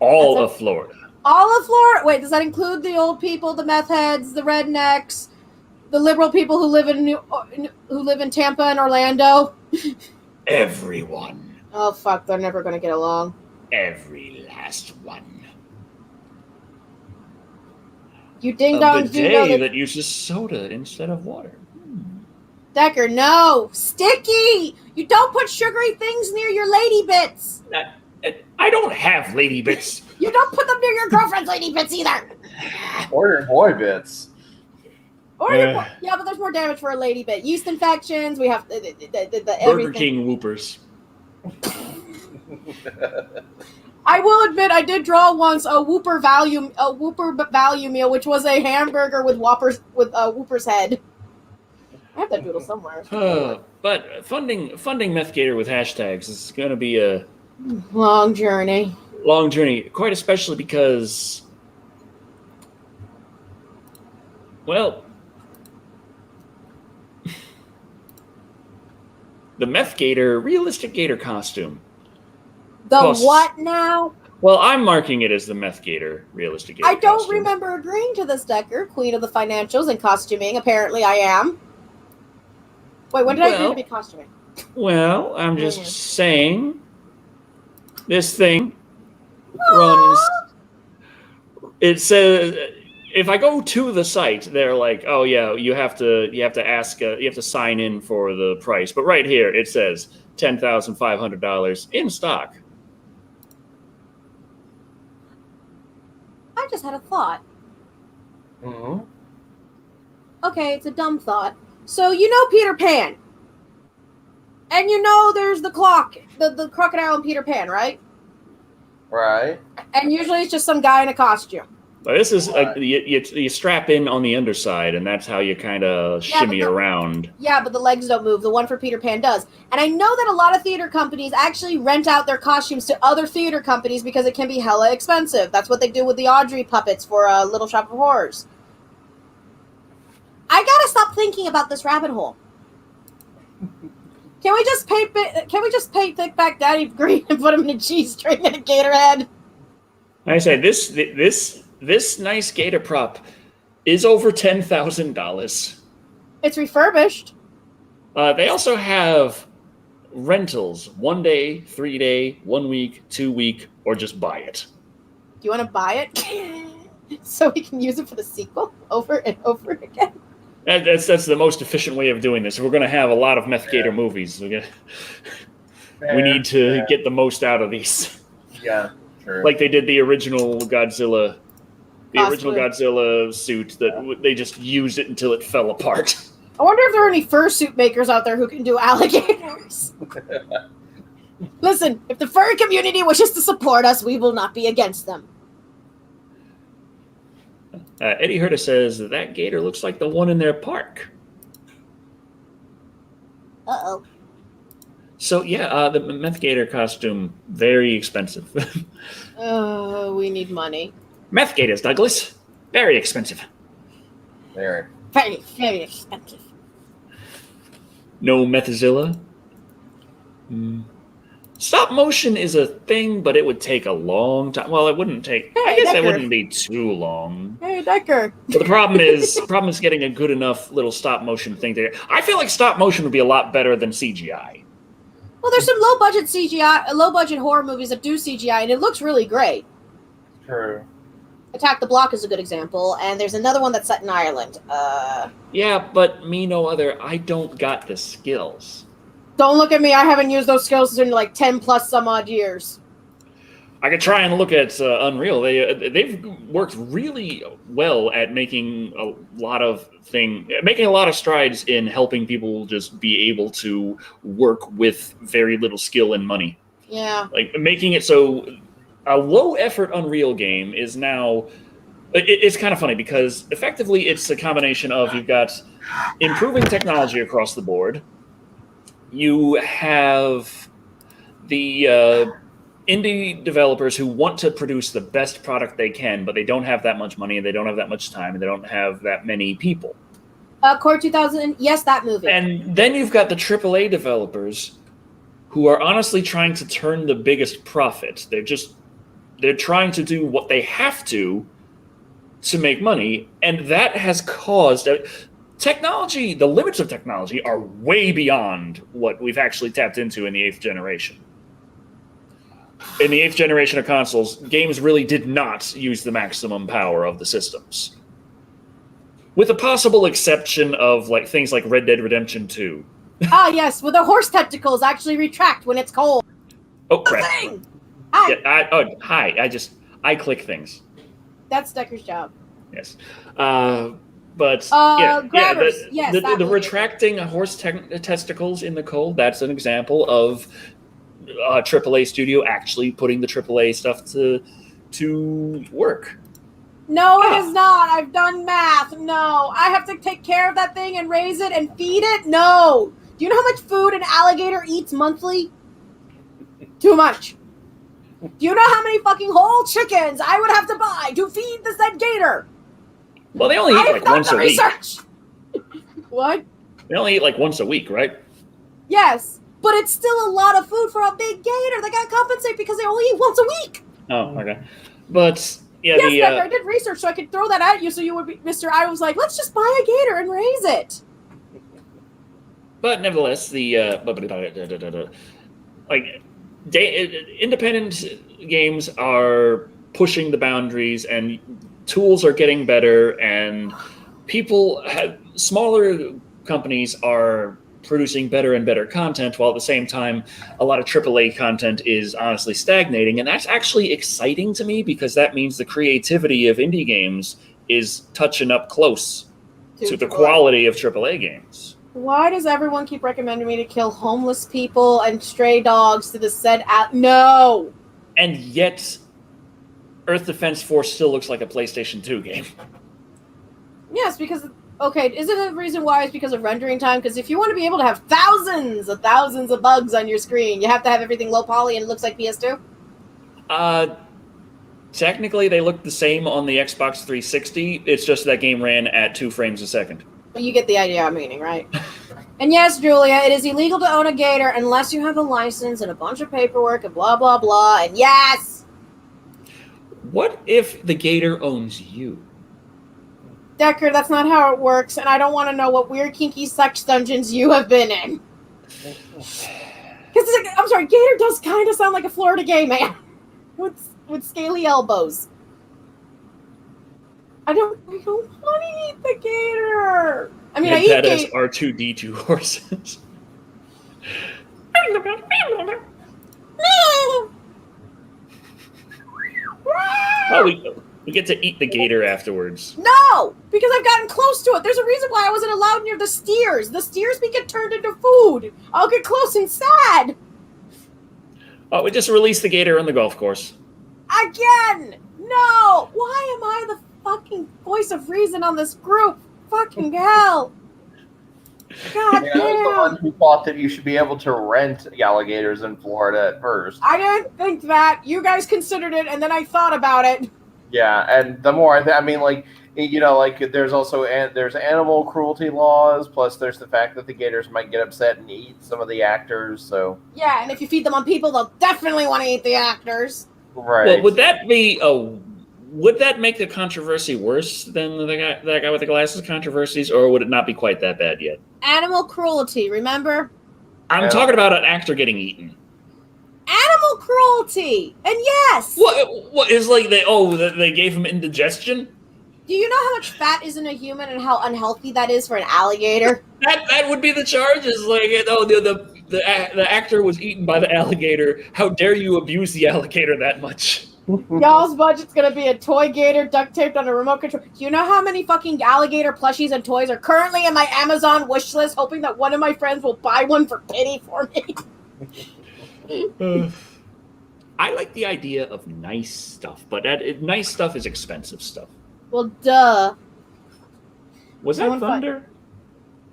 All of Florida. All of Florida? Wait, does that include the old people, the meth heads, the rednecks, the liberal people who live in Tampa and Orlando? Everyone. Oh, fuck, they're never going to get along. Every last one. You ding-dongs do know that uses soda instead of water. Decker, no! Sticky! You don't put sugary things near your lady bits! I don't have lady bits. You don't put them near your girlfriend's lady bits either! Or your boy bits. Yeah, but there's more damage for a lady bit. Yeast infections, we have the Burger everything. King Whoopers. I will admit, I did draw once a Whooper value meal, which was a hamburger with Whooper's head. I have that doodle somewhere. But funding Meth Gator with hashtags is going to be a long journey. Long journey, quite especially because, well, the Meth Gator realistic gator costume. What now? Well, I'm marking it as the Meth Gator realistic gator I don't costume. remember agreeing to this, Decker, queen of the financials and costuming. Apparently I am. Wait, when did I agree to be costuming? Well, I'm just saying this thing runs. It says if I go to the site, they're like, "Oh yeah, you have to sign in for the price." But right here it says $10,500 in stock. I just had a thought. Mm-hmm. Okay, it's a dumb thought. So you know Peter Pan, and you know there's the clock, the crocodile in Peter Pan, right? Right. And usually it's just some guy in a costume. But this is you strap in on the underside, and that's how you kind of shimmy around. Yeah, but the legs don't move. The one for Peter Pan does. And I know that a lot of theater companies actually rent out their costumes to other theater companies because it can be hella expensive. That's what they do with the Audrey puppets for Little Shop of Horrors. I gotta stop thinking about this rabbit hole. Can we just paint Thick Back Daddy green and put him in a cheese string and a gator head? Like I said, this nice gator prop is over $10,000. It's refurbished. They also have rentals: 1 day, 3 day, 1 week, 2 week, or just buy it. Do you want to buy it? So we can use it for the sequel over and over again. That's the most efficient way of doing this. We're going to have a lot of Meth Gator movies. We need to get the most out of these. Yeah, sure. Like they did the original Godzilla. The Possibly. original Godzilla suit that they just used it until it fell apart. I wonder if there are any fursuit makers out there who can do alligators. Listen, if the furry community wishes to support us, we will not be against them. Eddie Herta says that gator looks like the one in their park. Uh-oh. So yeah, the Meth Gator costume, very expensive. We need money. Meth Gators, Douglas, very expensive. Very. Very, very expensive. No Methazilla. Stop motion is a thing, but it would take a long time. Well, it wouldn't take. I guess it wouldn't be too long. Hey, Decker. But the problem is getting a good enough little stop motion thing there. I feel like stop motion would be a lot better than CGI. Well, there's some low budget CGI, low budget horror movies that do CGI, and it looks really great. True. Attack the Block is a good example, and there's another one that's set in Ireland. Yeah, but me no other. I don't got the skills. Don't look at me. I haven't used those skills in like 10 plus some odd years. I could try and look at Unreal. They've worked really well at making a lot of strides in helping people just be able to work with very little skill and money. Yeah. Like making it so a low effort Unreal game is now. It's kind of funny because effectively it's a combination of you've got improving technology across the board. You have the indie developers who want to produce the best product they can, but they don't have that much money, and they don't have that much time, and they don't have that many people. Core 2000, yes, that movie. And then you've got the AAA developers who are honestly trying to turn the biggest profit. They're trying to do what they have to make money, and that has caused... Technology, the limits of technology are way beyond what we've actually tapped into in the 8th generation. In the 8th generation of consoles, games really did not use the maximum power of the systems. With a possible exception of like things like Red Dead Redemption 2. Ah, yes, where the horse tentacles actually retract when it's cold. Oh, crap. Hi. Yeah, hi. I click things. That's Decker's job. Yes. But grabbers. The retracting horse testicles in the cold, that's an example of a AAA studio actually putting the AAA stuff to work. No, it is not. I've done math. No. I have to take care of that thing and raise it and feed it? No. Do you know how much food an alligator eats monthly? Too much. Do you know how many fucking whole chickens I would have to buy to feed the said gator? Well, they only eat like once a week. What? They only eat like once a week, right? Yes, but it's still a lot of food for a big gator. They got to compensate because they only eat once a week. Oh, okay. But yeah, yes, I did research so I could throw that at you, so you would be, Mr. I was like, let's just buy a gator and raise it. But nevertheless, independent games are pushing the boundaries, and tools are getting better, and smaller companies are producing better and better content, while at the same time, a lot of AAA content is honestly stagnating. And that's actually exciting to me because that means the creativity of indie games is touching up close to the quality of AAA games. Why does everyone keep recommending me to kill homeless people and stray dogs to the said No! And yet, Earth Defense Force still looks like a PlayStation 2 game. Yes, because... Okay, isn't the reason why it's because of rendering time? Because if you want to be able to have thousands of bugs on your screen, you have to have everything low poly and it looks like PS2? Technically, they look the same on the Xbox 360. It's just that game ran at 2 frames a second. Well, you get the idea I'm meaning, right? And yes, Julia, it is illegal to own a gator unless you have a license and a bunch of paperwork and blah, blah, blah. And yes! What if the gator owns you? Decker, that's not how it works, and I don't want to know what weird, kinky sex dungeons you have been in. Because, I'm sorry, gator does kind of sound like a Florida gay man with scaly elbows. I don't want to eat the gator. I mean, I And eat that is gator. R2D2 horses. Oh, we get to eat the gator afterwards. No, because I've gotten close to it. There's a reason why I wasn't allowed near the steers. The steers may get turned into food. I'll get close and sad. Oh, we just released the gator on the golf course. Again! No! Why am I the fucking voice of reason on this group? Fucking hell! God Yeah, I was the damn! one who thought that you should be able to rent alligators in Florida at first. I didn't think that. You guys considered it, and then I thought about it. Yeah, and the more I mean, like, you know, like there's also there's animal cruelty laws. Plus, there's the fact that the gators might get upset and eat some of the actors. So Yeah, and if you feed them on people, they'll definitely want to eat the actors. right. Well, would that be would that make the controversy worse than that guy with the glasses controversies, or would it not be quite that bad yet? Animal cruelty, remember? I'm talking about an actor getting eaten. Animal cruelty! And yes! What is like they gave him indigestion? Do you know how much fat is in a human and how unhealthy that is for an alligator? That would be the charge. Is like, oh, the actor was eaten by the alligator. How dare you abuse the alligator that much? Y'all's budget's gonna be a toy gator duct taped on a remote control. Do you know how many fucking alligator plushies and toys are currently in my Amazon wish list, hoping that one of my friends will buy one for pity for me? I like the idea of nice stuff, but nice stuff is expensive stuff. Well, duh. Was that thunder?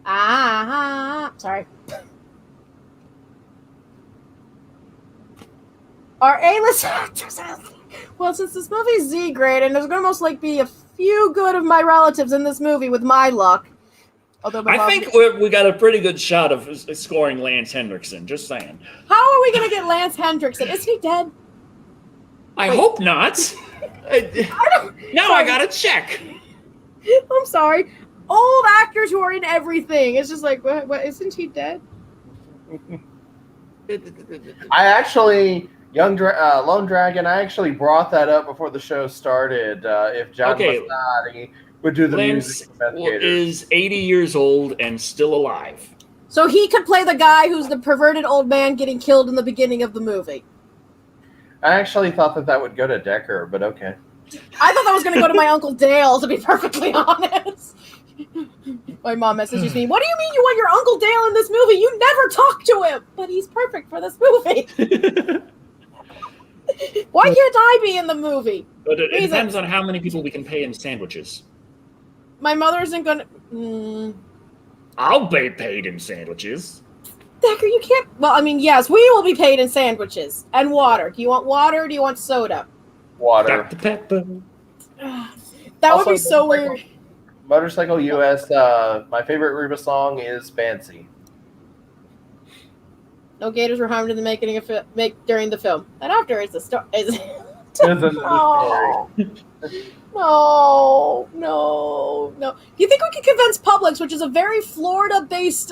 Sorry. Our A-list actors. Well, since this movie's Z-grade, and there's gonna most likely be a few good of my relatives in this movie with my luck. Although I think we got a pretty good shot of scoring Lance Henriksen. Just saying. How are we gonna get Lance Hendrickson? Is he dead? I hope not. Now I gotta check. I'm sorry. Old actors who are in everything. It's just like, what isn't he dead? I actually, Lone Dragon, I actually brought that up before the show started. If John Massotti would do the Lance music is 80 years old and still alive. So he could play the guy who's the perverted old man getting killed in the beginning of the movie. I actually thought that would go to Decker, but okay. I thought that was going to go to my Uncle Dale, to be perfectly honest. My mom messages me, what do you mean you want your Uncle Dale in this movie? You never talk to him! But he's perfect for this movie. Why can't I be in the movie? But it depends on how many people we can pay in sandwiches. My mother isn't going to... I'll be paid in sandwiches. Decker, you can't... Well, I mean, yes, we will be paid in sandwiches. And water. Do you want water or do you want soda? Water. Dr. Pepper. That would be so weird. Motorcycle US, my favorite Reba song is Fancy. No gators were harmed in the making of during the film. And after it's a story. No. Do you think we could convince Publix, which is a very Florida-based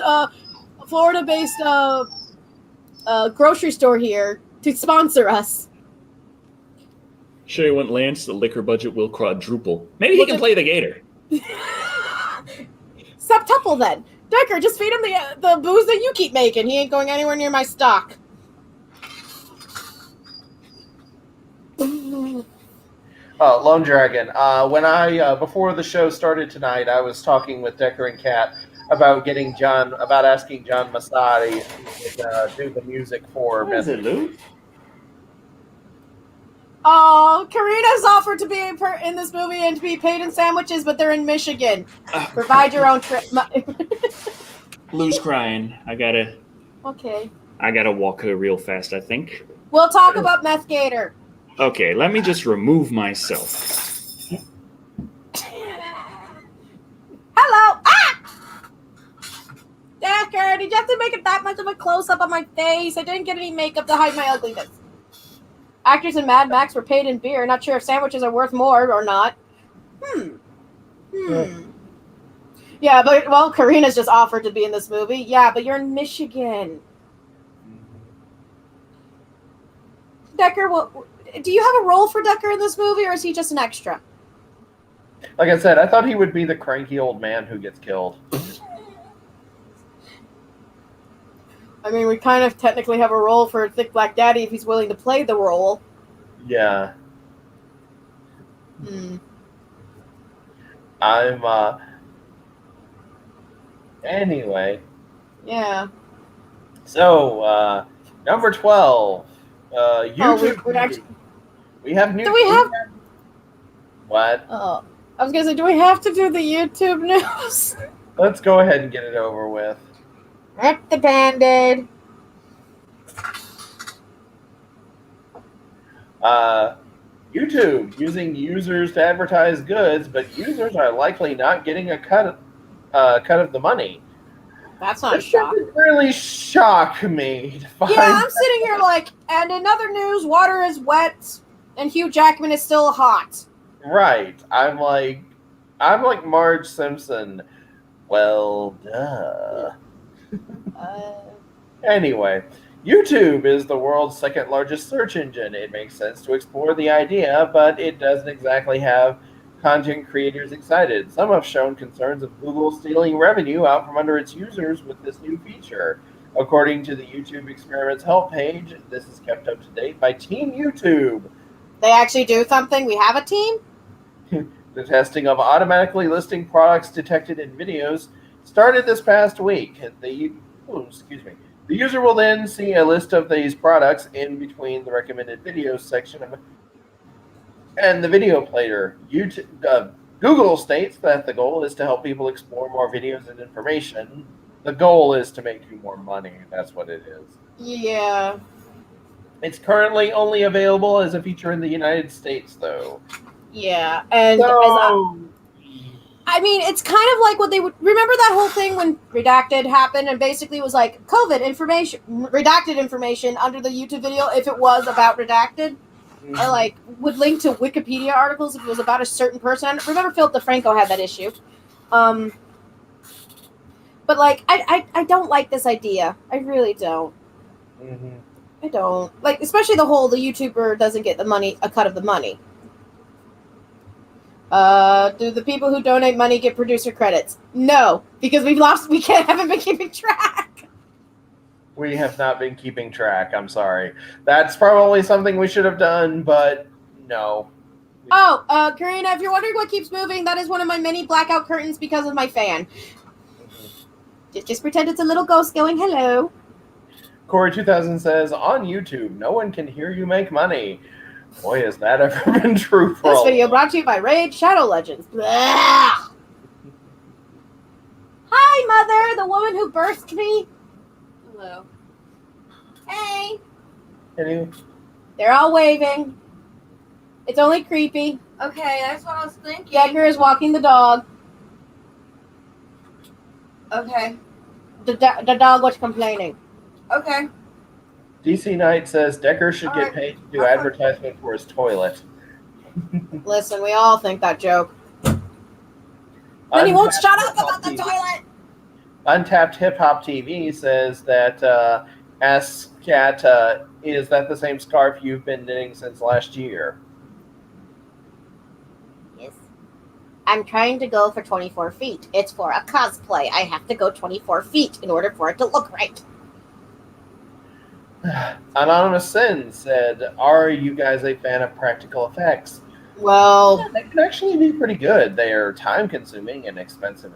grocery store here, to sponsor us? Sure, you want Lance, the liquor budget will quadruple. Maybe he can play the gator. Septuple then. Decker, just feed him the booze that you keep making. He ain't going anywhere near my stock. Lone Dragon. When before the show started tonight, I was talking with Decker and Kat about asking John Massotti to do the music for. What is it, Lou? Oh, Karina's offered to be in this movie and to be paid in sandwiches, but they're in Michigan. Provide your own trip. Lou's crying. I gotta walk her real fast, I think. We'll talk about Meth Gator. Okay, let me just remove myself. Hello! Ah! Decker, did you have to make it that much of a close-up on my face? I didn't get any makeup to hide my ugliness. Actors in Mad Max were paid in beer. Not sure if sandwiches are worth more or not. Yeah, but, well, Karina's just offered to be in this movie. Yeah, but you're in Michigan. Decker, do you have a role for Decker in this movie, or is he just an extra? Like I said, I thought he would be the cranky old man who gets killed. I mean, we kind of technically have a role for Thick Black Daddy if he's willing to play the role. Yeah. Hmm. Anyway. Yeah. So, number 12. YouTube. We have new. Do we have? What? Oh, I was gonna say, do we have to do the YouTube news? Let's go ahead and get it over with. Rip the Band-Aid. YouTube using users to advertise goods, but users are likely not getting a cut of the money. That's not a This shock. doesn't really shock me. To find Yeah, I'm sitting here like, and in other news, water is wet, and Hugh Jackman is still hot. Right. I'm like Marge Simpson. Well, duh. Anyway, YouTube is the world's second largest search engine. It makes sense to explore the idea, but it doesn't exactly have content creators excited. Some have shown concerns of Google stealing revenue out from under its users with this new feature. According to the YouTube Experiments help page, this is kept up to date by Team YouTube. They actually do something? We have a team? The testing of automatically listing products detected in videos started this past week. The user will then see a list of these products in between the recommended videos section and the video player. Google states that the goal is to help people explore more videos and information. The goal is to make you more money. That's what it is. Yeah. It's currently only available as a feature in the United States, though. Yeah. And I mean, it's kind of like what they would remember that whole thing when Redacted happened, and basically it was like COVID information, redacted information under the YouTube video if it was about Redacted. Or like would link to Wikipedia articles if it was about a certain person. I remember Philip DeFranco had that issue. But like I don't like this idea. I really don't. Mm-hmm. I don't. Like, especially the YouTuber doesn't get a cut of the money. Do the people who donate money get producer credits? No, because haven't been keeping track. We have not been keeping track. I'm sorry. That's probably something we should have done, but no. Oh, Karina, if you're wondering what keeps moving, that is one of my many blackout curtains because of my fan. Just pretend it's a little ghost going hello. Corey 2000 says, on YouTube, no one can hear you make money. Boy, has that ever been true for This video brought to you by Raid Shadow Legends. Blah. Hi, Mother, the woman who birthed me. Hello. Hey. Hello. They're all waving. It's only creepy. Okay, that's what I was thinking. Decker is walking the dog. Okay. The dog was complaining. Okay. DC Knight says Decker should get Alright. paid to do advertisement for his toilet. Listen, we all think that joke. And he won't shut up about the toilet. Untapped Hip Hop TV says that Ask Cat, is that the same scarf you've been knitting since last year? Yes. I'm trying to go for 24 feet. It's for a cosplay. I have to go 24 feet in order for it to look right. Anonymous Sin said, are you guys a fan of practical effects? Well, Yeah, they can actually be pretty good. They are time consuming and expensive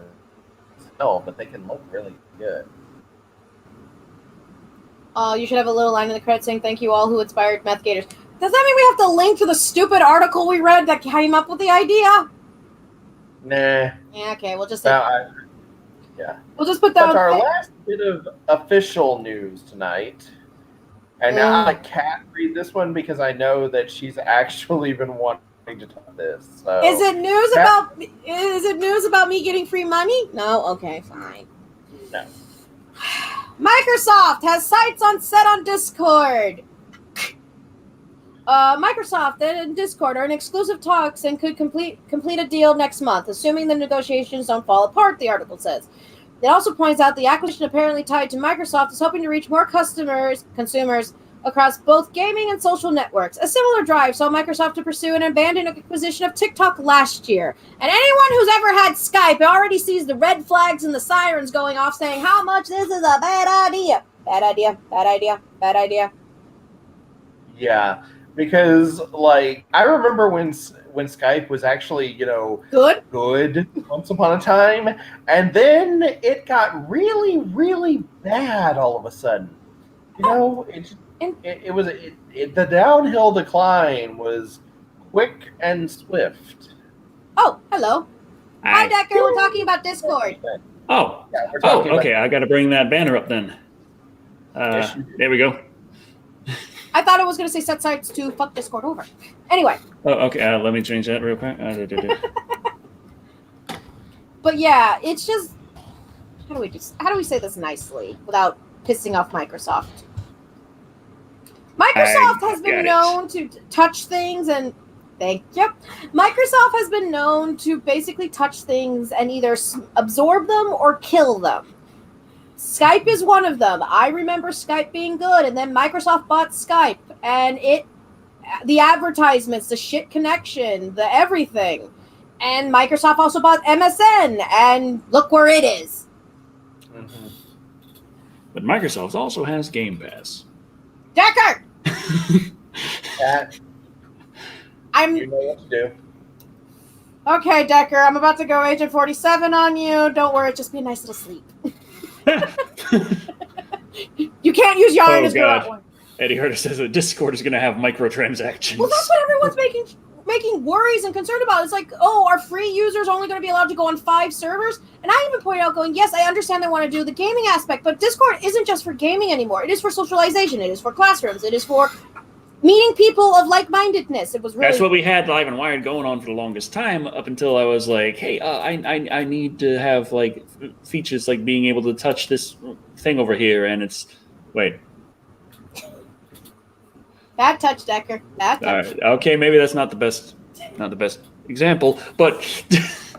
as hell, but they can look really good. you should have a little line in the credits saying thank you all who inspired Meth Gators. Does that mean we have to link to the stupid article we read that came up with the idea? Nah. Yeah, okay, we'll just We'll just put that But on. our last bit of official news tonight, and now I can't read this one because I know that she's actually been wanting to talk this. So. Is it news about me getting free money? No? Okay, fine. No. Microsoft has sites set on Discord. Microsoft and Discord are in exclusive talks and could complete a deal next month, assuming the negotiations don't fall apart, the article says. It also points out the acquisition apparently tied to Microsoft is hoping to reach more consumers across both gaming and social networks. A similar drive saw Microsoft to pursue an abandoned acquisition of TikTok last year. And anyone who's ever had Skype already sees the red flags and the sirens going off saying how much this is a bad idea. Bad idea, bad idea, bad idea. Yeah, because like I remember when Skype was actually, good once upon a time, and then it got really, really bad all of a sudden. The downhill decline was quick and swift. Oh, hello. Hi, Decker. We're talking about Discord. Oh, Yeah, we're talking okay. I got to bring that banner up then. Yes, you do. There we go. I thought it was going to say set sites to fuck Discord over. Anyway. Oh, okay. Let me change that real quick. But yeah, it's just how do we say this nicely without pissing off Microsoft? Microsoft has been known to touch things and thank you. Microsoft has been known to basically touch things and either absorb them or kill them. Skype is one of them. I remember Skype being good, and then Microsoft bought Skype, and the advertisements, the shit connection, the everything. And Microsoft also bought MSN, and look where it is. Mm-hmm. But Microsoft also has Game Pass. Decker! You know what to do. Okay, Decker, I'm about to go Agent 47 on you. Don't worry, just be a nice little sleep. You can't use yarn as that one. Eddie Herter says that Discord is going to have microtransactions. Well, that's what everyone's making worries and concerned about. It's like, oh, are free users only going to be allowed to go on 5 servers? And I even pointed out, going, yes, I understand they want to do the gaming aspect, but Discord isn't just for gaming anymore. It is for socialization. It is for classrooms. It is for meeting people of like-mindedness. It was really... That's what we had live and wired going on for the longest time, up until I was like, hey, I need to have like features like being able to touch this thing over here, and it's wait. Bad touch, Decker. Bad touch. All right. Okay, maybe that's not the best example, but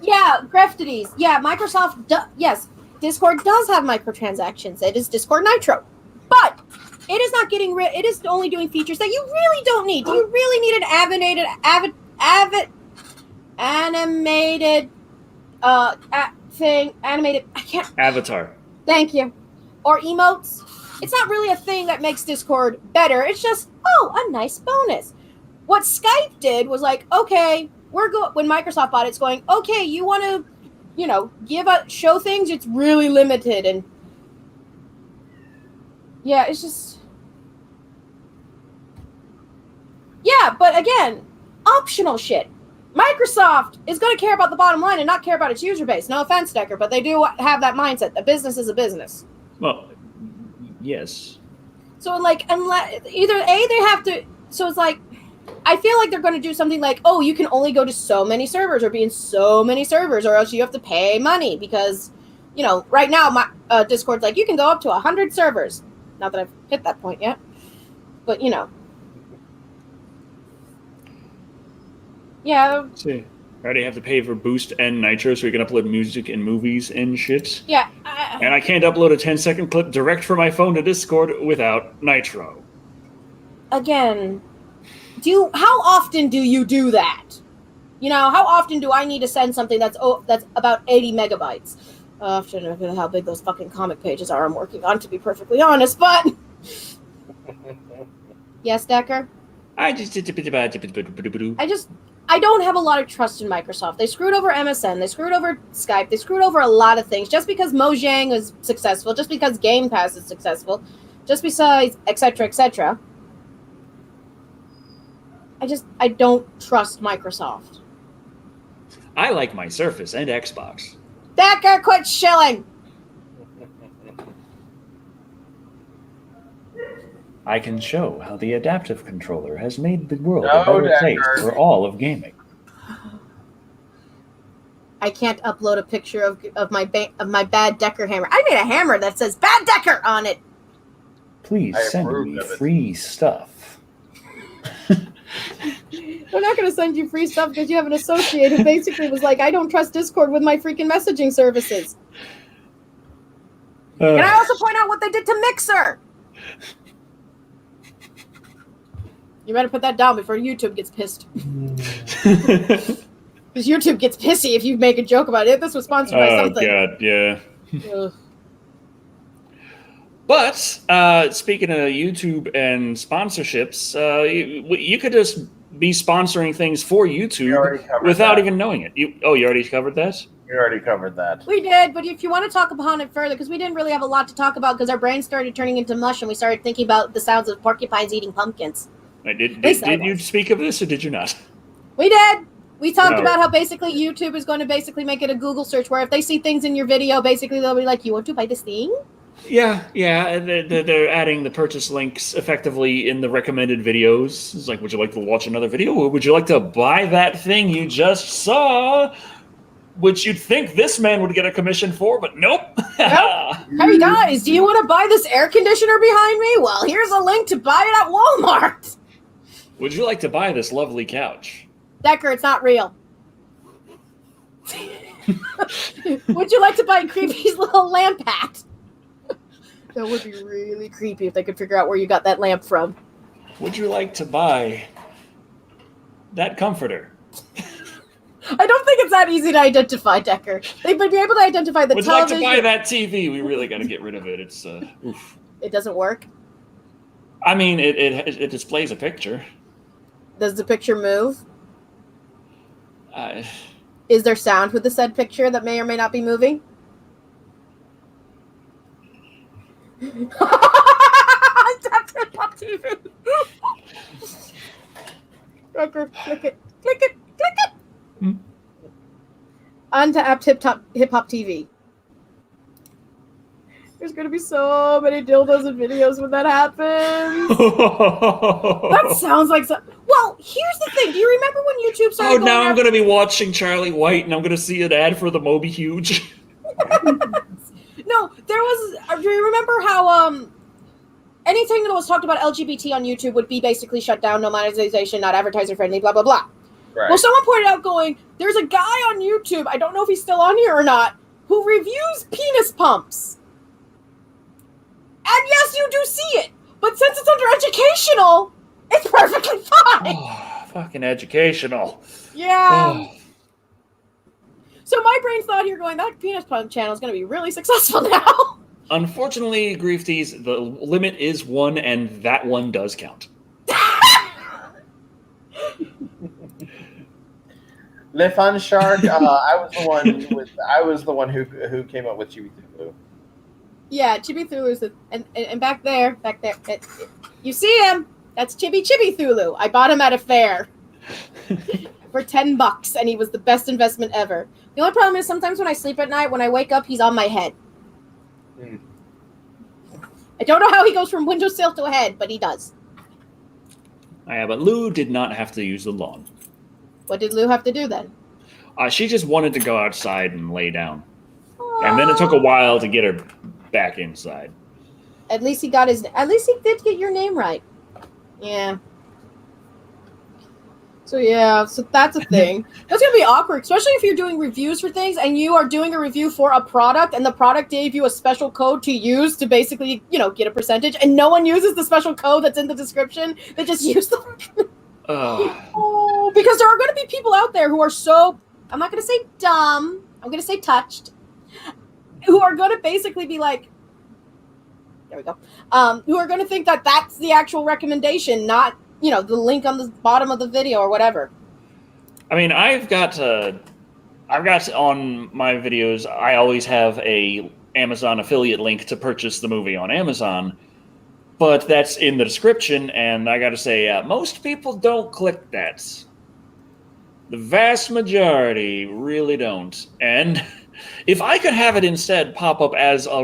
yeah, greftities. Yeah, Microsoft. Yes, Discord does have microtransactions. It is Discord Nitro, but it is not getting rid. It is only doing features that you really don't need. Do you really need an animated thing? Animated. I can't. Avatar. Thank you. Or emotes. It's not really a thing that makes Discord better. It's just, a nice bonus. What Skype did was like, okay, when Microsoft bought it, it's going, okay, you want to, show things, it's really limited. And yeah, it's just, yeah, but again, optional shit. Microsoft is going to care about the bottom line and not care about its user base. No offense, Decker, but they do have that mindset. A business is a business. Well, yes. So, like, unless either they have to. So it's like, I feel like they're going to do something like, oh, you can only go to so many servers or be in so many servers, or else you have to pay money because, right now my Discord's like you can go up to 100 servers. Not that I've hit that point yet, but yeah. See, I already have to pay for Boost and Nitro so we can upload music and movies and shit. Yeah. And I can't upload a 10-second clip direct from my phone to Discord without Nitro. Again, how often do you do that? How often do I need to send something that's about 80 megabytes? Often, I don't know how big those fucking comic pages are I'm working on, to be perfectly honest, but... Yes, Decker? I don't have a lot of trust in Microsoft. They screwed over MSN. They screwed over Skype. They screwed over a lot of things. Just because Mojang is successful, just because Game Pass is successful, just besides, etc., etc. I don't trust Microsoft. I like my Surface and Xbox. Decker, quit shilling! I can show how the adaptive controller has made the world a better place for all of gaming. I can't upload a picture of my bad Decker hammer. I made a hammer that says "Bad Decker" on it. Please send me free stuff. We're not going to send you free stuff because you have an associate who basically was like, I don't trust Discord with my freaking messaging services. And I also point out what they did to Mixer. You better put that down before YouTube gets pissed. Because YouTube gets pissy if you make a joke about it. This was sponsored by something. Oh, God, yeah. Ugh. But speaking of YouTube and sponsorships, you could just be sponsoring things for YouTube without even knowing it. You already covered that? We already covered that. We did, but if you want to talk upon it further, because we didn't really have a lot to talk about because our brains started turning into mush and we started thinking about the sounds of porcupines eating pumpkins. Did you speak of this or did you not? We did. We talked about how basically YouTube is going to basically make it a Google search where if they see things in your video, basically they'll be like, you want to buy this thing? Yeah. They're adding the purchase links effectively in the recommended videos. It's like, would you like to watch another video? Or would you like to buy that thing you just saw? Which you'd think this man would get a commission for, but nope. Hey guys, do you want to buy this air conditioner behind me? Well, here's a link to buy it at Walmart. Would you like to buy this lovely couch? Decker, it's not real. Would you like to buy Creepy's little lamp hat? That would be really creepy if they could figure out where you got that lamp from. Would you like to buy that comforter? I don't think it's that easy to identify, Decker. They would be able to identify the television. Would you like to buy that TV? We really got to get rid of it. It's oof. It doesn't work? I mean, it displays a picture. Does the picture move? Is there sound with the said picture that may or may not be moving? That's Hip-Hop TV. Decker, click it. Click it. Click it. Untapped Hip-Hop TV. There's going to be so many dildos and videos when that happens. That sounds like so. Well, here's the thing. Do you remember when YouTube started? Oh, now I'm going to be watching Charlie White, and I'm going to see an ad for the Moby Huge. No, there was. Do you remember how anything that was talked about LGBT on YouTube would be basically shut down, no monetization, not advertiser friendly, blah blah blah. Right. Well, someone pointed out, going, there's a guy on YouTube. I don't know if he's still on here or not, who reviews penis pumps. And yes, you do see it. But since it's under educational, it's perfectly fine. Oh, fucking educational. Yeah. Oh. So my brain's thought here going, that penis pump channel is going to be really successful now. Unfortunately, Griefties, the limit is 1, and that one does count. Le Fun Shark, I was the one who came up with Chibi Thulu. Yeah, Chibi Thulu is and back there, you see him? That's Chibi Thulu. I bought him at a fair for $10, and he was the best investment ever. The only problem is sometimes when I sleep at night, when I wake up, he's on my head. I don't know how he goes from windowsill to a head, but he does. Yeah, but Lou did not have to use the lawn. What did Lou have to do then? She just wanted to go outside and lay down. Aww. And then it took a while to get her back inside. At least he did get your name right. Yeah. So that's a thing. That's going to be awkward, especially if you're doing reviews for things and you are doing a review for a product and the product gave you a special code to use to basically, get a percentage, and no one uses the special code that's in the description. They just use the because there are going to be people out there who are so, I'm not going to say dumb, I'm going to say touched, who are going to basically be like, there we go, who are going to think that that's the actual recommendation, not, the link on the bottom of the video or whatever. I mean, I've got on my videos, I always have a Amazon affiliate link to purchase the movie on Amazon. But that's in the description, and I gotta say, most people don't click that. The vast majority really don't. And if I could have it instead pop up as a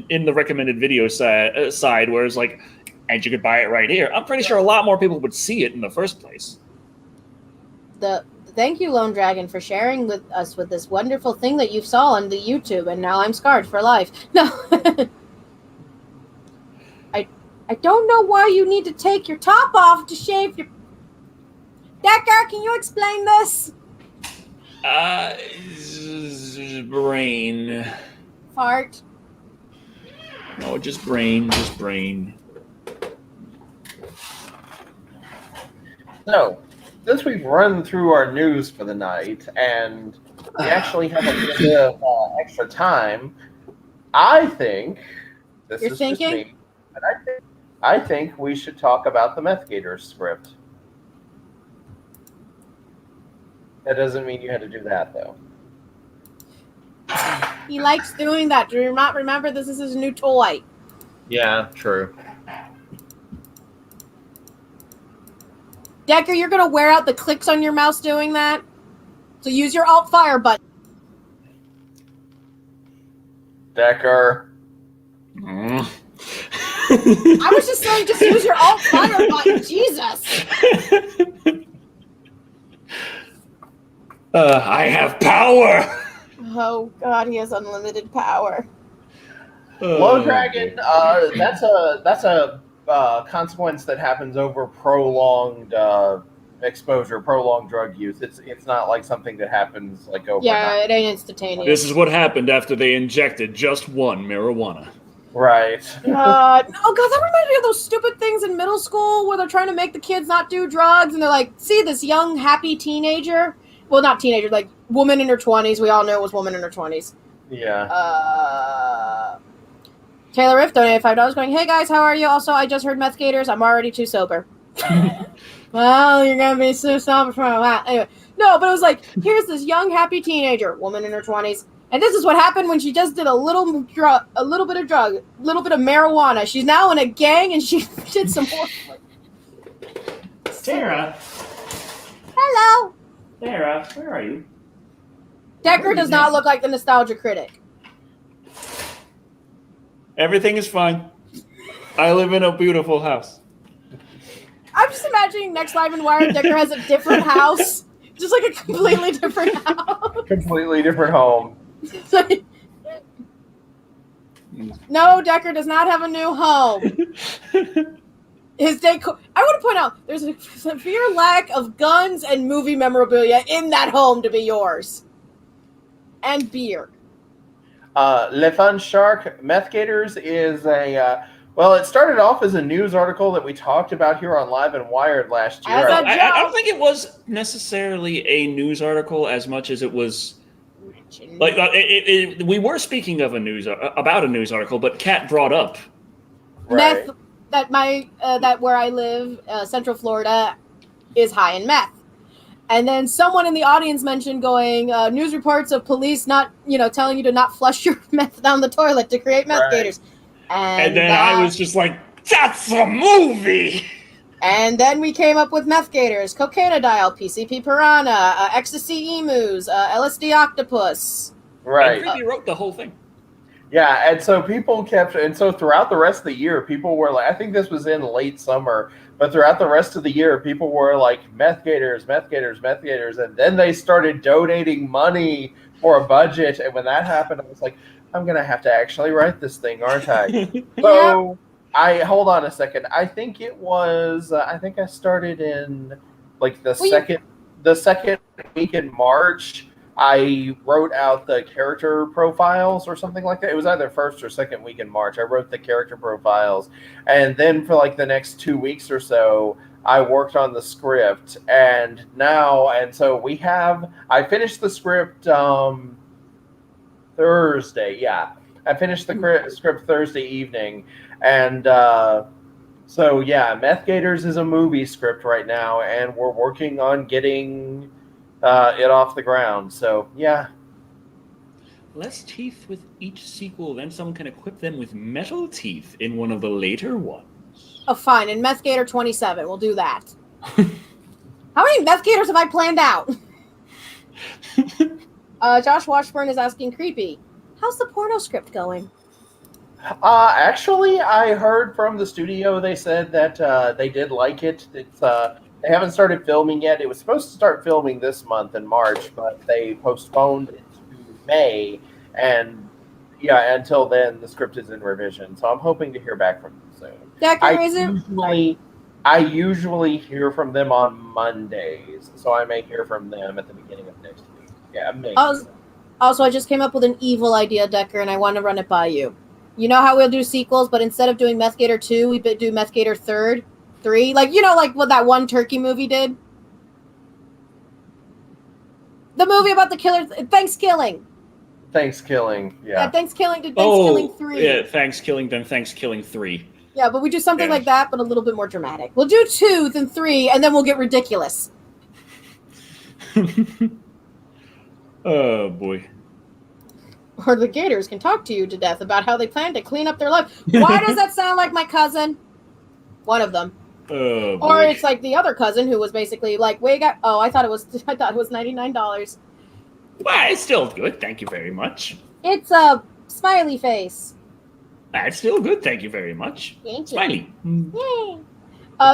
in the recommended video side, where it's like, and you could buy it right here, I'm pretty sure a lot more people would see it in the first place. Thank you, Lone Dragon, for sharing with us with this wonderful thing that you saw on the YouTube, and now I'm scarred for life. No. I don't know why you need to take your top off to shave your... Decker, can you explain this? Brain. Fart. No, just brain. So, since we've run through our news for the night and we actually have a little bit of extra time, I think this You're is thinking? just me, but I think we should talk about the Meth Gators script. That doesn't mean you had to do that, though. He likes doing that. Do you not remember this is his new toy? Yeah, true. Decker, you're gonna wear out the clicks on your mouse doing that. So use your Alt Fire button. Decker. Mm. I was just saying, just use your Alt Fire button. Jesus. I have power. Oh God, he has unlimited power. Low Dragon, that's a consequence that happens over prolonged exposure, prolonged drug use. It's not like something that happens like overnight. Yeah, it ain't instantaneous. This is what happened after they injected just one marijuana. Right. Oh God, that reminds me of those stupid things in middle school where they're trying to make the kids not do drugs, and they're like, see this young, happy teenager? Well, not teenager, like woman in her 20s. We all know it was woman in her 20s. Yeah. Taylor Riff donated $5 going, hey guys, how are you? Also, I just heard Meth Gators. I'm already too sober. Well, you're going to be so sober for a while. Anyway, no, but it was like, here's this young, happy teenager, woman in her 20s. And this is what happened when she just did a little bit of marijuana. She's now in a gang and she did some more. Tara, Hello. Tara, where are you? Decker does not look like the nostalgia critic. Everything is fine. I live in a beautiful house. I'm just imagining next Live and Wire, Decker has a different house. Just like a completely different house. Completely different home. No, Decker does not have a new home. His decor. I want to point out there's a severe lack of guns and movie memorabilia in that home to be yours. And beer. Le Fun Shark Meth Gators is a it started off as a news article that we talked about here on Live and Wired last year. I don't think it was necessarily a news article as much as it was like we were speaking of about a news article, but Kat brought up Right. Meth. That where I live, Central Florida, is high in meth. And then someone in the audience mentioned going, news reports of police not, telling you to not flush your meth down the toilet to create meth gators. And then I was just like, that's a movie! And then we came up with meth gators, cocainodiol, PCP piranha, ecstasy emus, LSD octopus. Right. And Creepy wrote the whole thing. Yeah, and so throughout the rest of the year, people were like, I think this was in late summer, but throughout the rest of the year, people were like, meth gators, meth gators, meth gators, and then they started donating money for a budget, and when that happened, I was like, I'm going to have to actually write this thing, aren't I? So, hold on a second, I think I started in, like, the second week in March. I wrote out the character profiles or something like that. It was either first or second week in March. I wrote the character profiles. And then for like the next 2 weeks or so, I worked on the script. And so I finished the script Thursday. Yeah. I finished the script Thursday evening. And Meth Gators is a movie script right now. And we're working on getting it off the ground. So, yeah. Less teeth with each sequel, then someone can equip them with metal teeth in one of the later ones. Oh, fine. In Meth Gator 27, we'll do that. How many Meth Gators have I planned out? Josh Washburn is asking Creepy, how's the porno script going? Actually, I heard from the studio, they said that they did like it. It's they haven't started filming yet. It was supposed to start filming this month in March, but they postponed it to May. And until then, the script is in revision. So I'm hoping to hear back from them soon. I usually hear from them on Mondays, so I may hear from them at the beginning of next week. Yeah, maybe. Also, I just came up with an evil idea, Decker, and I want to run it by you. You know how we'll do sequels, but instead of doing Meth Gator 2, we do Meth Gator 3rd? 3. Like, you know, like what that one turkey movie did? The movie about the killer, Thanksgiving. Thanksgiving, yeah. Thanksgiving did Thanksgiving 3. Yeah, Thanksgiving, then Thanksgiving 3. Yeah, but we do something like that, but a little bit more dramatic. We'll do 2, then 3, and then we'll get ridiculous. Oh, boy. Or the gators can talk to you to death about how they plan to clean up their life. Why does that sound like my cousin? One of them. Oh, boy. Or it's like the other cousin who was basically like, I thought it was $99. Well, it's still good. Thank you very much. It's a smiley face. That's still good. Thank you very much. Thank you. Smiley. Yay.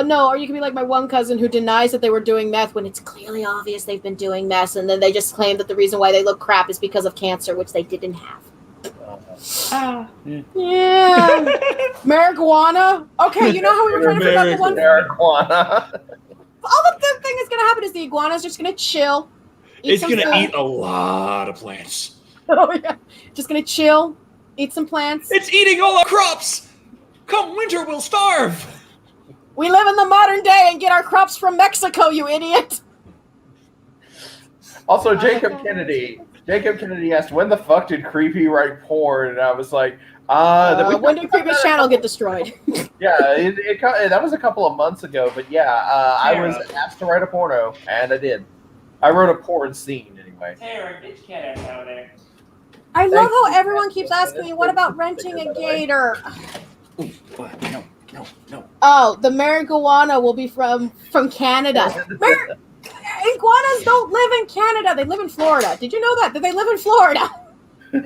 No, or you can be like my one cousin who denies that they were doing meth when it's clearly obvious they've been doing meth, and then they just claim that the reason why they look crap is because of cancer, which they didn't have. Yeah. Marijuana. Okay, you know how we were trying to figure out the one. Marijuana. All the thing that's gonna happen is the iguana's just gonna chill. It's going to eat a lot of plants. Oh yeah, just gonna chill, eat some plants. It's eating all our crops. Come winter, we'll starve. We live in the modern day and get our crops from Mexico, you idiot. Also, Jacob Kennedy asked, when the fuck did Creepy write porn? And I was like, when did Creepy's channel get destroyed? Yeah, that was a couple of months ago, but I was asked to write a porno, and I did. I wrote a porn scene, anyway. Tara, bitch cat ass out of there. I love how everyone keeps asking me, what about renting a gator? Ooh, no. Oh, the marijuana will be from Canada. Iguanas don't live in Canada. They live in Florida. Did you know that? That they live in Florida. In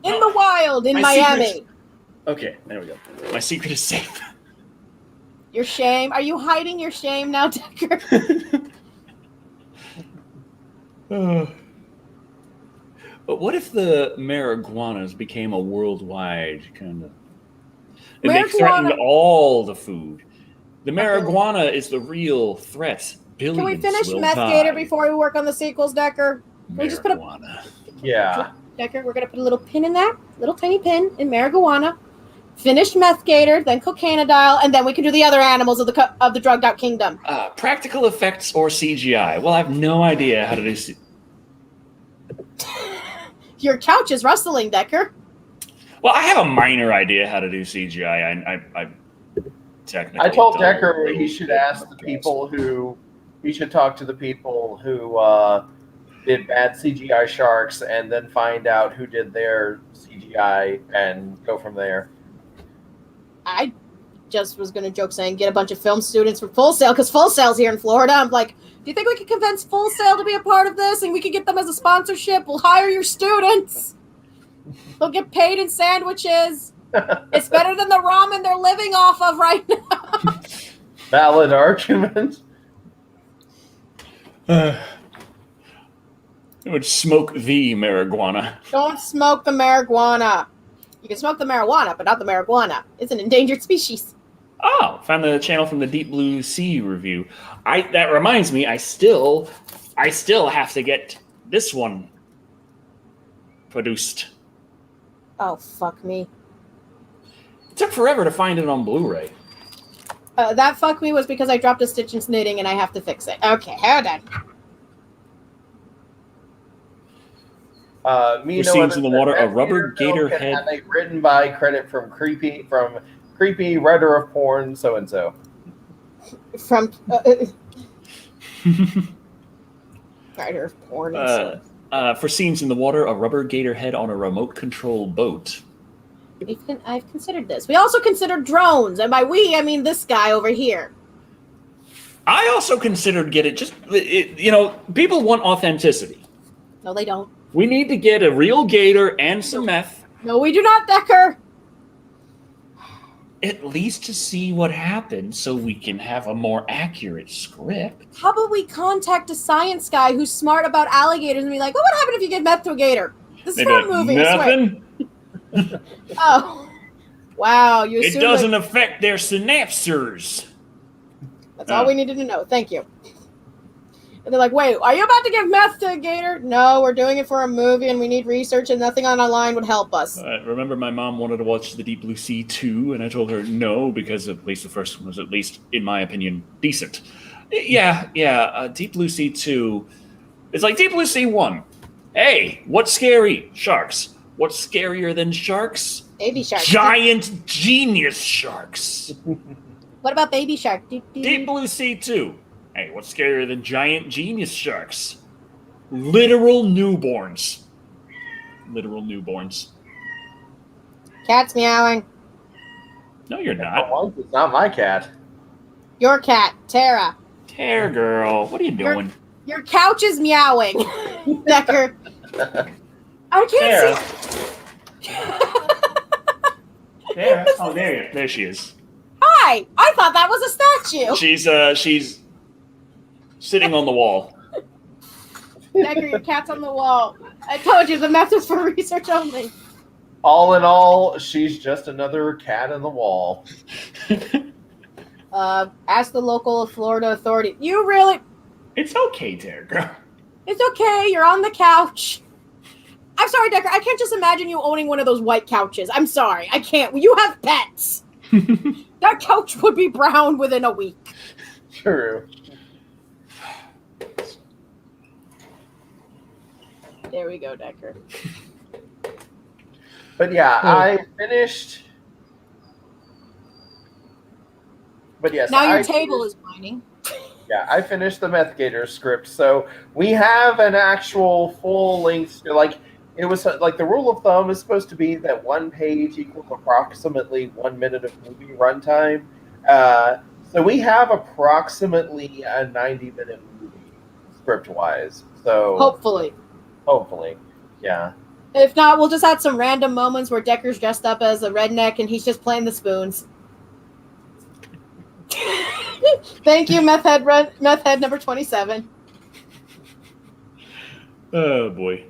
the wild, in Miami. Okay, there we go. My secret is safe. Your shame. Are you hiding your shame now, Decker? But what if the marijuanas became a worldwide kind of... And they threatened all the food. The marijuana is the real threat. Billions Can we finish will Meth die. Gator before we work on the sequels, Decker? Can we just put Yeah. Decker, we're going to put a little pin in that. Little tiny pin in marijuana. Finish Meth Gator, then cocainidile, and then we can do the other animals of the drugged out kingdom. Practical effects or CGI? Well, I have no idea how to do... Your couch is rustling, Decker. Well, I have a minor idea how to do CGI. I technically... I told Decker he should ask the people who... He should talk to the people who did bad CGI sharks and then find out who did their CGI and go from there. I just was going to joke saying get a bunch of film students for Full Sail because Full Sail's here in Florida. I'm like, do you think we could convince Full Sail to be a part of this and we could get them as a sponsorship? We'll hire your students. They'll get paid in sandwiches. It's better than the ramen they're living off of right now. Valid argument. It would smoke the marijuana. Don't smoke the marijuana. You can smoke the marijuana, but not the marijuana. It's an endangered species. Oh, found the channel from the Deep Blue Sea review. That reminds me, I still have to get this one produced. Oh, fuck me. It took forever to find it on Blu-ray. That fuck me was because I dropped a stitch in knitting and I have to fix it. Okay, hold on. Scenes in the water, a rubber gator head. Have a written by credit from creepy writer of porn so and so. From writer of porn. For scenes in the water, a rubber gator head on a remote control boat. I've considered this. We also considered drones, and by we I mean this guy over here. I also considered people want authenticity. No, they don't. We need to get a real gator and some meth. No, we do not, Decker. At least to see what happens so we can have a more accurate script. How about we contact a science guy who's smart about alligators and be like, what would happen if you give meth to a gator? This is not a movie. Nothing. Oh. Wow. It doesn't affect their synapses. That's all we needed to know. Thank you. And they're like, wait, are you about to give meth to a gator? No, we're doing it for a movie and we need research and nothing online would help us. Remember my mom wanted to watch The Deep Blue Sea 2, and I told her no, because at least the first one was, at least in my opinion, decent. Yeah, Deep Blue Sea 2, it's like Deep Blue Sea 1. Hey, what's scary? Sharks. What's scarier than sharks? Baby shark. Giant genius sharks. What about baby shark? Deep Blue Sea 2. Hey, what's scarier than giant genius sharks? Literal newborns. Literal newborns. Cat's meowing. No, you're not. Well, it's not my cat. Your cat, Tara. Hair girl, what are you doing? Your couch is meowing, Decker. I can't see. There. Oh, there she is. Hi, I thought that was a statue. She's sitting on the wall. Decker, your cat's on the wall. I told you the meth is for research only. All in all, she's just another cat in the wall. Ask the local Florida authority. You really? It's okay, Tara girl. It's okay. You're on the couch. I'm sorry, Decker. I can't just imagine you owning one of those white couches. I'm sorry. I can't. You have pets. That couch would be brown within a week. True. There we go, Decker. But yeah, I finished. But yes, Now your table is whining. Yeah, I finished the Meth Gator script, so we have an actual full length. Like it was like the rule of thumb is supposed to be that one page equals approximately 1 minute of movie runtime. So we have approximately a 90-minute movie script wise. So Hopefully. Yeah. If not, we'll just add some random moments where Decker's dressed up as a redneck and he's just playing the spoons. Thank you, meth head number 27. Oh boy.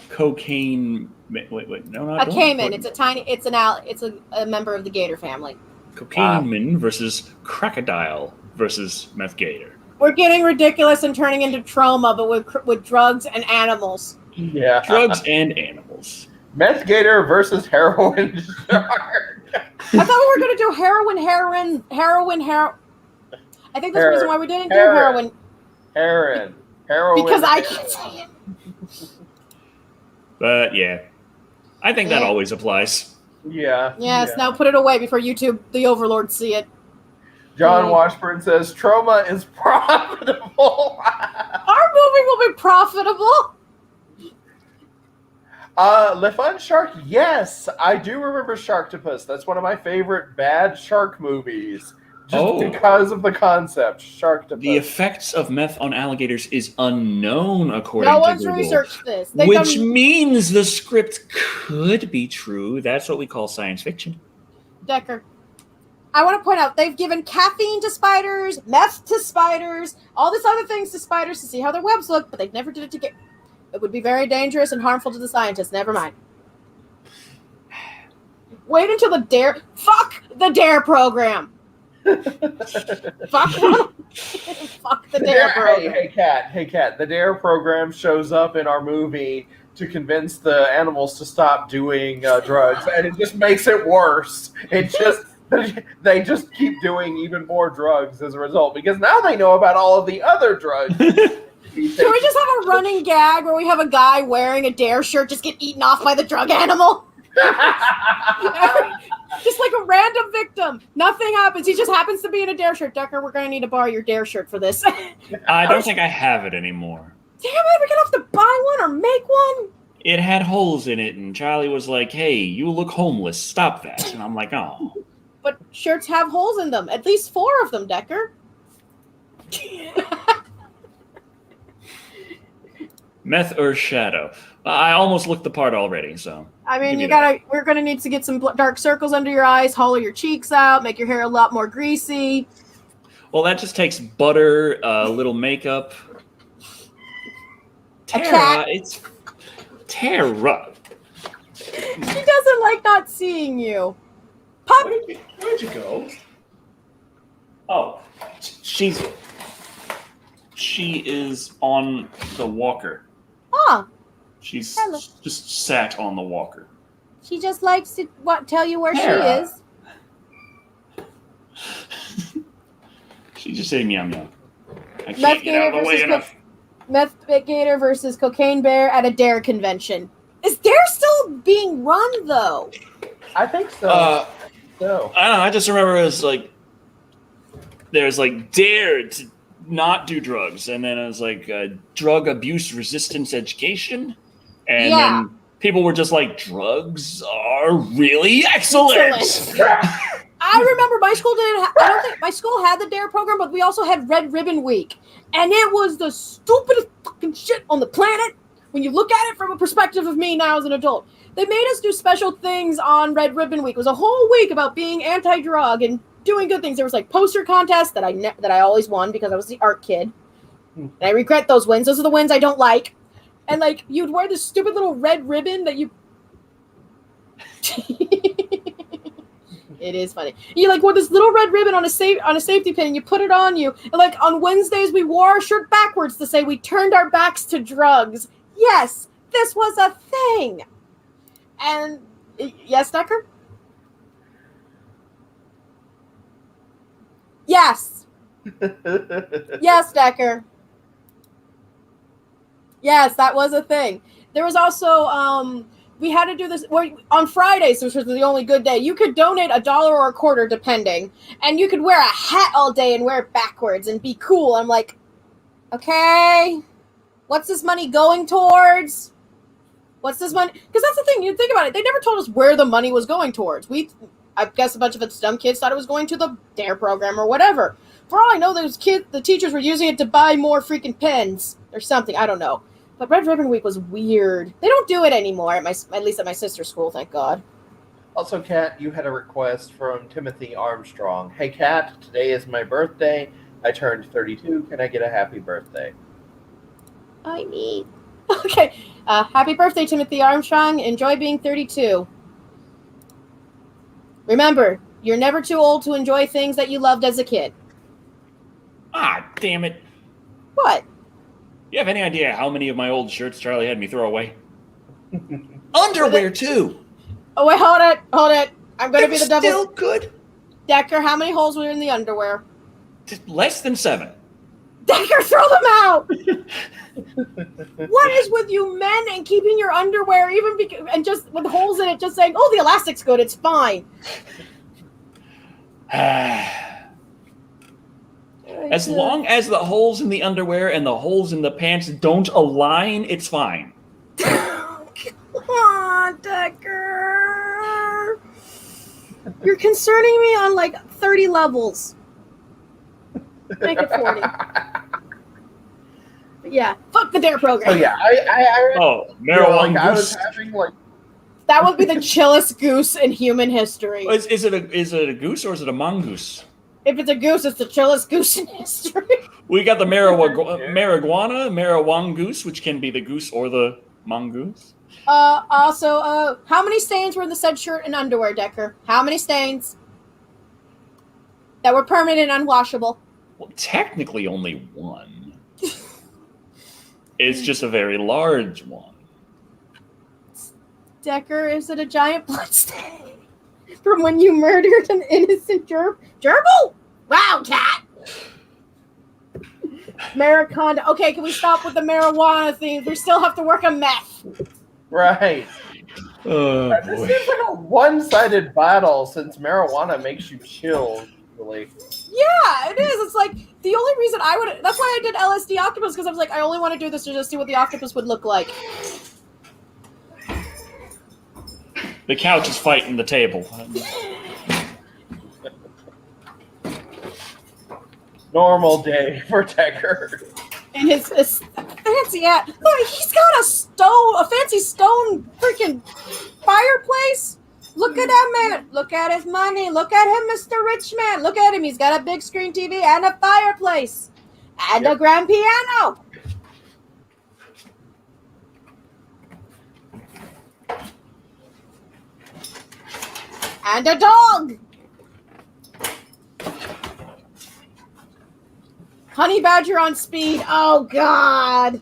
Cocaine. Wait, no, not A caiman. It's a member of the gator family. Cocaine man versus crocodile versus meth gator. We're getting ridiculous and turning into trauma, but with drugs and animals. Yeah. Drugs and animals. Meth Gator versus heroin shark. I thought we were going to do heroin. I think that's the reason why we didn't do heroin. Heroin. Because I can't say it. But yeah, I think that always applies. Yeah. Yes, now put it away before YouTube, the overlords, see it. John Washburn says, trauma is profitable. Our movie will be profitable. Le Fun Shark, yes. I do remember Sharktopus. That's one of my favorite bad shark movies. Just because of the concept, Sharktopus. The effects of meth on alligators is unknown, according to No one's Google. researched this. Which means the script could be true. That's what we call science fiction. Decker, I want to point out, they've given caffeine to spiders, meth to spiders, all these other things to spiders to see how their webs look, but they've never did it to get... It would be very dangerous and harmful to the scientists. Never mind. Wait until the DARE... Fuck the DARE program! Fuck the DARE program. Hey, Kat. The DARE program shows up in our movie to convince the animals to stop doing drugs, and it just makes it worse. They just keep doing even more drugs as a result, because now they know about all of the other drugs. Can we just have a running gag where we have a guy wearing a DARE shirt just get eaten off by the drug animal? Just like a random victim. Nothing happens. He just happens to be in a DARE shirt. Decker, we're going to need to borrow your DARE shirt for this. I don't think I have it anymore. Damn it, we're going to have to buy one or make one? It had holes in it, and Charlie was like, hey, you look homeless. Stop that. And I'm like, oh. But shirts have holes in them. At least 4 of them, Decker. Meth or shadow? I almost looked the part already, so. I mean, we're gonna need to get some dark circles under your eyes, hollow your cheeks out, make your hair a lot more greasy. Well, that just takes butter, a little makeup. Tara, it's Tara. She doesn't like not seeing you. Pop. Where'd you go? Oh, she's She is on the walker. Oh, She's Hello. just sat on the walker. she just likes to tell you where Hera. she is. She just said meow meow. I Meth can't get Gator out of the way versus enough. Meth Gator versus Cocaine Bear at a Dare convention. Is Dare still being run though? I think so. So I don't know. I just remember it was like there's like dare to not do drugs, and then it was like drug abuse resistance education, and Yeah. then people were just like, drugs are really excellent. Excellent. I remember my school didn't. I don't think my school had the Dare program, but we also had Red Ribbon Week, and it was the stupidest fucking shit on the planet. When you look at it from a perspective of me now as an adult, they made us do special things on Red Ribbon Week. It was a whole week about being anti-drug and doing good things. There was like poster contests that I always won because I was the art kid. And I regret those wins. Those are the wins I don't like. And like you'd wear this stupid little red ribbon that you. It is funny. You like wore this little red ribbon on a safety pin, and you put it on you. And like on Wednesdays, we wore our shirt backwards to say we turned our backs to drugs. Yes, this was a thing. And yes, Decker. Yes. Yes, Decker. Yes, that was a thing. There was also we had to do this on Fridays, which was the only good day. You could donate $1 or a quarter, depending, and you could wear a hat all day and wear it backwards and be cool. I'm like, okay, what's this money going towards? What's this money? Because that's the thing. You think about it. They never told us where the money was going towards. I guess a bunch of us dumb kids thought it was going to the DARE program or whatever. For all I know, the teachers were using it to buy more freaking pens or something. I don't know. But Red Ribbon Week was weird. They don't do it anymore, at least at my sister's school, thank God. Also, Kat, you had a request from Timothy Armstrong. Hey, Kat, today is my birthday. I turned 32. Can I get a happy birthday? I mean, okay. Happy birthday, Timothy Armstrong. Enjoy being 32. Remember, you're never too old to enjoy things that you loved as a kid. Ah, damn it. What? You have any idea how many of my old shirts Charlie had me throw away? Underwear, too. Oh, wait, hold it. I'm going to be the double. Still good. Decker, how many holes were in the underwear? Less than 7. Decker, throw them out! What is with you men and keeping your underwear and just with holes in it, just saying, oh, the elastic's good, it's fine. As long as the holes in the underwear and the holes in the pants don't align, it's fine. Come on, Decker. You're concerning me on like 30 levels. Make it 40. But yeah, fuck the DARE program. Oh yeah, I marijuana. I was having like That would be the chillest goose in human history. Is it a goose or is it a mongoose? If it's a goose, it's the chillest goose in history. We got the marijuana goose, which can be the goose or the mongoose. Also, how many stains were in the said shirt and underwear, Decker? How many stains? That were permanent and unwashable. Well, technically only one. It's just a very large one. Decker, is it a giant blood stain? From when you murdered an innocent gerbil? Wow, cat! Mariconda. Okay, can we stop with the marijuana thing? We still have to work on meth. right. This Boy. seems like a one-sided battle since marijuana makes you chill. Usually. Yeah, it is. It's like the only reason that's why I did LSD octopus, because I was like, I only want to do this to just see what the octopus would look like. The couch is fighting the table. Normal day for Decker. And his fancy hat. Look, he's got a fancy stone freaking fireplace. Look at that man. Look at his money. Look at him, Mr. Rich Man. Look at him. He's got a big screen TV and a fireplace. And a grand piano. And a dog. Honey badger on speed. Oh, God.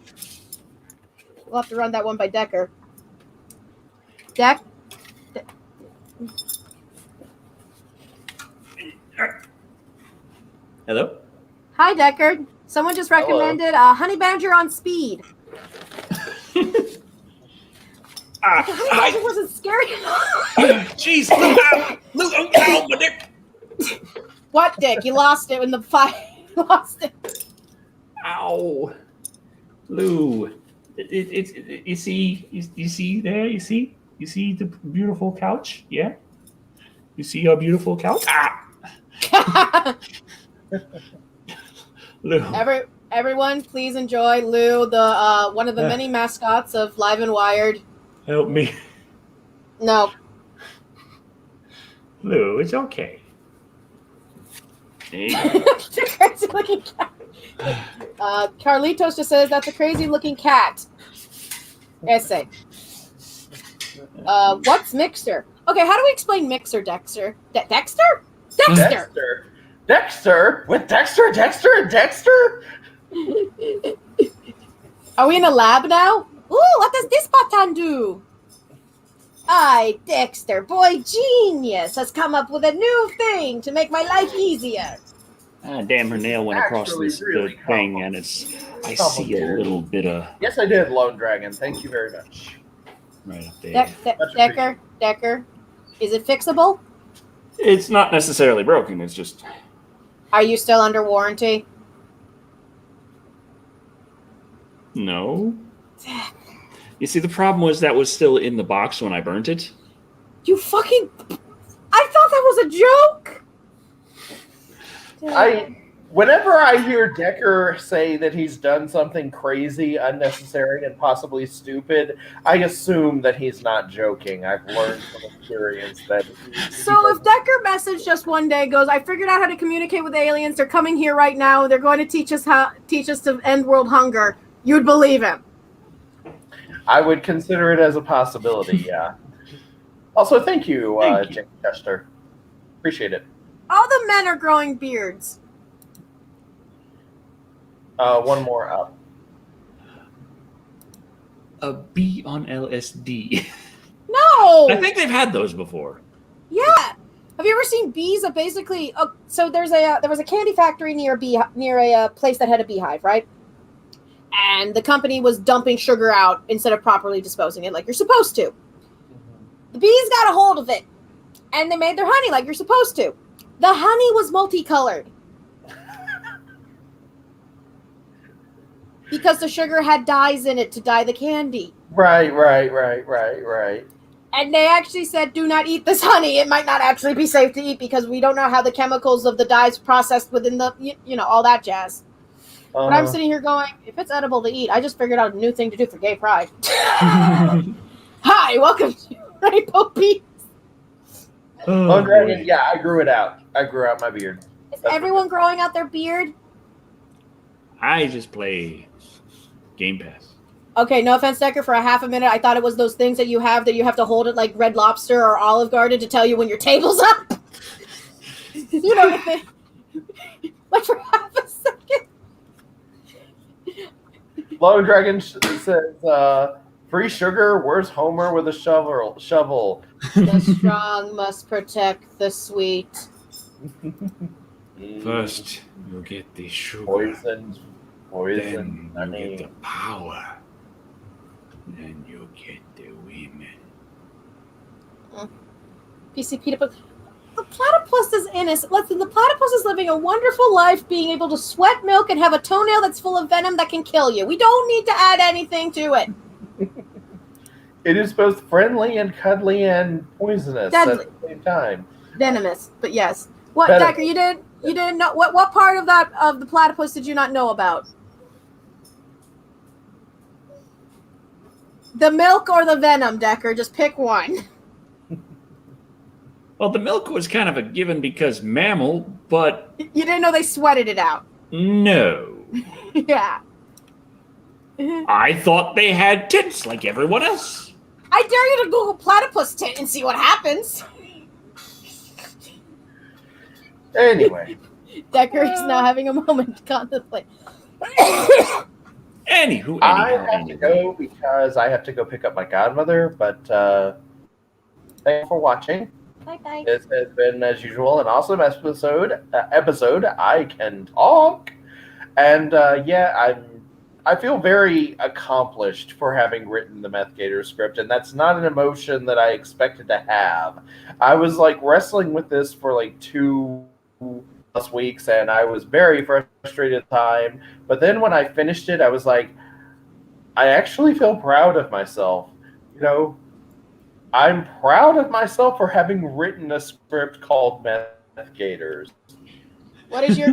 We'll have to run that one by Decker. Hello? Hi, Deckard. Someone just recommended honey badger on speed. Honey badger wasn't scary enough. Jeez. Luke, ow, my dick. What, Dick? You lost it in the fight. You lost it. Ow. Lou. You see there? You see the beautiful couch? Yeah? You see our beautiful couch? Ah! Lou. Everyone, please enjoy Lou, the one of the many mascots of Live and Wired. Help me. No. Lou, it's okay. The crazy looking cat. Carlitos just says that's a crazy looking cat. Essay. What's Mixer? Okay, how do we explain Mixer, Dexter? Dexter? Dexter? With Dexter? Are we in a lab now? Ooh, what does this button do? Dexter, boy genius, has come up with a new thing to make my life easier. Damn, her nail went across this really thing, and I see a little bit of... Yes, I did, Lone Dragon. Thank you very much. Right up there. Decker, is it fixable? It's not necessarily broken, it's just... Are you still under warranty? No. You see, the problem was that was still in the box when I burnt it. You fucking... I thought that was a joke! Whenever I hear Decker say that he's done something crazy, unnecessary, and possibly stupid, I assume that he's not joking. I've learned from experience that... So if Decker messaged us one day, goes, I figured out how to communicate with aliens, they're coming here right now, they're going to teach us to end world hunger, you'd believe him. I would consider it as a possibility, yeah. Also, thank you, Jake Chester. Appreciate it. All the men are growing beards. One more up. A bee on LSD. No! I think they've had those before. Yeah. Have you ever seen bees that basically... so there was a candy factory near a place that had a beehive, right? And the company was dumping sugar out instead of properly disposing it like you're supposed to. The bees got a hold of it, and they made their honey like you're supposed to. The honey was multicolored. Because the sugar had dyes in it to dye the candy. Right. And they actually said, do not eat this honey. It might not actually be safe to eat because we don't know how the chemicals of the dyes processed within the, all that jazz. But I'm sitting here going, if it's edible to eat, I just figured out a new thing to do for gay pride. Hi, welcome to Rainbow Bees. Oh, Dragon, yeah, I grew it out. I grew out my beard. Is everyone growing out their beard? I just play Game Pass. Okay, no offense, Decker, for a half a minute, I thought it was those things that you have to hold it like Red Lobster or Olive Garden to tell you when your table's up. You know what I mean? Like for half a second. Lone Dragon says, free sugar, where's Homer with a shovel? The strong must protect the sweet. First, you get the sugar. Poison, Then you honey. get the power. Then you get the women. PCP, but the platypus is innocent. Listen, the platypus is living a wonderful life, being able to sweat milk and have a toenail that's full of venom that can kill you. We don't need to add anything to it. It is both friendly and cuddly and poisonous at the same time. Venomous, but yes. What, Venomous. Decker? You didn't know what part of the platypus did you not know about? The milk or the venom, Decker? Just pick one. Well, the milk was kind of a given because mammal, but... You didn't know they sweated it out. No. Yeah. I thought they had tits like everyone else. I dare you to Google platypus tit and see what happens. Anyway. Decker is now having a moment to contemplate. Anywho, I have to go because I have to go pick up my godmother, but thanks for watching. Bye. This has been, as usual, an awesome episode. I can talk, and I feel very accomplished for having written the Meth Gator script, and that's not an emotion that I expected to have. I was like wrestling with this for like 2+ weeks, and I was very frustrated at the time. But then when I finished it, I was like, I actually feel proud of myself. You know, I'm proud of myself for having written a script called Meth Gators. What is your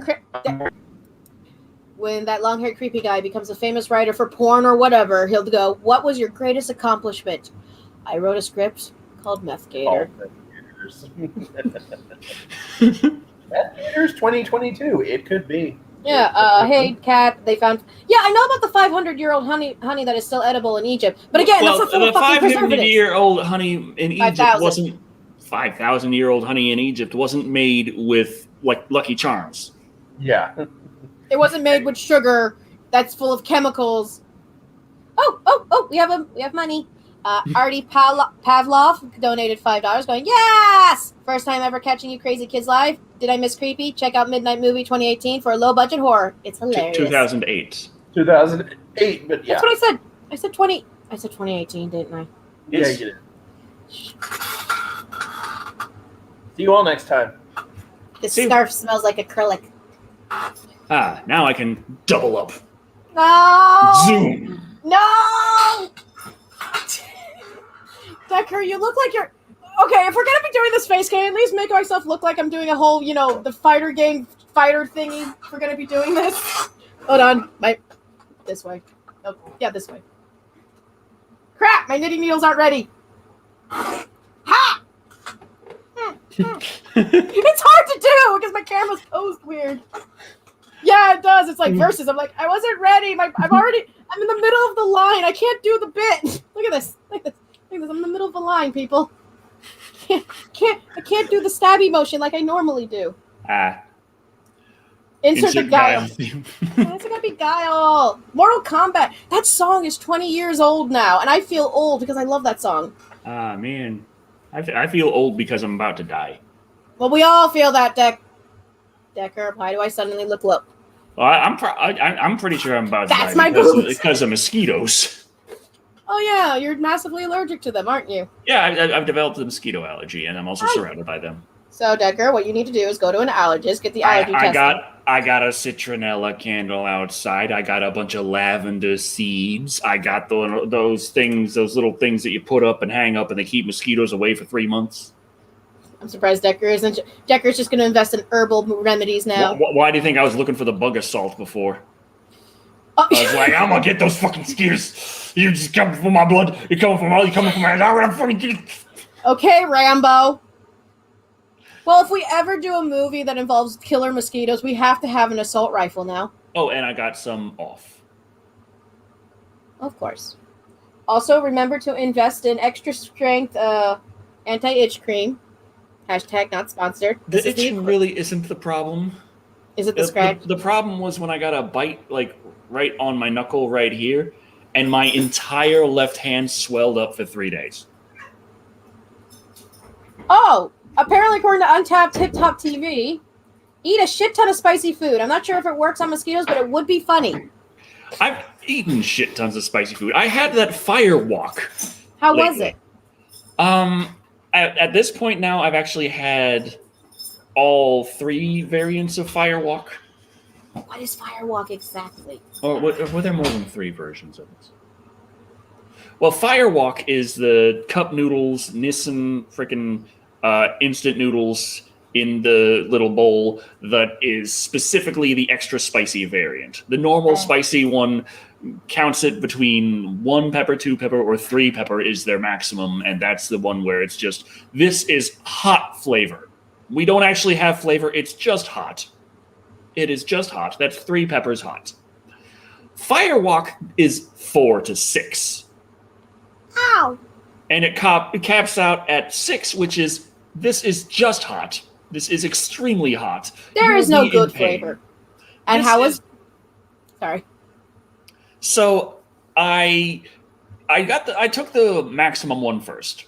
when that long-haired creepy guy becomes a famous writer for porn or whatever, he'll go, "What was your greatest accomplishment?" I wrote a script called Meth Gator. Meth Gators 2022. It could be. Yeah. Hey, Kat. They found. Yeah, I know about the 500-year-old honey that is still edible in Egypt. But again, that's not full of fucking preservatives. 500-year-old honey in Egypt 5,000. wasn't 5,000-year-old honey in Egypt wasn't made with like Lucky Charms. Yeah. It wasn't made with sugar that's full of chemicals. Oh! We have money. Artie Pavlov donated $5, going, yes! First time ever catching you crazy kids live. Did I miss creepy? Check out Midnight Movie 2018 for a low budget horror. It's hilarious. 2008. 2008, but yeah. That's what I said. I said 2018, didn't I? Yeah, you did. See you all next time. This scarf smells like acrylic. Now I can double up. No! Zoom. No! Decker, you look like you're... Okay, if we're going to be doing this face, can I at least make myself look like I'm doing a whole, the fighter thingy? If we're going to be doing this. Hold on. This way. Oh, yeah, this way. Crap! My knitting needles aren't ready. Ha! It's hard to do because my camera's posed weird. Yeah, it does. It's like verses. I'm like, I wasn't ready. I'm in the middle of the line. I can't do the bit. Look at this. I'm in the middle of the line, people. I can't do the stabby motion like I normally do. Insert the Guile. It's gonna be Guile. Mortal Kombat. That song is 20 years old now, and I feel old because I love that song. Man. I feel old because I'm about to die. Well, we all feel that, Decker. Why do I suddenly look low? Well, I'm pretty sure I'm about to That's die my boobs. because of mosquitoes. Oh yeah, you're massively allergic to them, aren't you? Yeah, I've developed a mosquito allergy, and I'm also surrounded by them. So, Decker, what you need to do is go to an allergist, get the allergy tested. I got a citronella candle outside. I got a bunch of lavender seeds. I got those little things that you put up and hang up, and they keep mosquitoes away for 3 months. I'm surprised Decker isn't. Decker's just going to invest in herbal remedies now. Why do you think I was looking for the bug assault before? Oh. I was like, I'm gonna get those fucking mosquitoes. You just coming for my blood. You're coming for my. I'm gonna fucking get. Okay, Rambo. Well, if we ever do a movie that involves killer mosquitoes, we have to have an assault rifle now. Oh, and I got some off. Of course. Also, remember to invest in extra strength anti-itch cream. Hashtag not sponsored. The itch really isn't the problem. Is it the scratch? The problem was when I got a bite, like, right on my knuckle right here, and my entire left hand swelled up for 3 days. Oh, apparently according to Untapped Hip Top TV, eat a shit ton of spicy food. I'm not sure if it works on mosquitoes, but it would be funny. I've eaten shit tons of spicy food. I had that fire walk. How lately. was it? At this point now, I've actually had all 3 variants of fire walk. What is Firewalk exactly? Or were there more than 3 versions of this? Well, Firewalk is the cup noodles, Nissan freaking instant noodles in the little bowl that is specifically the extra spicy variant. The normal spicy one counts it between 1 pepper, 2 pepper, or 3 pepper is their maximum, and that's the one where it's just, this is hot flavor. We don't actually have flavor, it's just hot. It is just hot. That's 3 peppers hot. Firewalk is 4 to 6. Ow! And it caps out at 6, which is, this is just hot. This is extremely hot. There You is will no be in good pain. flavor. And This how is- was? Sorry. So I took the maximum one first.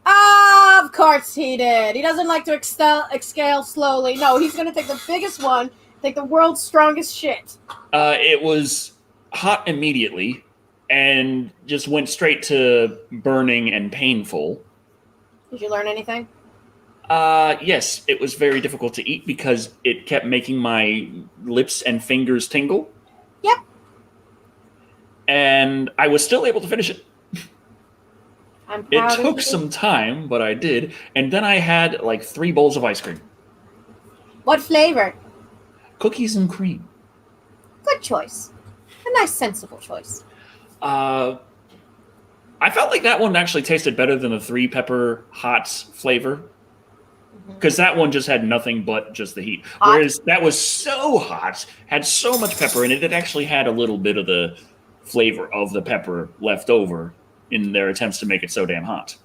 Ah, of course he did. He doesn't like to scale slowly. No, he's going to take the biggest one, take the world's strongest shit. It was hot immediately and just went straight to burning and painful. Did you learn anything? Yes, it was very difficult to eat because it kept making my lips and fingers tingle. Yep. And I was still able to finish it. I'm It proud of took you. some time, but I did. And then I had like 3 bowls of ice cream. What flavor? Cookies and cream. Good choice. A nice, sensible choice. I felt like that one actually tasted better than the 3 pepper hot flavor. Because that one just had nothing but just the heat. Hot? Whereas that was so hot, had so much pepper in it, it actually had a little bit of the flavor of the pepper left over in their attempts to make it so damn hot.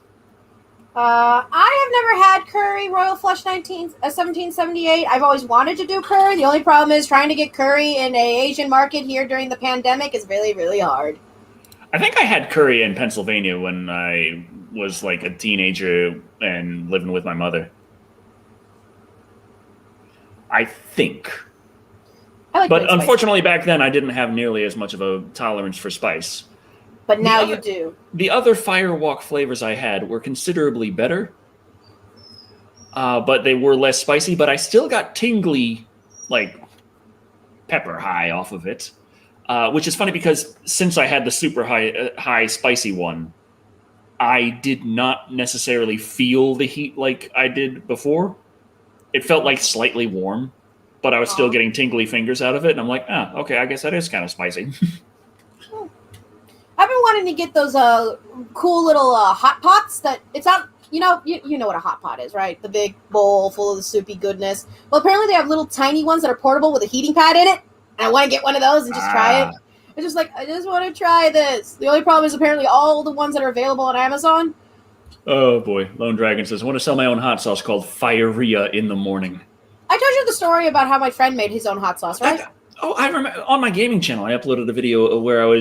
I have never had curry Royal Flush 1778. I've always wanted to do curry. The only problem is trying to get curry in a Asian market here during the pandemic is really, really hard. I think I had curry in Pennsylvania when I was like a teenager and living with my mother. I think. I like But really spicy. unfortunately, back then, I didn't have nearly as much of a tolerance for spice. But now the you other- do. The other Firewalk flavors I had were considerably better, but they were less spicy. But I still got tingly, like, pepper high off of it, which is funny because since I had the super high spicy one, I did not necessarily feel the heat like I did before. It felt like slightly warm, but I was still getting tingly fingers out of it, and I'm like, oh, okay, I guess that is kind of spicy. I've been wanting to get those cool little hot pots that it's not, you know what a hot pot is, right? The big bowl full of the soupy goodness. Well, apparently they have little tiny ones that are portable with a heating pad in it, and I want to get one of those and just try it. It's just like, I just want to try this. The only problem is apparently all the ones that are available on Amazon. Oh boy, Lone Dragon says, I want to sell my own hot sauce called Firea in the morning. I told you the story about how my friend made his own hot sauce, right? Oh, I remember on my gaming channel, I uploaded a video where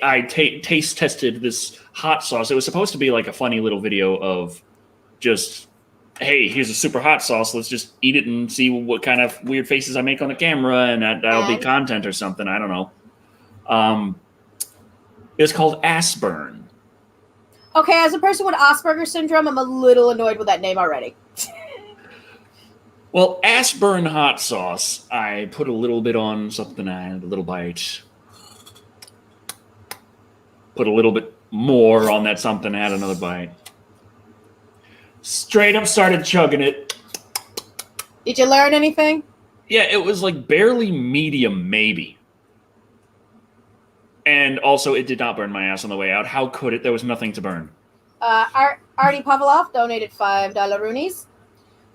I taste tested this hot sauce. It was supposed to be like a funny little video of just, hey, here's a super hot sauce. Let's just eat it and see what kind of weird faces I make on the camera, and that'll be content or something. I don't know. It's called Assburn. Okay, as a person with Asperger's syndrome, I'm a little annoyed with that name already. Well, Assburn hot sauce, I put a little bit on something, I had a little bite. Put a little bit more on that something, I had another bite. Straight up started chugging it. Did you learn anything? Yeah, it was like barely medium, maybe. And also, it did not burn my ass on the way out. How could it? There was nothing to burn. Artie Pavlov donated $5 roonies.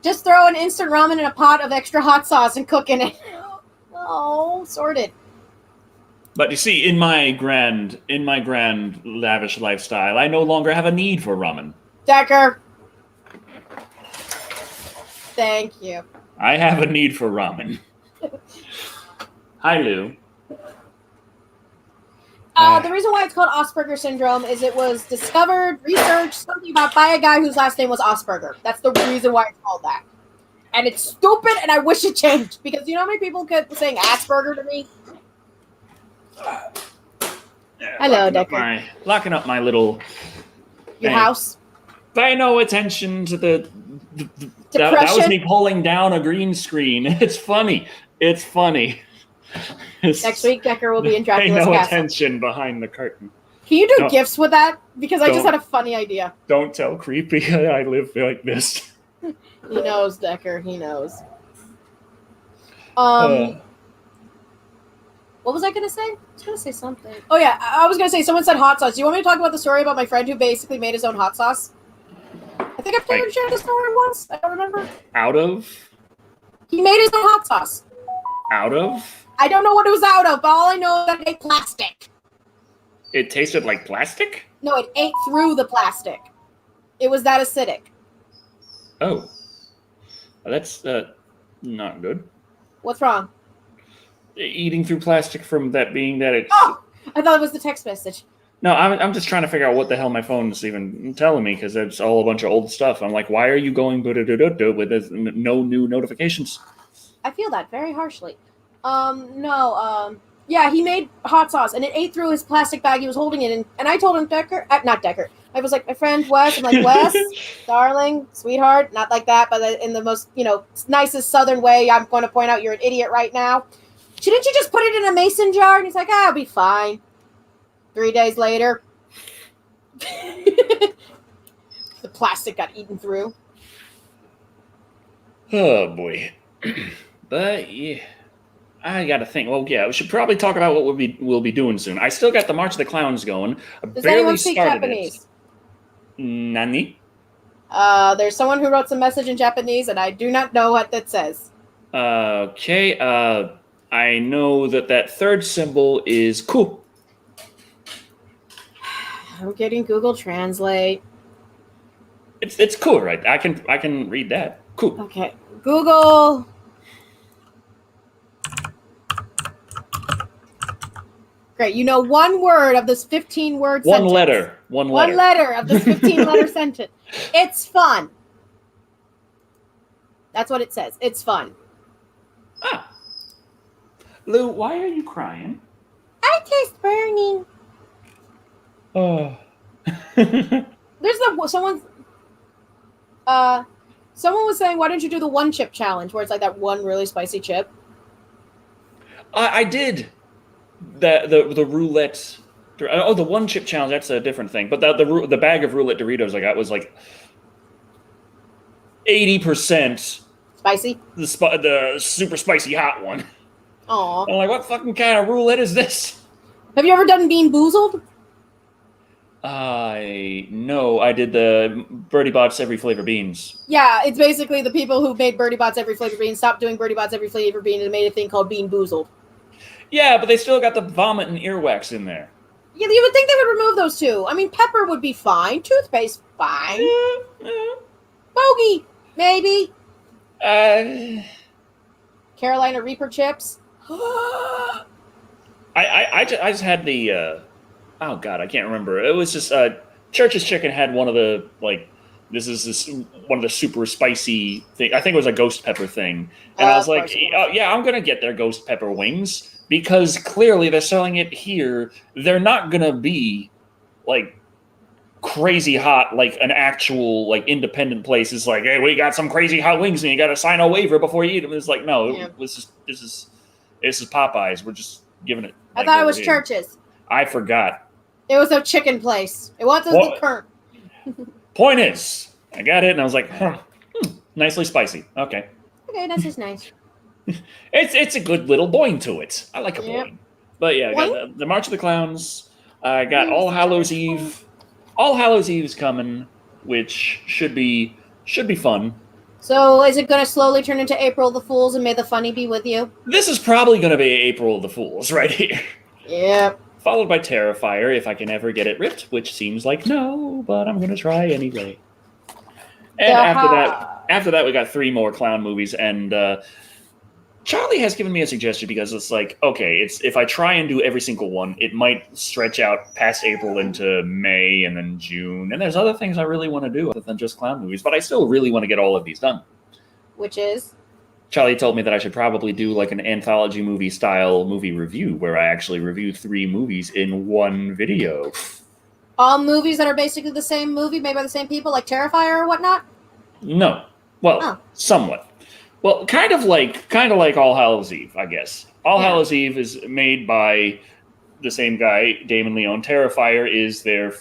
Just throw an instant ramen in a pot of extra hot sauce and cook in it. Oh, sorted. But you see, in my grand lavish lifestyle, I no longer have a need for ramen. Decker. Thank you. I have a need for ramen. Hi, Lou. The reason why it's called Asperger syndrome is it was discovered, researched, something about by a guy whose last name was Asperger. That's the reason why it's called that. And it's stupid, and I wish it changed. Because you know how many people kept saying Asperger to me? Hello, Decker. Locking up my little... Your Hey. house? Pay no attention to the that Depression? was me pulling down a green screen. It's funny. It's funny. Next week, Decker will be in Pay Dracula's no castle. attention behind the curtain. Can you do No. gifts with that? Because I just Don't. had a funny idea. Don't tell Creepy I live like this. He knows, Decker. He knows. Uh. What was I going to say? I was going to say something. Oh, yeah. I was going to say, someone said hot sauce. Do you want me to talk about the story about my friend who basically made his own hot sauce? I think I've told you shared the story once. I don't remember. Out of? He made his own hot sauce. Out of? I don't know what it was out of, but all I know is that it ate plastic. It tasted like plastic? No, it ate through the plastic. It was that acidic. Oh. That's not good. What's wrong? Eating through plastic from that being that it's... Oh! I thought it was the text message. No, I'm just trying to figure out what the hell my phone is even telling me, because it's all a bunch of old stuff. I'm like, why are you going with no new notifications? I feel that very harshly. Yeah, he made hot sauce, and it ate through his plastic bag he was holding it in. And I told him, not Decker. I was like, my friend Wes. I'm like, Wes, darling, sweetheart, not like that, but in the most, nicest Southern way. I'm going to point out you're an idiot right now. Shouldn't you just put it in a mason jar? And he's like, I'll be fine. 3 days later, the plastic got eaten through. Oh, boy. But, yeah, I got to think. Well, yeah, we should probably talk about what we'll be doing soon. I still got the March of the Clowns going. Does anyone speak Japanese? Nani? There's someone who wrote some message in Japanese, and I do not know what that says. Okay, I know that third symbol is ku. I'm getting Google Translate. It's cool, right? I can read that. Cool. Okay, Google. Great, you know one word of this 15-word sentence. One letter. One letter of this 15-letter sentence. It's fun. That's what it says. It's fun. Ah. Lou, why are you crying? I taste burning. Oh. There's someone was saying, why don't you do the one chip challenge, where it's like that one really spicy chip? I did the roulette. Oh, the one chip challenge. That's a different thing. But the bag of roulette Doritos I got was like 80% spicy. The super spicy hot one. Aw. I'm like, what fucking kind of roulette is this? Have you ever done Bean Boozled? No, I did the Birdie Bots Every Flavor Beans. Yeah, it's basically the people who made Birdie Bots Every Flavor Bean stopped doing Birdie Bots Every Flavor Bean and made a thing called Bean Boozled. Yeah, but they still got the vomit and earwax in there. Yeah, you would think they would remove those too. I mean, pepper would be fine. Toothpaste, fine. Bogey, maybe. Carolina Reaper chips. I just had the... oh, God, I can't remember. It was just... Church's Chicken had one of the, one of the super spicy thing. I think it was a ghost pepper thing. And I was like, yeah, I'm going to get their ghost pepper wings, because clearly they're selling it here. They're not going to be, crazy hot, like an actual, independent place is like, hey, we got some crazy hot wings, and you got to sign a waiver before you eat them. It's like, no, yeah. This is Popeyes. We're just giving it. I thought it was Church's. I forgot. It was a chicken place. It wasn't the current. Point is, I got it, and I was like, nicely spicy. Okay, that's just nice. It's a good little boing to it. I like a boing. But yeah, I got the March of the Clowns. I got All Hallows Eve. All Hallows Eve's coming, which should be fun. So is it going to slowly turn into April the Fools, and may the funny be with you? This is probably going to be April of the Fools right here. Yeah. Followed by Terrifier, if I can ever get it ripped, which seems like no, but I'm going to try anyway. And after that, we got 3 more clown movies, and Charlie has given me a suggestion, because it's like, okay, if I try and do every single one, it might stretch out past April into May and then June, and there's other things I really want to do other than just clown movies, but I still really want to get all of these done. Which is? Charlie told me that I should probably do an anthology movie style movie review, where I actually review 3 movies in one video. All movies that are basically the same movie, made by the same people, like Terrifier or whatnot? No. Well, somewhat. Well, kind of like All Hallows Eve, I guess. All Hallows Eve is made by the same guy, Damon Leone. Terrifier is their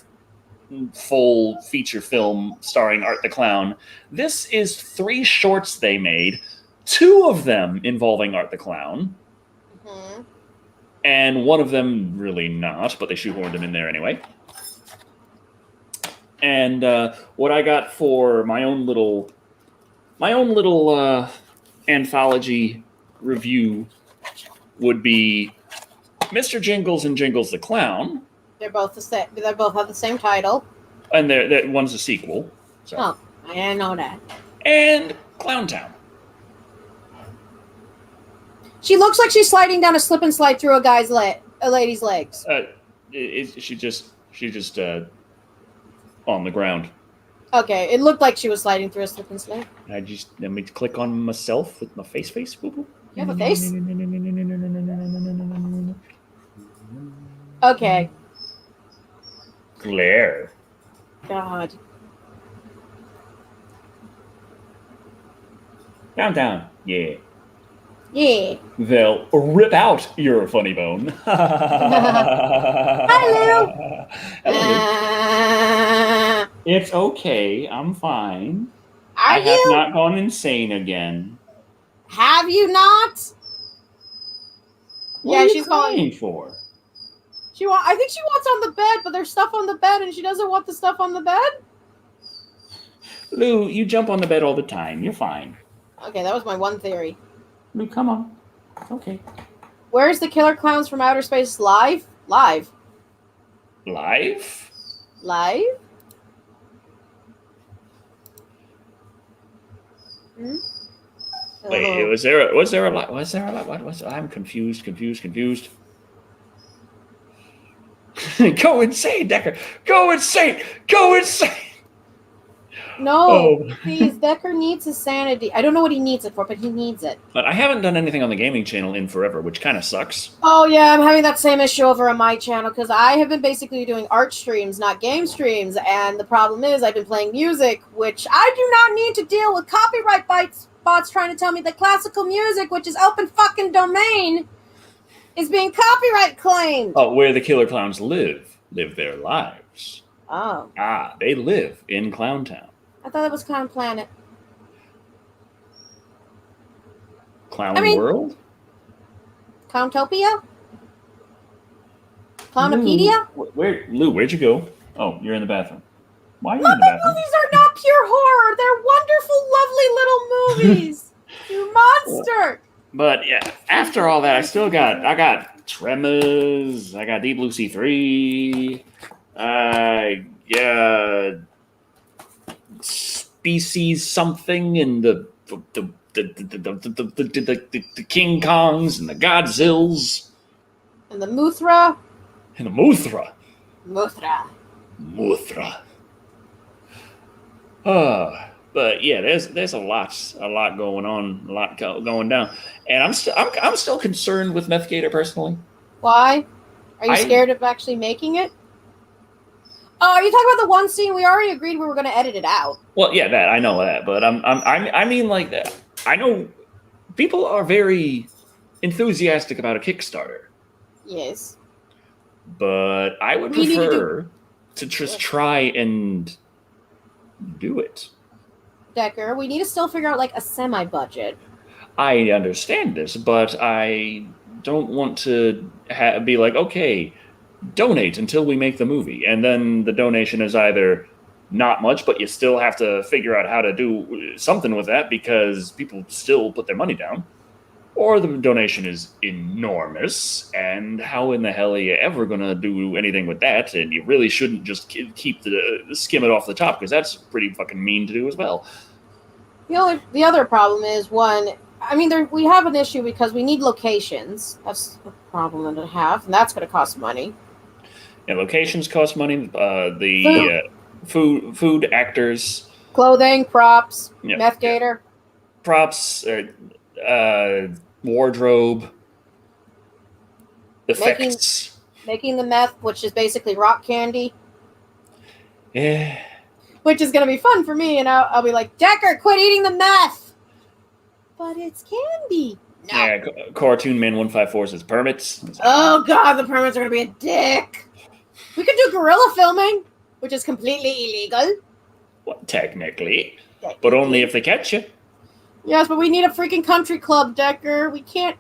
full feature film starring Art the Clown. This is 3 shorts they made, 2 of them involving Art the Clown, and one of them really not, but they shoehorned him in there anyway. And what I got for my own little anthology review would be Mr. Jingles and Jingles the Clown. They're both the same. They both have the same title. And that one's a sequel. So. Oh, I didn't know that. And Clown Town. She looks like she's sliding down a slip and slide through a lady's legs. She just on the ground. Okay, it looked like she was sliding through a slip and slide. Let me click on myself with my face. Boop, boop. You have a face? Okay. Glare. God. Downtown. Yeah. Yeah. They'll rip out your funny bone. Hello. Hello. It's okay. I'm fine. I have not gone insane again. Have you not? What are you crying for? I think she wants on the bed, but there's stuff on the bed, and she doesn't want the stuff on the bed. Lou, you jump on the bed all the time. You're fine. Okay, that was my one theory. Lou, come on. Okay. Where's the Killer Clowns from Outer Space live? Live. Live? Live? Hmm? Wait, was there a lot? I'm confused. Go insane, Decker. Go insane. No, please, Decker needs his sanity. I don't know what he needs it for, but he needs it. But I haven't done anything on the gaming channel in forever, which kind of sucks. Oh yeah, I'm having that same issue over on my channel because I have been basically doing art streams, not game streams, and the problem is I've been playing music, which I do not need to deal with copyright bots trying to tell me that classical music, which is open fucking domain, is being copyright claimed. Oh, where the Killer Clowns live their lives. Oh. They live in Clowntown. I thought it was Clown Planet. World? Clowntopia? Clownopedia? Lou, where'd you go? Oh, you're in the bathroom. Why are you in the My bathroom? movies are not pure horror. They're wonderful, lovely little movies. You monster. But yeah, after all that, I got Tremors, I got Deep Blue Sea 3, Species something, and the King Kongs and the Godzillas. And the Muthra. And the Muthra. Muthra. But yeah, there's a lot going on, a lot going down, and I'm still concerned with Meth Gator personally. Why? Are you scared of actually making it? Oh, are you talking about the one scene we already agreed we were going to edit it out? Well, yeah, that I know that, but I mean like that. I know people are very enthusiastic about a Kickstarter. Yes. But I would prefer to just try and do it. Decker, we need to still figure out like a semi-budget. I understand this, but I don't want to be like, okay, donate until we make the movie. And then the donation is either not much, but you still have to figure out how to do something with that because people still put their money down. Or the donation is enormous, and how in the hell are you ever going to do anything with that? And you really shouldn't just keep skim it off the top, because that's pretty fucking mean to do as well. The other problem is, we have an issue because we need locations. That's a problem that I have, and that's going to cost money. And locations cost money. Food, actors. Clothing, props, Yeah, Meth Gator. Props, wardrobe, effects. Making the meth, which is basically rock candy. Yeah. Which is going to be fun for me, and I'll be like, Decker, quit eating the meth! But it's candy. No. Yeah, Cartoon Man 154 says permits. Oh, God, the permits are going to be a dick. We could do guerrilla filming, which is completely illegal. Well, technically. But only if they catch you. Yes, but we need a freaking country club, Decker. We can't.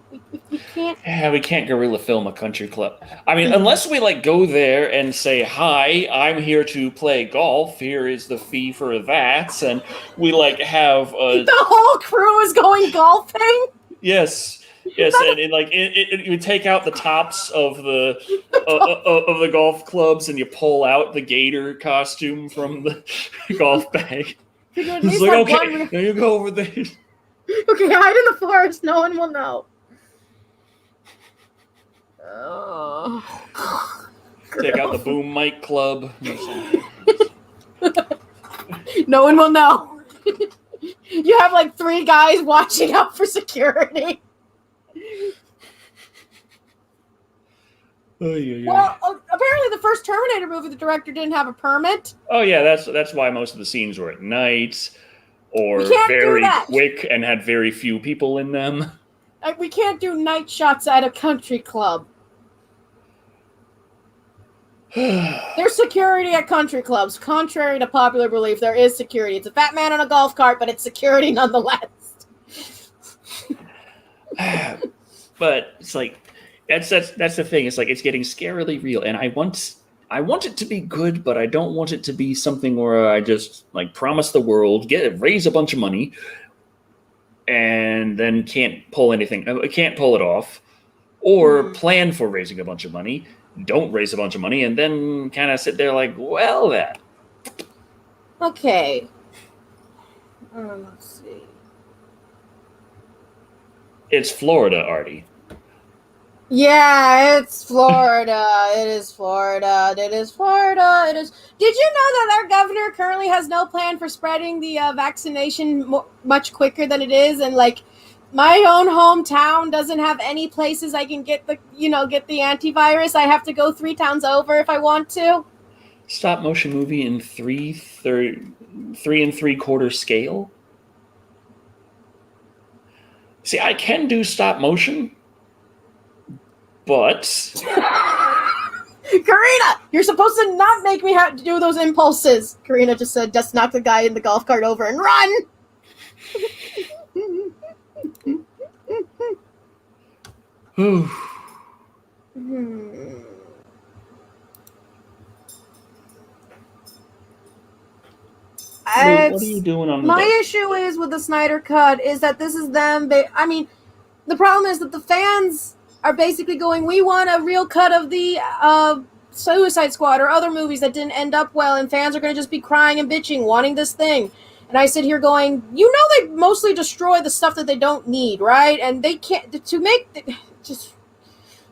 Yeah, we can't guerrilla film a country club. I mean, unless we go there and say, "Hi, I'm here to play golf. Here is the fee for that," and we have the whole crew is going golfing. Yes, and you take out the tops of the of the golf clubs, and you pull out the gator costume from the golf bag. It's okay, now you go over there. Okay, hide in the forest. No one will know. Take out the boom mic club. No one will know. You have like 3 guys watching out for security. Well, apparently the first Terminator movie, the director didn't have a permit. Oh yeah, that's why most of the scenes were at night or We can't do very that. quick and had very few people in them. We can't do night shots at a country club. There's security at country clubs. Contrary to popular belief, there is security. It's a fat man on a golf cart, but it's security nonetheless. But it's like that's the thing. It's like it's getting scarily real, and I want it to be good, but I don't want it to be something where I just like promise the world, raise a bunch of money, and then can't pull anything. I can't pull it off, or plan for raising a bunch of money. Don't raise a bunch of money and then kind of sit there like, well, that. Okay. Let's see. It's Florida, Artie. Yeah, it's Florida. It is Florida. It is Florida. It is. Did you know that our governor currently has no plan for spreading the vaccination much quicker than it is? And like, my own hometown doesn't have any places I can get the antivirus. I have to go 3 towns over if I want to. Stop motion movie in 3 3/4 scale. See, I can do stop motion, but Karina, you're supposed to not make me have to do those impulses. Karina just said, just knock the guy in the golf cart over and run. What are you doing on the My deck? issue is with the Snyder Cut is that this is them. The problem is that the fans are basically going, we want a real cut of the Suicide Squad or other movies that didn't end up well, and fans are going to just be crying and bitching, wanting this thing. And I sit here going, they mostly destroy the stuff that they don't need, right? And they can't,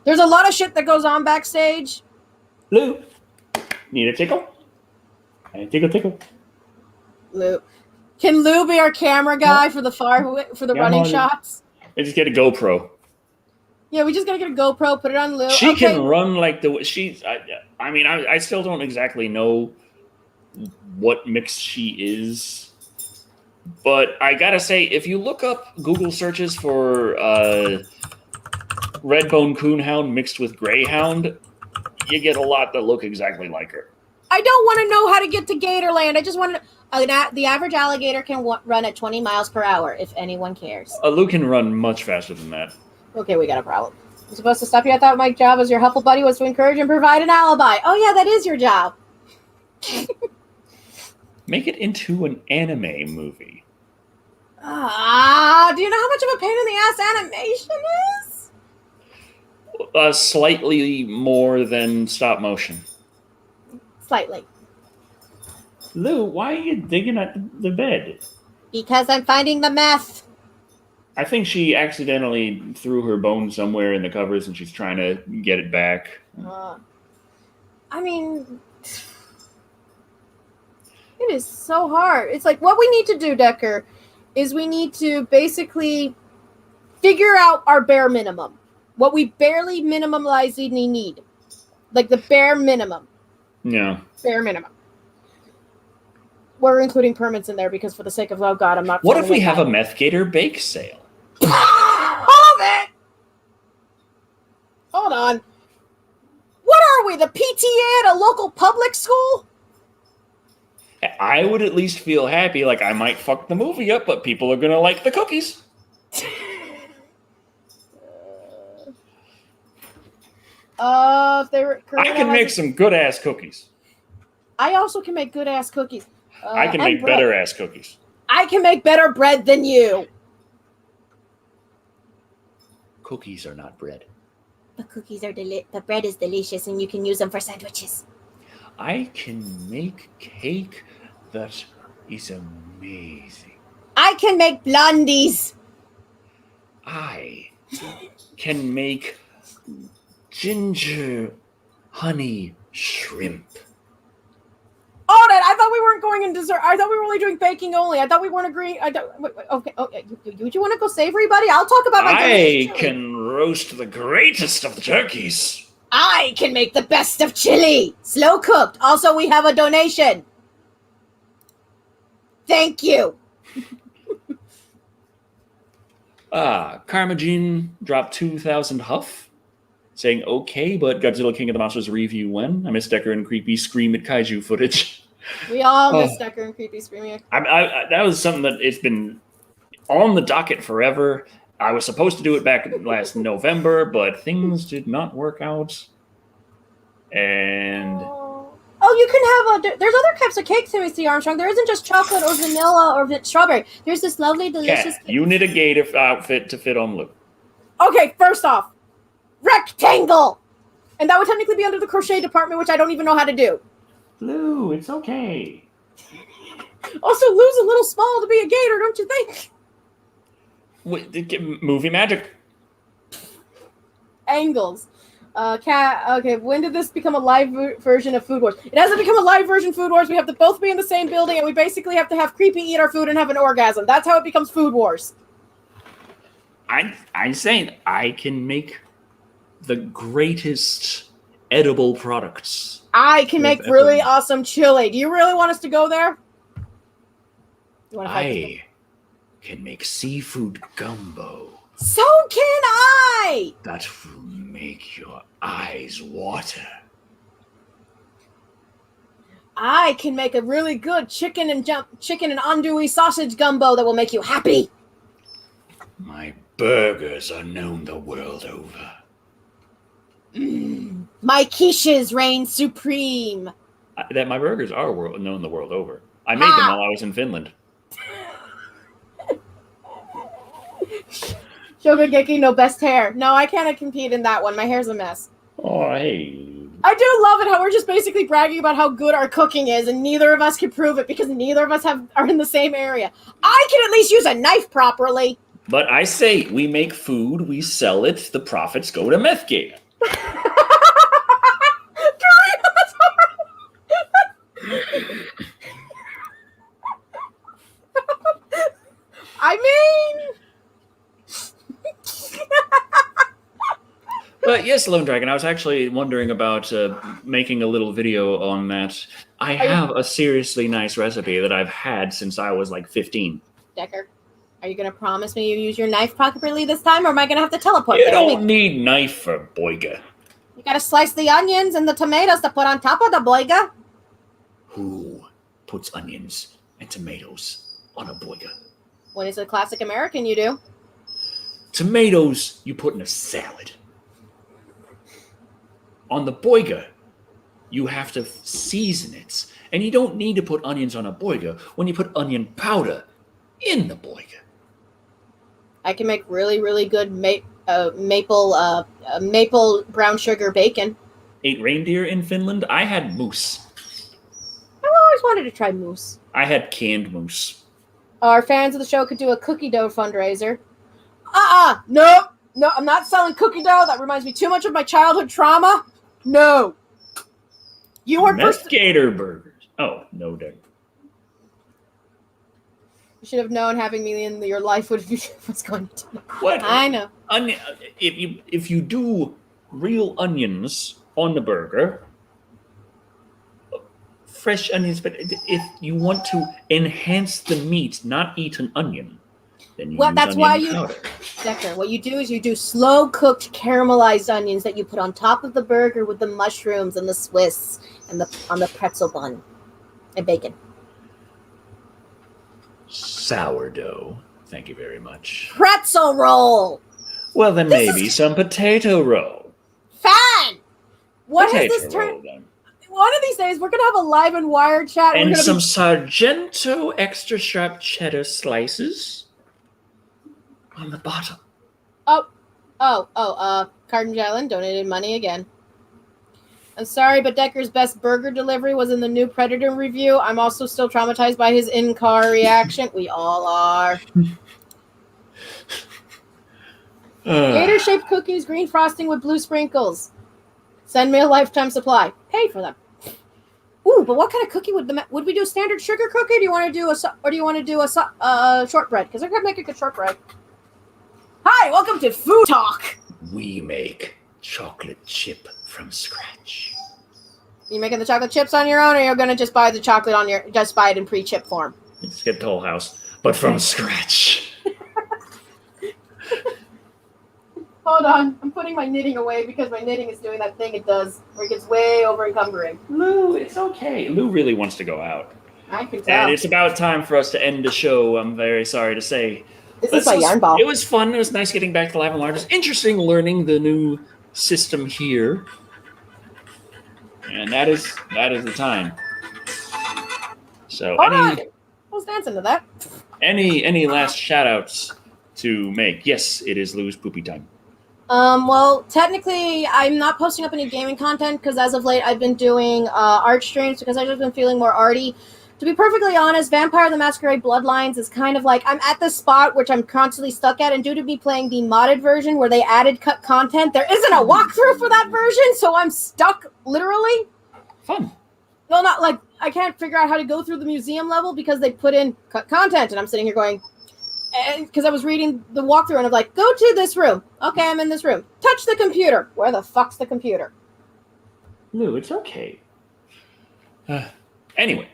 there's a lot of shit that goes on backstage. Lou, need a tickle? Tickle. Lou. Can Lou be our camera guy for the running shots? I just get a GoPro. Yeah, we just gotta get a GoPro, put it on Lou. She can run like I still don't exactly know what mix she is. But I gotta say, if you look up Google searches for Redbone Coonhound mixed with Greyhound, you get a lot that look exactly like her. I don't want to know how to get to Gatorland. I just want to. The average alligator can run at 20 miles per hour, if anyone cares. Lou can run much faster than that. Okay, we got a problem. I'm supposed to stop you. I thought my job as your helpful buddy was to encourage and provide an alibi. Oh yeah, that is your job. Make it into an anime movie. Do you know how much of a pain in the ass animation is? Slightly more than stop motion. Slightly. Lou, why are you digging at the bed? Because I'm finding the meth. I think she accidentally threw her bone somewhere in the covers and she's trying to get it back. It is so hard. It's like, what we need to do, Decker, is we need to basically figure out our bare minimum. What we barely minimalizing need. Like the bare minimum. Yeah. Bare minimum. We're including permits in there because for the sake of, oh God, I'm not... What if we have a Meth Gator bake sale? Hold it! Hold on. What are we, the PTA at a local public school? I would at least feel happy, like I might fuck the movie up, but people are going to like the cookies. If they were... I can make some good-ass cookies. I also can make good-ass cookies. I can make better-ass cookies. I can make better bread than you. Cookies are not bread. The cookies are the bread is delicious, and you can use them for sandwiches. I can make cake that is amazing. I can make blondies. I can make ginger honey shrimp. Oh, I thought we weren't going in dessert. I thought we were only doing baking only. I thought we weren't agreeing. Okay. Would you want to go savory, buddy? I'll talk about my I chili. can roast the greatest of the turkeys. I can make the best of chili. Slow cooked. Also, we have a donation. Thank you. Karma Jean dropped 2,000 huff, saying okay, but Godzilla King of the Monsters review when? I miss Decker and Creepy scream at kaiju footage. We all miss Decker and Creepy screaming. That was something that it's been on the docket forever. I was supposed to do it back last November, but things did not work out. And Oh, you can have there's other types of cakes, Timothy Armstrong. There isn't just chocolate or vanilla or strawberry. There's this lovely, delicious cake. You need a gator outfit to fit on Luke. Okay, first off, rectangle. And that would technically be under the crochet department, which I don't even know how to do. Lou, it's okay. Also, Lou's a little small to be a gator, don't you think? Movie magic. Angles. Cat. Okay, when did this become a live version of Food Wars? It hasn't become a live version of Food Wars. We have to both be in the same building, and we basically have to have Creepy eat our food and have an orgasm. That's how it becomes Food Wars. I'm saying I can make the greatest edible products. I can make really awesome chili. Do you really want us to go there? You want to I can make seafood gumbo. So can I! That will make your eyes water. I can make a really good chicken and andouille sausage gumbo that will make you happy. My burgers are known the world over. My quiches reign supreme. My burgers are known the world over. I made them while I was in Finland. Shogugeki, no best hair. No, I can't compete in that one. My hair's a mess. Oh, hey. I do love it how we're just basically bragging about how good our cooking is, and neither of us can prove it because neither of us are in the same area. I can at least use a knife properly. But I say, we make food, we sell it, the profits go to Methgate. I mean... But yes, Lone Dragon, I was actually wondering about making a little video on that. I have a seriously nice recipe that I've had since I was like 15. Decker, are you going to promise me you use your knife properly this time, or am I going to have to teleport? You don't need knife for boiga. You got to slice the onions and the tomatoes to put on top of the boiga. Who puts onions and tomatoes on a boiga? When it's a classic American, you do. Tomatoes, you put in a salad. On the boiga, you have to season it. And you don't need to put onions on a boiga when you put onion powder in the boiga. I can make really, really good maple brown sugar bacon. Ate reindeer in Finland? I had moose. I've always wanted to try moose. I had canned moose. Our fans of the show could do a cookie dough fundraiser. No, I'm not selling cookie dough. That reminds me too much of my childhood trauma. No. You are Gator burgers. Oh, no, Dick. You should have known having me in your life would be what's going to do. What? I know. If you do real onions on the burger, fresh onions, but if you want to enhance the meat, not eat an onion, then you use that's onion why powder. Decker, what you do is you do slow cooked caramelized onions that you put on top of the burger with the mushrooms and the Swiss and on the pretzel bun and bacon. Sourdough. Thank you very much. Pretzel roll. Well, then maybe some potato roll. Fine. What Potato has this turned? roll, then. One of these days, we're gonna have a live and wired chat. And some Sargento extra sharp cheddar slices on the bottom. Carden Jalen donated money again. I'm sorry, but Decker's best burger delivery was in the new Predator review. I'm also still traumatized by his in-car reaction. We all are. Gator-shaped cookies, green frosting with blue sprinkles. Send me a lifetime supply. Pay for them. Ooh, but what kind of cookie would we do? A standard sugar cookie? Or do you want to do a shortbread? Because I could make a good shortbread. Hi, welcome to Food Talk. We make chocolate chip from scratch. You making the chocolate chips on your own, or you're gonna just buy the chocolate just buy it in pre-chip form? Let's get Toll House, but from scratch. Hold on, I'm putting my knitting away because my knitting is doing that thing it does, where it gets way over encumbering. Lou, it's okay. Lou really wants to go out. I can tell. And it's about time for us to end the show, I'm very sorry to say. This is my yarn ball. It was fun. It was nice getting back to Live and Large. It's interesting learning the new system here. And that is the time. So I was dancing to that. any last shout outs to make? Yes, it is Lou's poopy time. Well, technically, I'm not posting up any gaming content because as of late, I've been doing art streams because I've just been feeling more arty. To be perfectly honest, Vampire the Masquerade Bloodlines is kind of like, I'm at this spot which I'm constantly stuck at, and due to me playing the modded version where they added cut content, there isn't a walkthrough for that version, so I'm stuck, literally. Fun. Well, not like, I can't figure out how to go through the museum level because they put in cut content, and I'm sitting here going, because I was reading the walkthrough, and I'm like, go to this room. Okay, I'm in this room. Touch the computer. Where the fuck's the computer? Lou, it's okay. Anyway.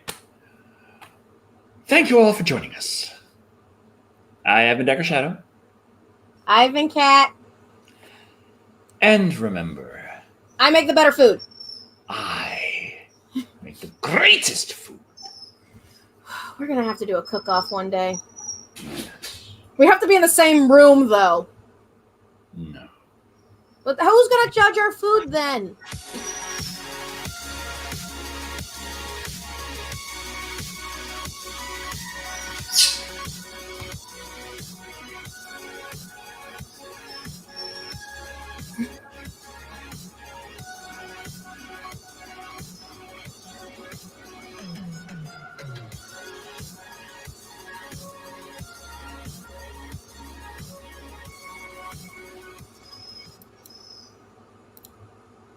Thank you all for joining us. I have been Decker Shadow. I've been Cat. And remember, I make the better food. I make the greatest food. We're going to have to do a cook-off one day. We have to be in the same room, though. No. But who's going to judge our food then?